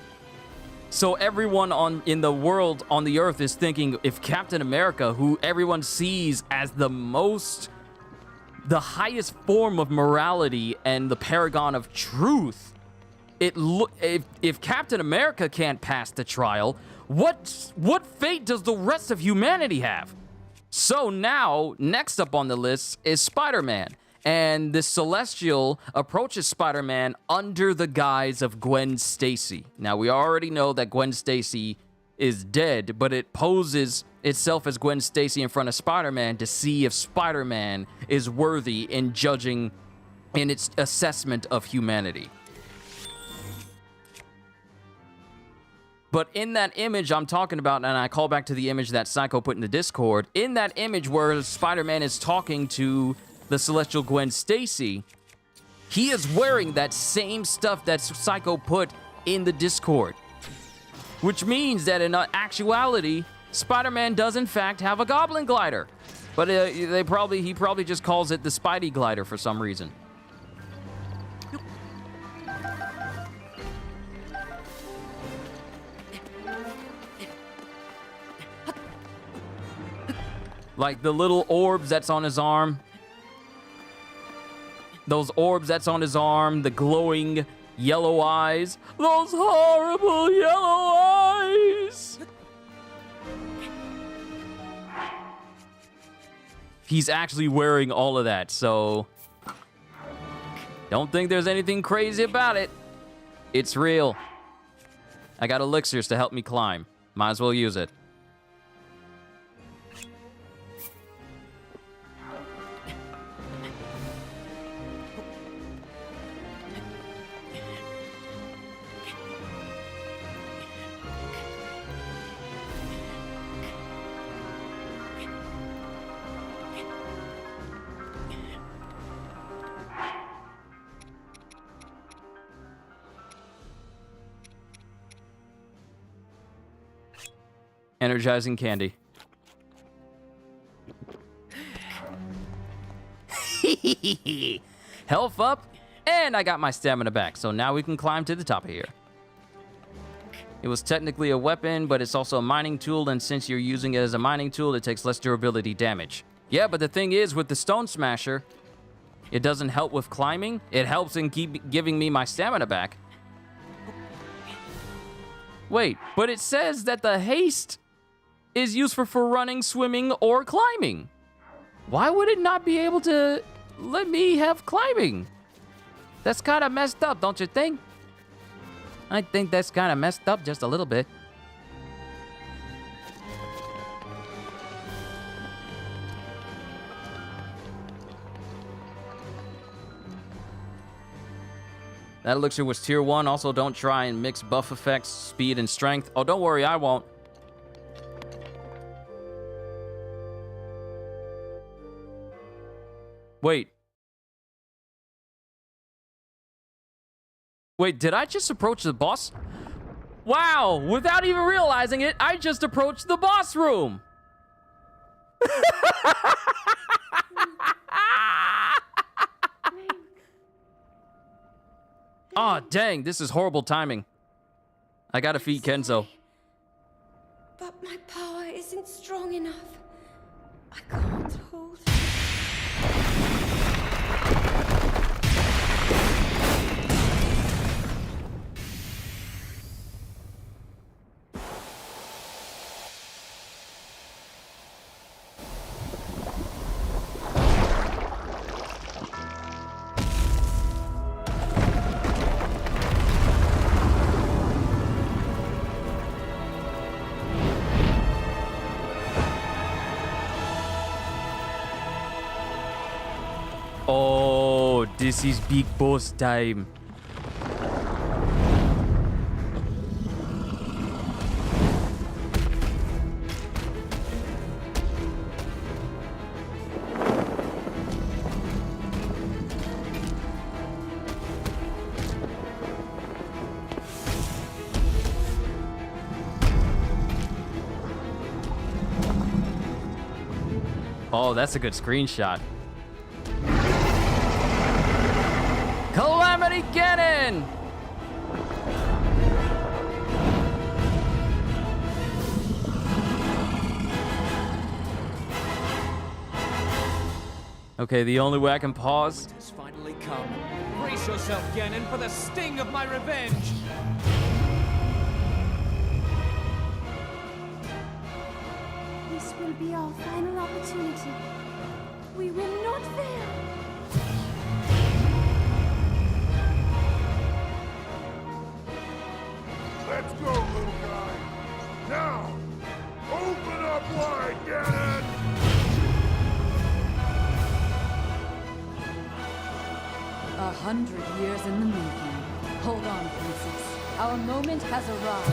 Speaker 1: So everyone in the world, on the Earth, is thinking, if Captain America, who everyone sees as the highest form of morality and the paragon of truth, if Captain America can't pass the trial, what fate does the rest of humanity have? So now, next up on the list is Spider-Man. And the Celestial approaches Spider-Man under the guise of Gwen Stacy. Now, we already know that Gwen Stacy is dead, but it poses itself as Gwen Stacy in front of Spider-Man to see if Spider-Man is worthy in judging in its assessment of humanity. But in that image I'm talking about, and I call back to the image that Psycho put in the Discord, in that image where Spider-Man is talking to the Celestial Gwen Stacy, he is wearing that same stuff that Psycho put in the Discord. Which means that in actuality, Spider-Man does in fact have a goblin glider. But he probably just calls it the Spidey glider for some reason. Like the little orbs that's on his arm. Those orbs that's on his arm, the glowing yellow eyes. Those horrible yellow eyes! He's actually wearing all of that, so... Don't think there's anything crazy about it. It's real. I got elixirs to help me climb. Might as well use it. Energizing candy. Health up, and I got my stamina back, so now we can climb to the top of here. It was technically a weapon, but it's also a mining tool, and since you're using it as a mining tool, it takes less durability damage. Yeah, but the thing is, with the Stone Smasher, it doesn't help with climbing. It helps in giving me my stamina back. Wait, but it says that the haste is useful for running, swimming, or climbing. Why would it not be able to let me have climbing? That's kind of messed up, don't you think? I think that's kind of messed up just a little bit. That elixir was tier 1. Also, don't try and mix buff effects, speed, and strength. Oh, don't worry, I won't. Wait. Wait, did I just approach the boss? Wow, without even realizing it, I just approached the boss room. Aw, dang, this is horrible timing. I gotta feed Kenzo.
Speaker 4: But my power isn't strong enough. I can't hold it.
Speaker 1: Oh, this is big boss time. Oh, that's a good screenshot. Calamity Ganon! Okay, the only way I can pause.
Speaker 6: Has finally come. Brace yourself, Ganon, for the sting of my revenge.
Speaker 8: This will be our final opportunity. We will not fail.
Speaker 5: Let's go, little guy. Now, open up wide, Ganon!
Speaker 7: 100 years in the making. Hold on, princess. Our moment has arrived.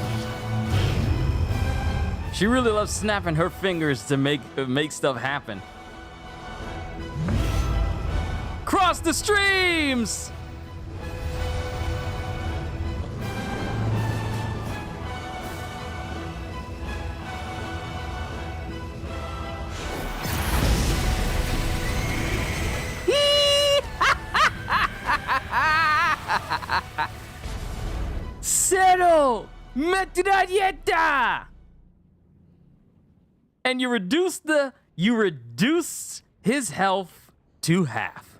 Speaker 1: She really loves snapping her fingers to make stuff happen. Cross the streams! Cero! Metralleta! And you reduce his health to half.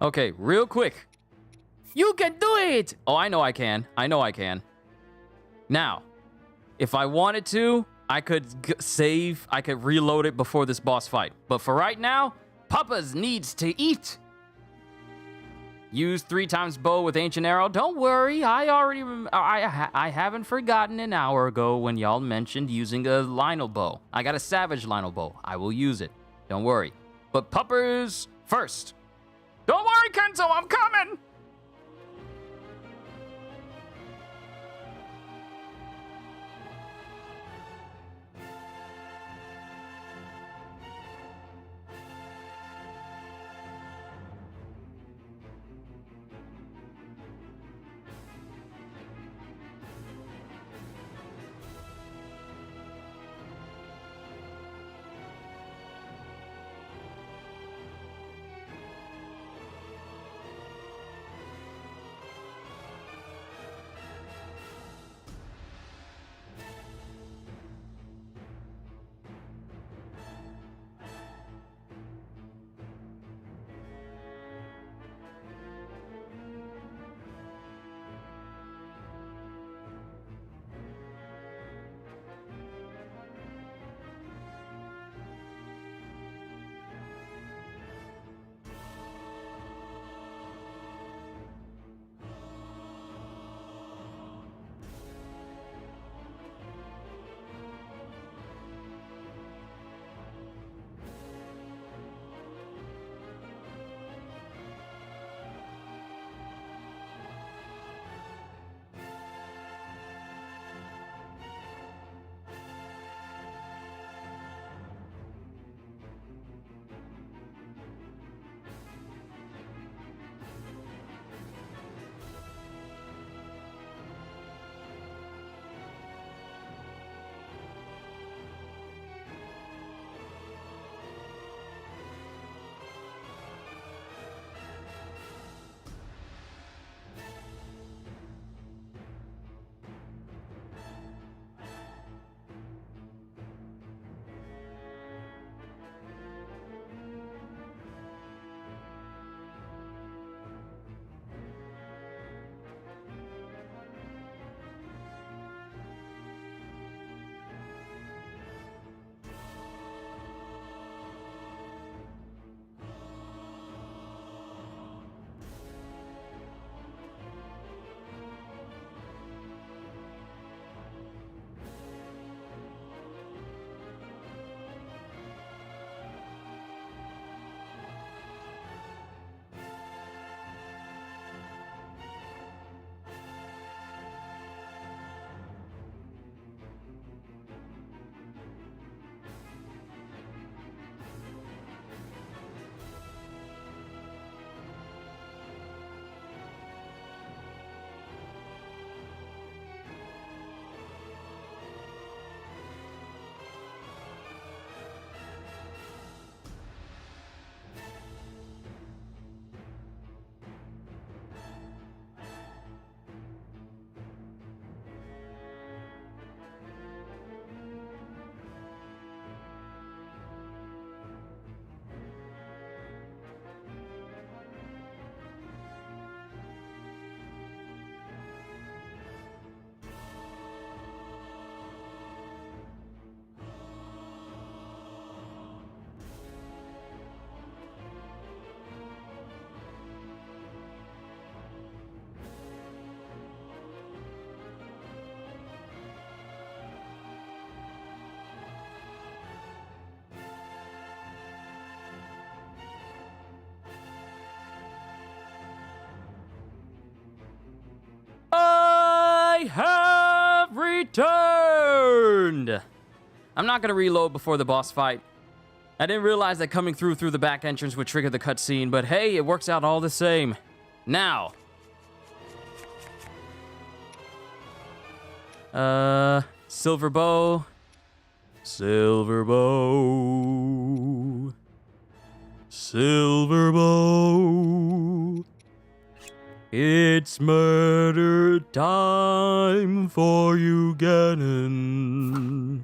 Speaker 1: Okay, real quick. You can do it! Oh, I know I can. I know I can. Now, if I wanted to, I could save. I could reload it before this boss fight. But for right now, Papa's needs to eat. Use 3 times bow with ancient arrow. Don't worry, I haven't forgotten an hour ago when y'all mentioned using a Lionel bow. I got a savage Lionel bow. I will use it. Don't worry. But Puppers first. Don't worry, Kenzo, I'm coming! returned! I'm not gonna reload before the boss fight. I didn't realize that coming through the back entrance would trigger the cutscene, but hey, it works out all the same. Now. Silver bow. Silver bow. Silver bow. It's murder time for you, Ganon.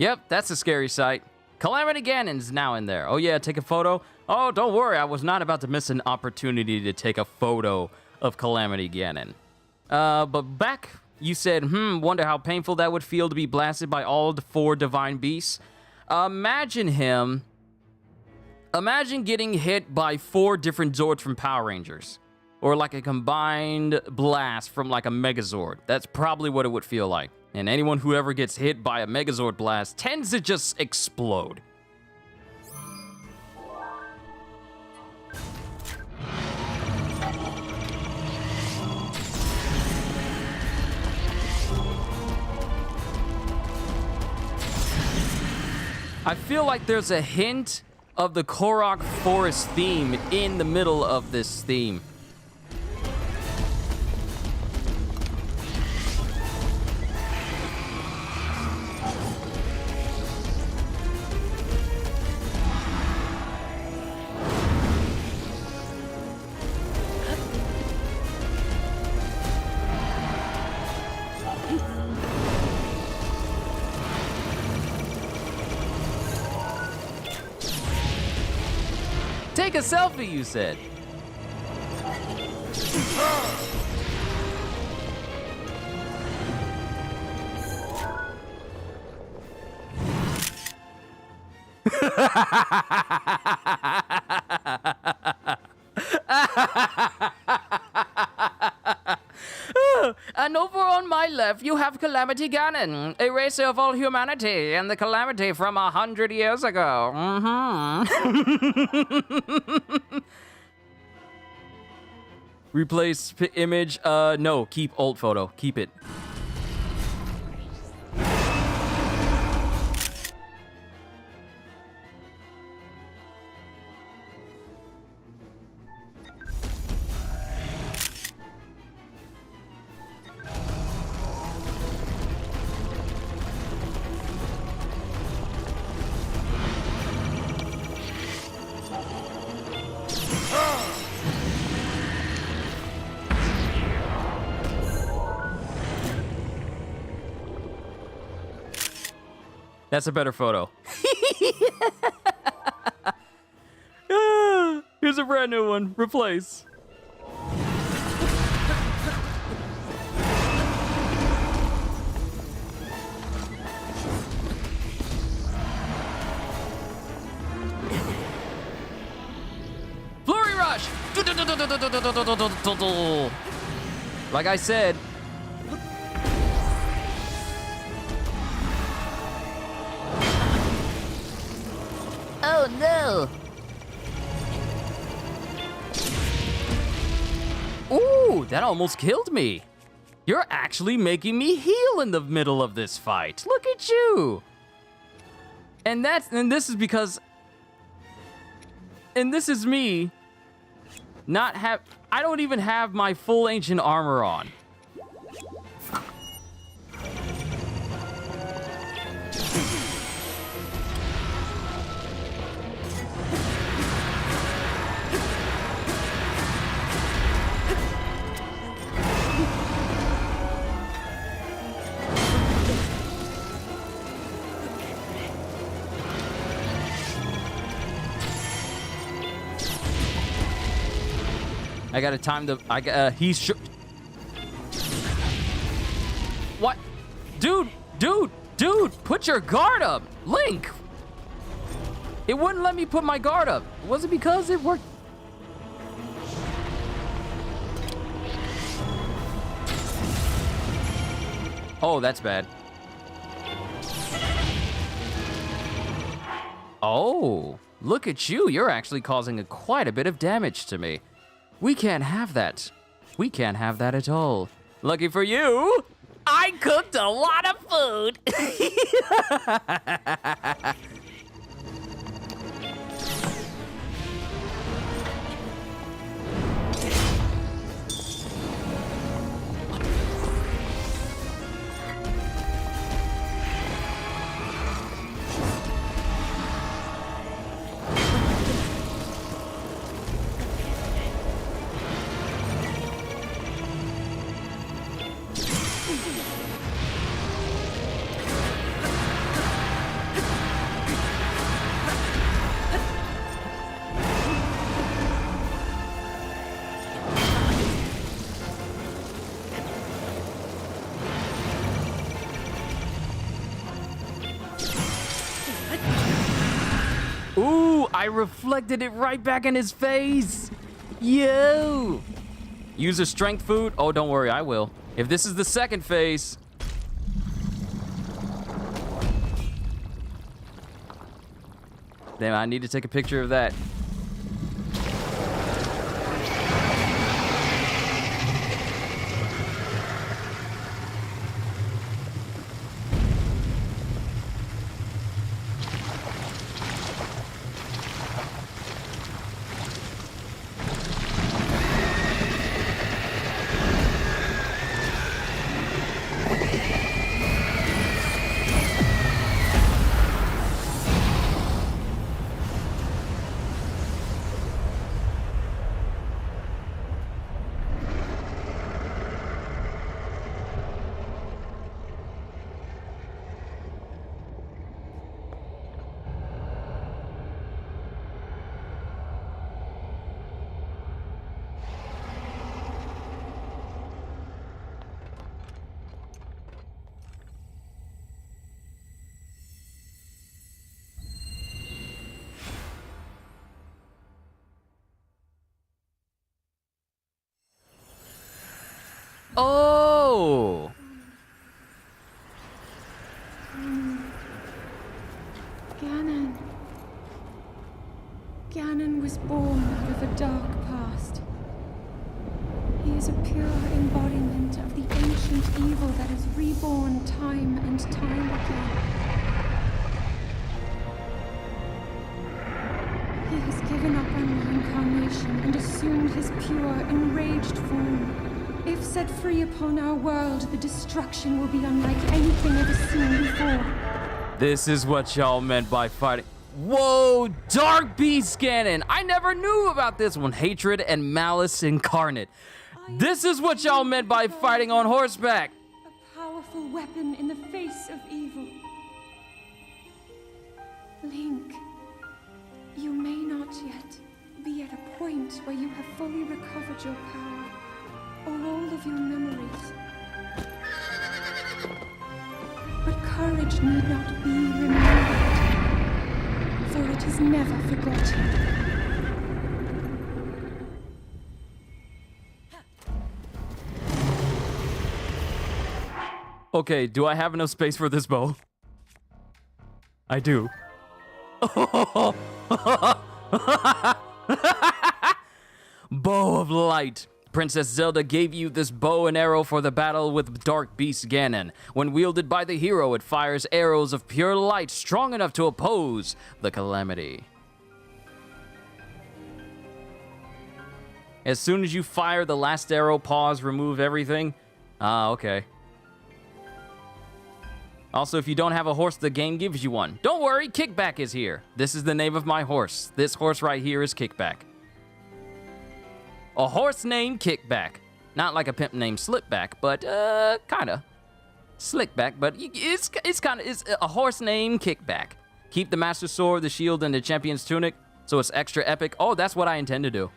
Speaker 1: Yep, that's a scary sight. Calamity Ganon's now in there. Oh yeah, take a photo? Oh, don't worry, I was not about to miss an opportunity to take a photo of Calamity Ganon. But back, you said, wonder how painful that would feel to be blasted by all the 4 divine beasts. Imagine getting hit by 4 different Zords from Power Rangers. Or like a combined blast from like a Megazord. That's probably what it would feel like. And anyone who ever gets hit by a Megazord blast tends to just explode. I feel like there's a hint of the Korok Forest theme in the middle of this theme. Take a selfie, you said.
Speaker 3: And over on my left, you have Calamity Ganon, eraser of all humanity, and the calamity from 100 years ago.
Speaker 1: Replace image. No, keep old photo. Keep it. That's a better photo. Here's a brand new one. Replace. Flurry Rush! Like I said,
Speaker 3: Oh no!
Speaker 1: ooh, that almost killed me. You're actually making me heal in the middle of this fight. Look at you. And this is because, and this is me I don't even have my full ancient armor on. I gotta time the... he's... What? Dude! Put your guard up! Link! It wouldn't let me put my guard up. Was it because it worked? Oh, that's bad. Oh, look at you. You're actually causing quite a bit of damage to me. We can't have that. We can't have that at all. Lucky for you, I cooked a lot of food. Ooh, I reflected it right back in his face. Yo. Use a strength food? Oh, don't worry, I will. If this is the second phase. Damn, I need to take a picture of that. Oh!
Speaker 4: Ganon. Ganon was born out of a dark past. He is a pure embodiment of the ancient evil that is reborn time and time again. He has given up on reincarnation and assumed his pure, enraged form. If set free upon our world, the destruction will be unlike anything ever seen before.
Speaker 1: This is what y'all meant by fighting. Whoa, Dark Beast Ganon! I never knew about this one. Hatred and malice incarnate. This is what y'all meant by fighting on horseback.
Speaker 4: A powerful weapon in the face of evil. Link, you may not yet be at a point where you have fully recovered your power, or all of your memories. But courage need not be remembered, for it is never forgotten.
Speaker 1: Okay, do I have enough space for this bow? I do. Bow of Light. Princess Zelda gave you this bow and arrow for the battle with Dark Beast Ganon. When wielded by the hero, it fires arrows of pure light strong enough to oppose the calamity. As soon as you fire the last arrow, pause, remove everything. Ah, okay. Also, if you don't have a horse, the game gives you one. Don't worry, Kickback is here. This is the name of my horse. This horse right here is Kickback. A horse named Kickback. Not like a pimp named Slipback, but kinda. Slickback, but it's a horse named Kickback. Keep the Master Sword, the shield, and the Champion's Tunic, so it's extra epic. Oh, that's what I intend to do.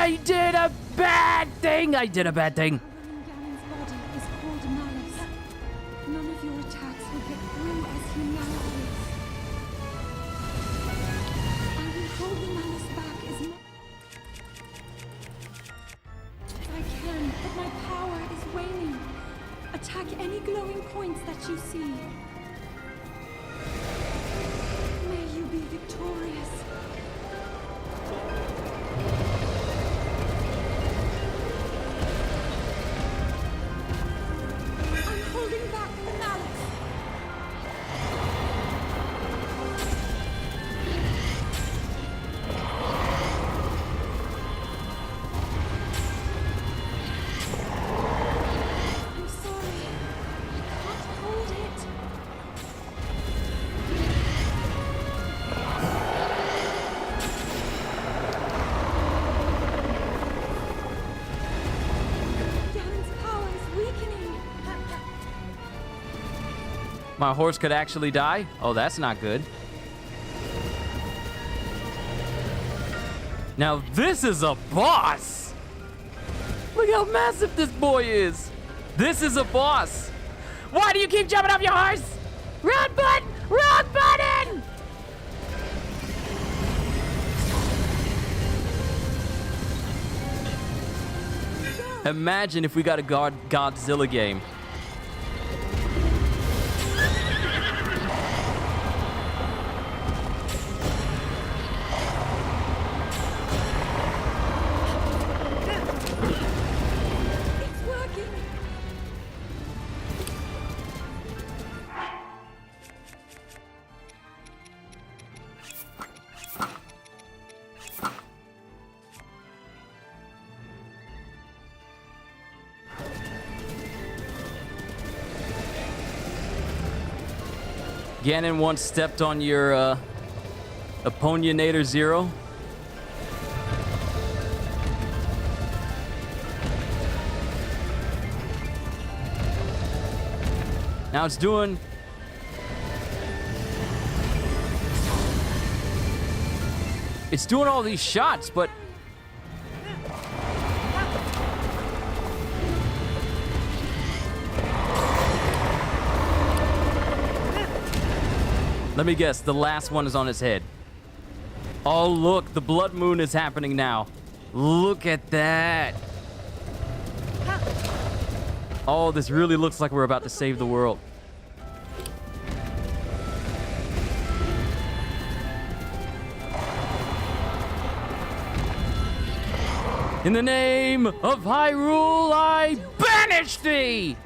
Speaker 1: I did a bad thing! I did a bad thing!
Speaker 4: Covering Ganon's body is called malice. None of your attacks will get through as he now is. I will hold the malice back as much as I can, but my power is waning. Attack any glowing points that you see. May you be victorious. I'm holding back the malice. I'm sorry. I can't hold it. Ganon's power is weakening.
Speaker 1: My horse could actually die? Oh, that's not good. Now this is a boss! Look how massive this boy is! This is a boss! Why do you keep jumping off your horse? Wrong button! Wrong button! Imagine if we got a Godzilla game.
Speaker 4: It's working.
Speaker 1: Ganon once stepped on your Opinionator Zero. Now it's doing... It's doing all these shots, but... Let me guess, the last one is on his head. Oh, look, the blood moon is happening now. Look at that. Oh, this really looks like we're about to save the world. In the name of Hyrule, I banish thee!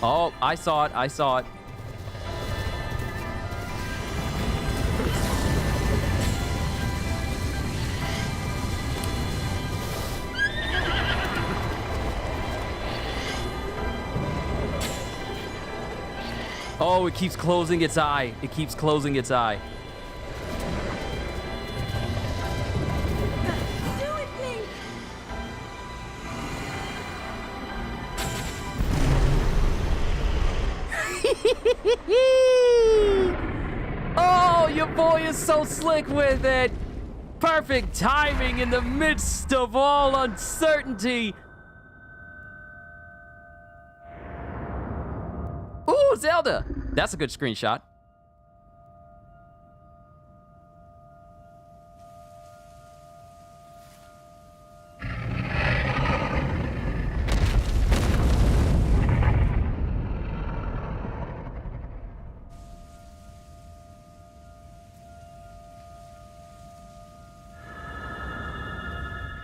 Speaker 1: Oh, I saw it, I saw it. Oh, it keeps closing its eye. It keeps closing its eye.
Speaker 4: Do it, Link!
Speaker 1: Oh, your boy is so slick with it. Perfect timing in the midst of all uncertainty. Ooh, Zelda. That's a good screenshot.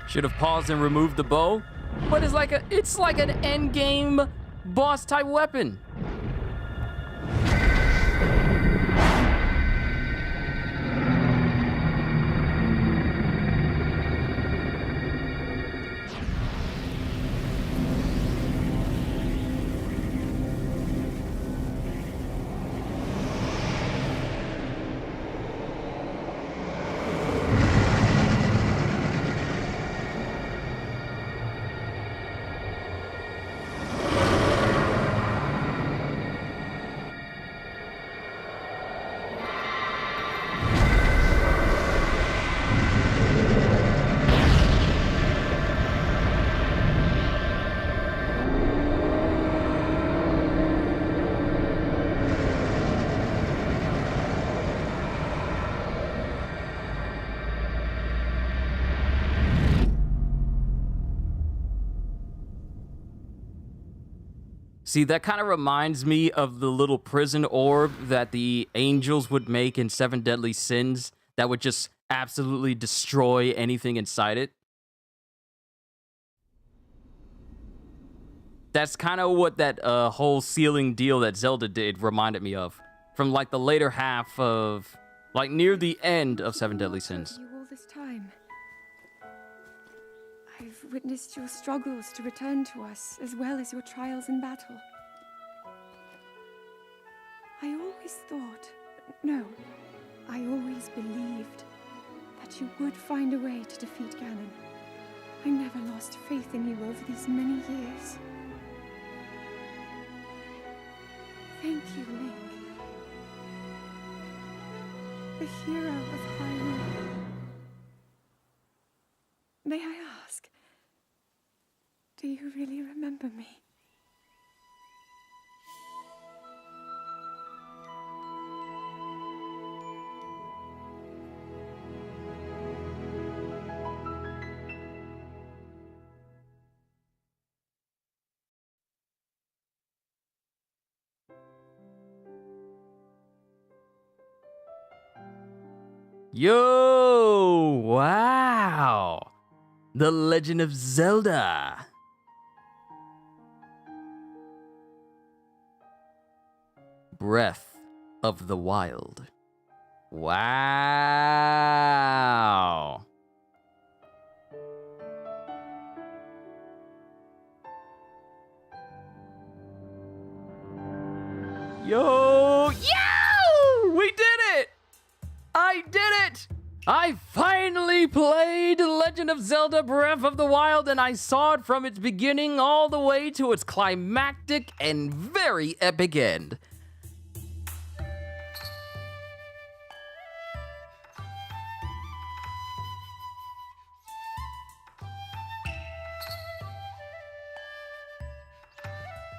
Speaker 1: Should have paused and removed the bow, but it's like an end game boss type weapon. See, that kind of reminds me of the little prison orb that the angels would make in Seven Deadly Sins that would just absolutely destroy anything inside it. That's kind of what that whole ceiling deal that Zelda did reminded me of. From like the later half of, like near the end of Seven Deadly Sins.
Speaker 4: You all this time. I've witnessed your struggles to return to us, as well as your trials in battle. I always thought, no, I always believed that you would find a way to defeat Ganon. I never lost faith in you over these many years. Thank you, Link. The hero of Hyrule. May I ask, do you really remember me?
Speaker 1: Yo! Wow! The Legend of Zelda! Breath of the Wild. Wow! Yo! We did it! I did it! I finally played Legend of Zelda Breath of the Wild, and I saw it from its beginning all the way to its climactic and very epic end.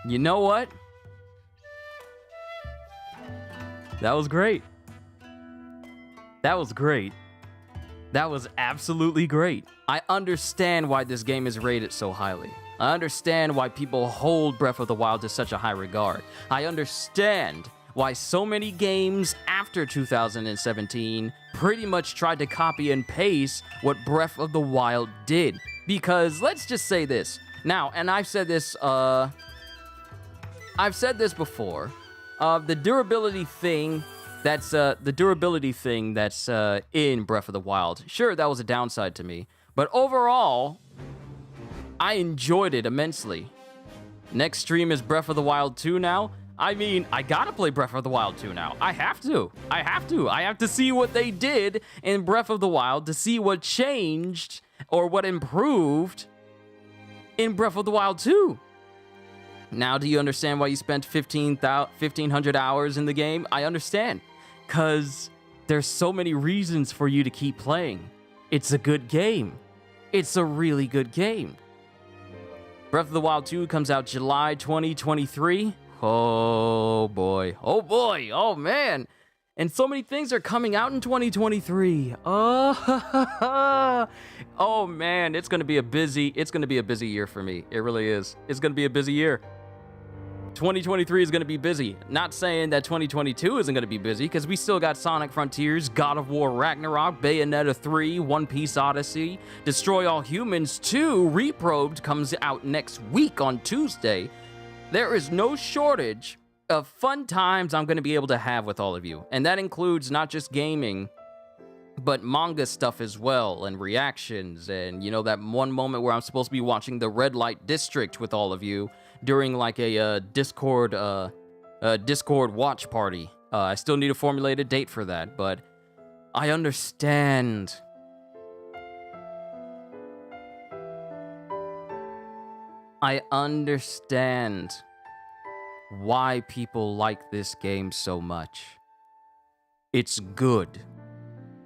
Speaker 1: You know what? That was great. That was great. That was absolutely great. I understand why this game is rated so highly. I understand why people hold Breath of the Wild to such a high regard. I understand why so many games after 2017 pretty much tried to copy and paste what Breath of the Wild did. Because let's just say this. Now, and I've said this before. The durability thing that's in Breath of the Wild. Sure, that was a downside to me, but overall, I enjoyed it immensely. Next stream is Breath of the Wild 2 now. I mean, I gotta play Breath of the Wild 2 now. I have to. I have to see what they did in Breath of the Wild to see what changed or what improved in Breath of the Wild 2. Now, do you understand why you spent 1,500 hours in the game? I understand. Because there's so many reasons for you to keep playing. It's a good game. It's a really good game. Breath of the Wild 2 comes out July 2023. Oh boy. Oh boy. Oh man. And so many things are coming out in 2023. Oh, oh man, it's gonna be a busy year for me. It really is. It's gonna be a busy year. 2023 is going to be busy. Not saying that 2022 isn't going to be busy, because we still got Sonic Frontiers, God of War Ragnarok, Bayonetta 3, One Piece Odyssey, Destroy All Humans 2, Reprobed comes out next week on Tuesday. There is no shortage of fun times I'm going to be able to have with all of you. And that includes not just gaming, but manga stuff as well, and reactions, and you know, that one moment where I'm supposed to be watching the Red Light District with all of you during like a Discord watch party. I still need a formulated date for that, but I understand. I understand why people like this game so much. It's good.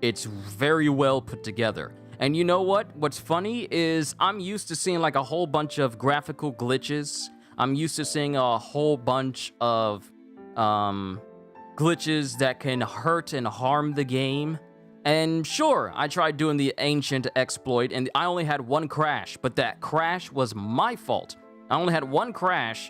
Speaker 1: It's very well put together. And you know what? What's funny is I'm used to seeing like a whole bunch of graphical glitches. I'm used to seeing a whole bunch of glitches that can hurt and harm the game. And sure, I tried doing the ancient exploit and I only had one crash, but that crash was my fault. I only had one crash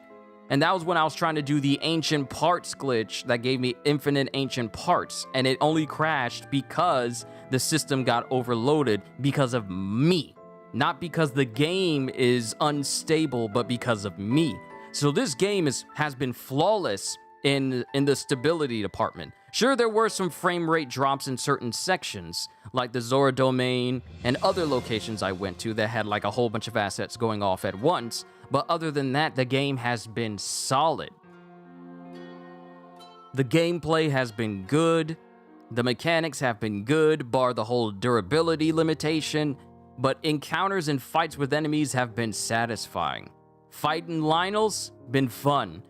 Speaker 1: And that was when I was trying to do the ancient parts glitch that gave me infinite ancient parts. And it only crashed because the system got overloaded because of me. Not because the game is unstable, but because of me. So this game has been flawless in the stability department. Sure, there were some frame rate drops in certain sections, like the Zora domain and other locations I went to that had like a whole bunch of assets going off at once. But other than that, the game has been solid. The gameplay has been good. The mechanics have been good, bar the whole durability limitation. But encounters and fights with enemies have been satisfying. Fighting Lionel's been fun.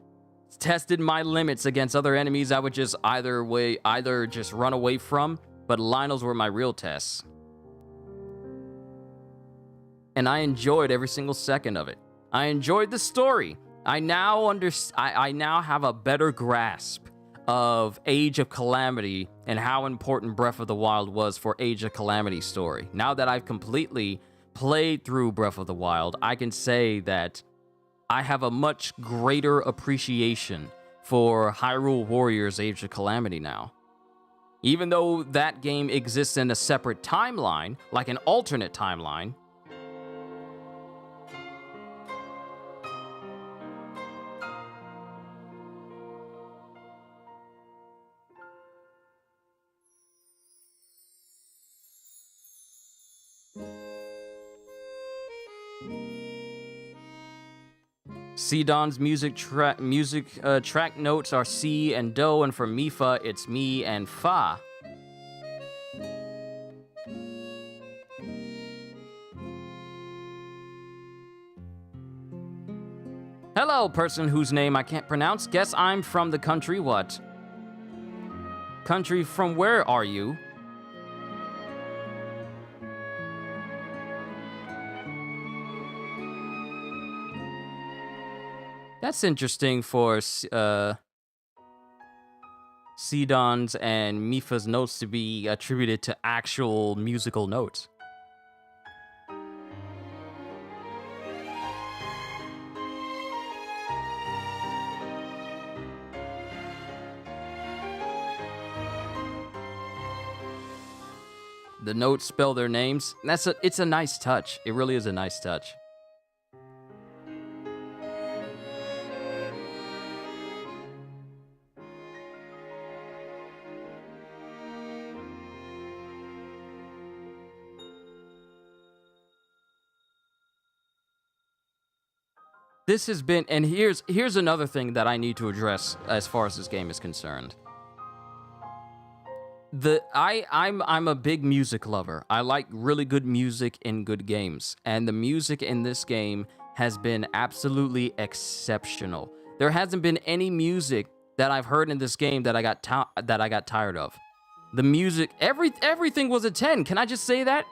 Speaker 1: It's tested my limits against other enemies I would just either just run away from, but Lionel's were my real tests. And I enjoyed every single second of it. I enjoyed the story. I now have a better grasp of Age of Calamity and how important Breath of the Wild was for Age of Calamity's story. Now that I've completely played through Breath of the Wild, I can say that I have a much greater appreciation for Hyrule Warriors Age of Calamity now. Even though that game exists in a separate timeline, like an alternate timeline, Sidon's music track notes are Si and Do, and for Mipha, it's Mi and Fa. Hello, person whose name I can't pronounce. Guess I'm from the country what? Country from where are you? That's interesting for Sidon's and Mipha's notes to be attributed to actual musical notes. The notes spell their names. It's a nice touch. It really is a nice touch. This has been, and here's another thing that I need to address as far as this game is concerned. I'm a big music lover. I like really good music in good games, and the music in this game has been absolutely exceptional. There hasn't been any music that I've heard in this game that I got tired of. The music, everything was a 10. Can I just say that?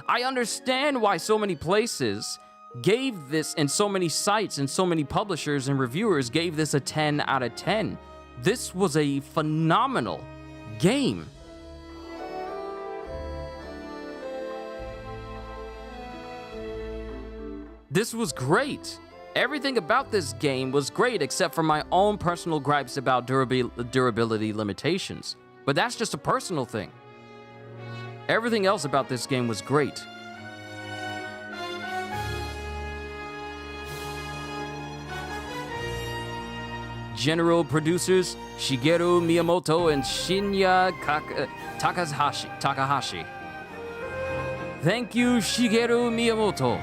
Speaker 1: I understand why so many places gave this, and so many sites and so many publishers and reviewers gave this a 10 out of 10. This was a phenomenal game. This was great. Everything about this game was great except for my own personal gripes about durability limitations. But that's just a personal thing. Everything else about this game was great. General producers Shigeru Miyamoto and Shinya Takahashi. Thank you, Shigeru Miyamoto.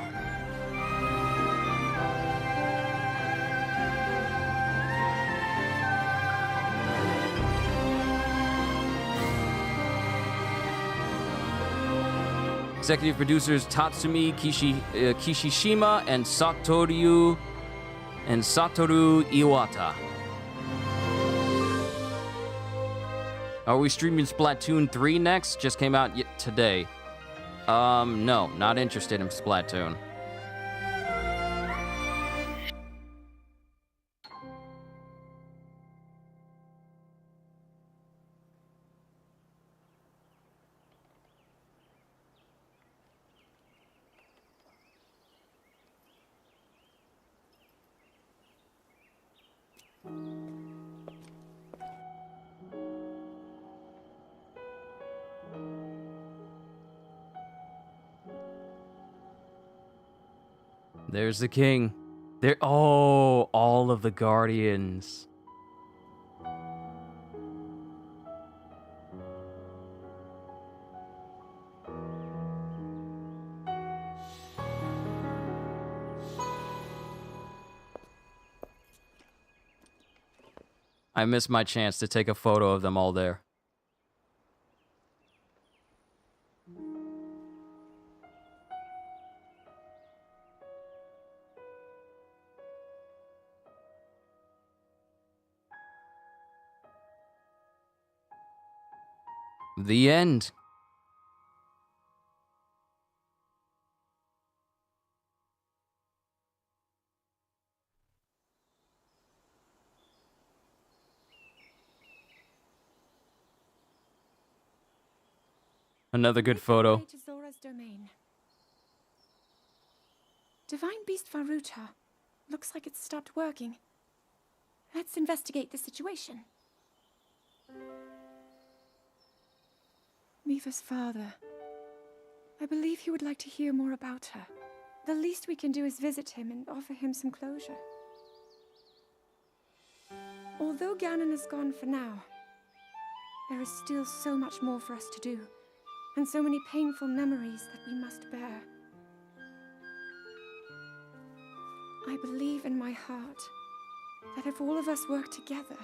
Speaker 1: Executive producers Tatsumi Kishishima and Satoru Iwata. Are we streaming Splatoon 3 next? Just came out today. No, not interested in Splatoon. There's the king. There. Oh, all of the guardians. I missed my chance to take a photo of them all there. The end. Another good photo.
Speaker 4: To Zora's domain. Divine Beast Varuta. Looks like it's stopped working. Let's investigate the situation. Miva's father. I believe he would like to hear more about her. The least we can do is visit him and offer him some closure. Although Ganon is gone for now, there is still so much more for us to do, and so many painful memories that we must bear. I believe in my heart that if all of us work together,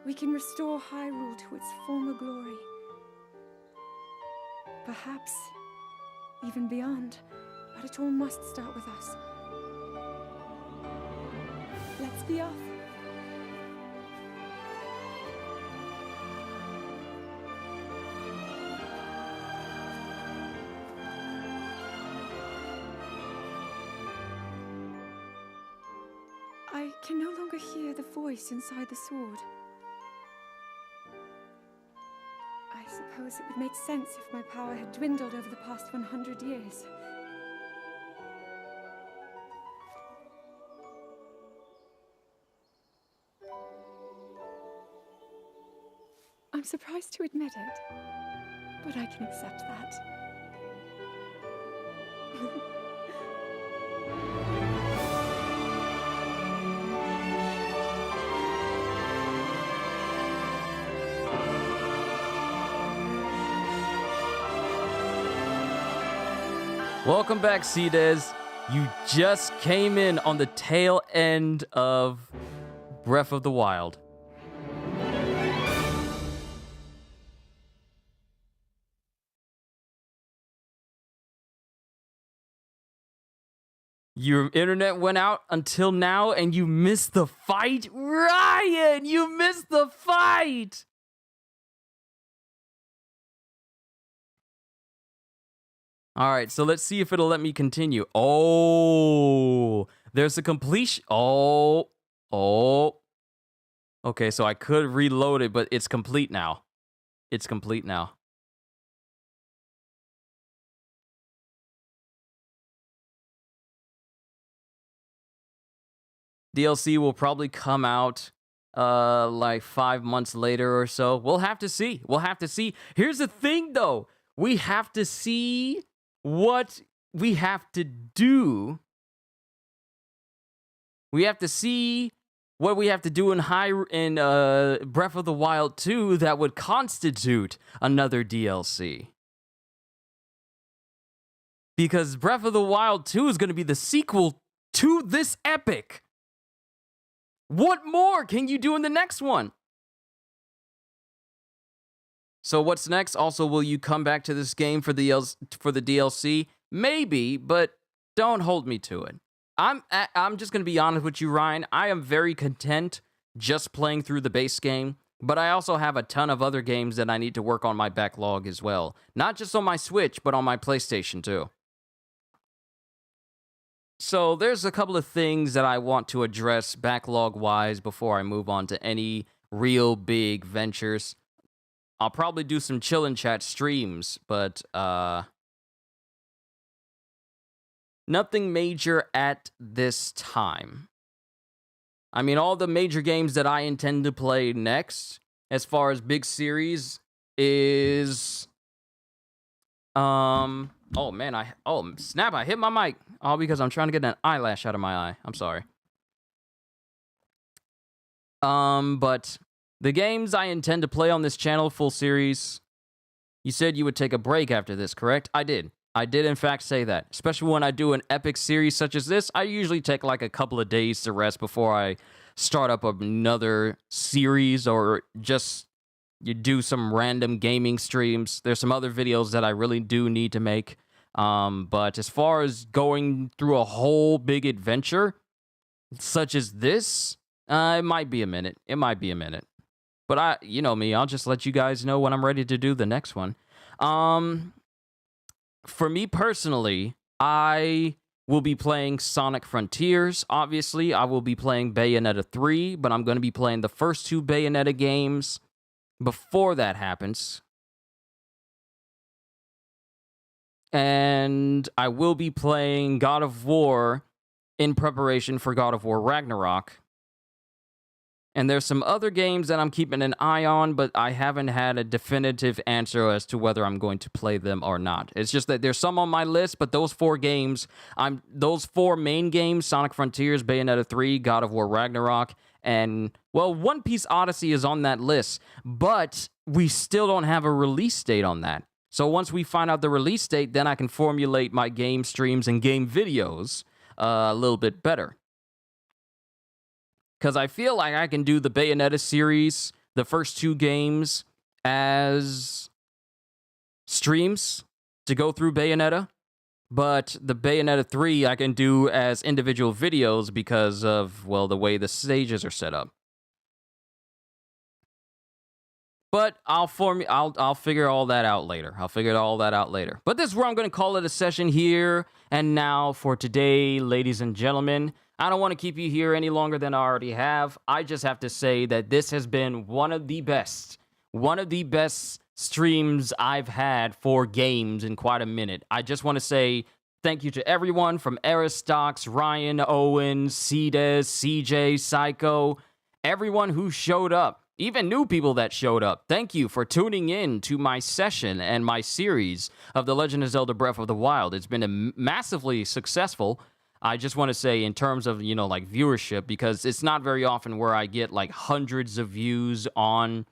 Speaker 4: we can restore Hyrule to its former glory. Perhaps even beyond, but it all must start with us. Let's be off. I can no longer hear the voice inside the sword. I suppose it would make sense if my power had dwindled over the past 100 years. I'm surprised to admit it, but I can accept that.
Speaker 1: Welcome back, Cdes. You just came in on the tail end of Breath of the Wild. Your internet went out until now and you missed the fight? Ryan, you missed the fight! All right, so let's see if it'll let me continue. Oh, there's a completion. Oh. Okay, so I could reload it, but it's complete now. It's complete now. DLC will probably come out like 5 months later or so. We'll have to see. We'll have to see. Here's the thing, though. We have to see what we have to do. We have to see what we have to do in Breath of the Wild 2 that would constitute another DLC. Because Breath of the Wild 2 is going to be the sequel to this epic. What more can you do in the next one? So what's next? Also, will you come back to this game for the DLC? Maybe, but don't hold me to it. I'm just going to be honest with you, Ryan. I am very content just playing through the base game, but I also have a ton of other games that I need to work on my backlog as well. Not just on my Switch, but on my PlayStation too. So there's a couple of things that I want to address backlog-wise before I move on to any real big ventures. I'll probably do some chill and chat streams, but nothing major at this time. I mean, all the major games that I intend to play next, as far as big series, is oh man, oh snap! I hit my mic. All because I'm trying to get an eyelash out of my eye. I'm sorry. But the games I intend to play on this channel, full series, you said you would take a break after this, correct? I did. I did, in fact, say that. Especially when I do an epic series such as this, I usually take like a couple of days to rest before I start up another series or just you do some random gaming streams. There's some other videos that I really do need to make. But as far as going through a whole big adventure, such as this, it might be a minute. It might be a minute. But you know me, I'll just let you guys know when I'm ready to do the next one. For me personally, I will be playing Sonic Frontiers. Obviously, I will be playing Bayonetta 3, but I'm going to be playing the first 2 Bayonetta games before that happens. And I will be playing God of War in preparation for God of War Ragnarok. And there's some other games that I'm keeping an eye on, but I haven't had a definitive answer as to whether I'm going to play them or not. It's just that there's some on my list, but those 4 games, those 4 main games, Sonic Frontiers, Bayonetta 3, God of War Ragnarok, and, well, One Piece Odyssey is on that list, but we still don't have a release date on that. So once we find out the release date, then I can formulate my game streams and game videos a little bit better. Because I feel like I can do the Bayonetta series, the first 2 games, as streams to go through Bayonetta. But the Bayonetta 3 I can do as individual videos because of, well, the way the stages are set up. But I'll figure all that out later. But this is where I'm going to call it a session here and now for today, ladies and gentlemen. I don't want to keep you here any longer than I already have. I just have to say that this has been one of the best streams I've had for games in quite a minute. I just want to say thank you to everyone from Aristox, Ryan, Owen, Cedes, CJ, Psycho, everyone who showed up, even new people that showed up. Thank you for tuning in to my session and my series of The Legend of Zelda Breath of the Wild. It's been massively successful. I just want to say in terms of, you know, like viewership, because it's not very often where I get like hundreds of views on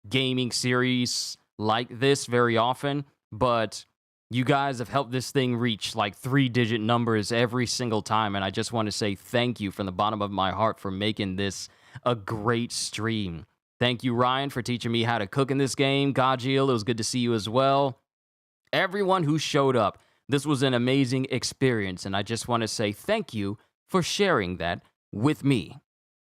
Speaker 1: gaming series like this very often, but you guys have helped this thing reach like 3-digit numbers every single time, and I just want to say thank you from the bottom of my heart for making this a great stream. Thank you, Ryan, for teaching me how to cook in this game. Gajiel, it was good to see you as well. Everyone who showed up. This was an amazing experience, and I just want to say thank you for sharing that with me.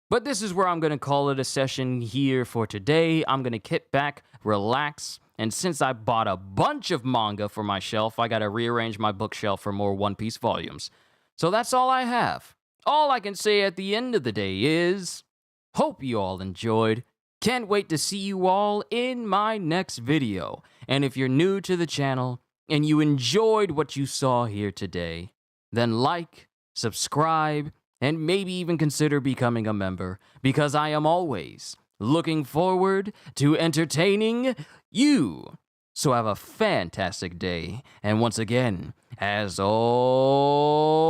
Speaker 1: But this is where I'm going to call it a session here for today. I'm going to kick back, relax, and since I bought a bunch of manga for my shelf, I got to rearrange my bookshelf for more One Piece volumes. So that's all I have. All I can say at the end of the day is, hope you all enjoyed. Can't wait to see you all in my next video. And if you're new to the channel, and you enjoyed what you saw here today, then like, subscribe, and maybe even consider becoming a member, because I am always looking forward to entertaining you. So have a fantastic day, and once again, as always,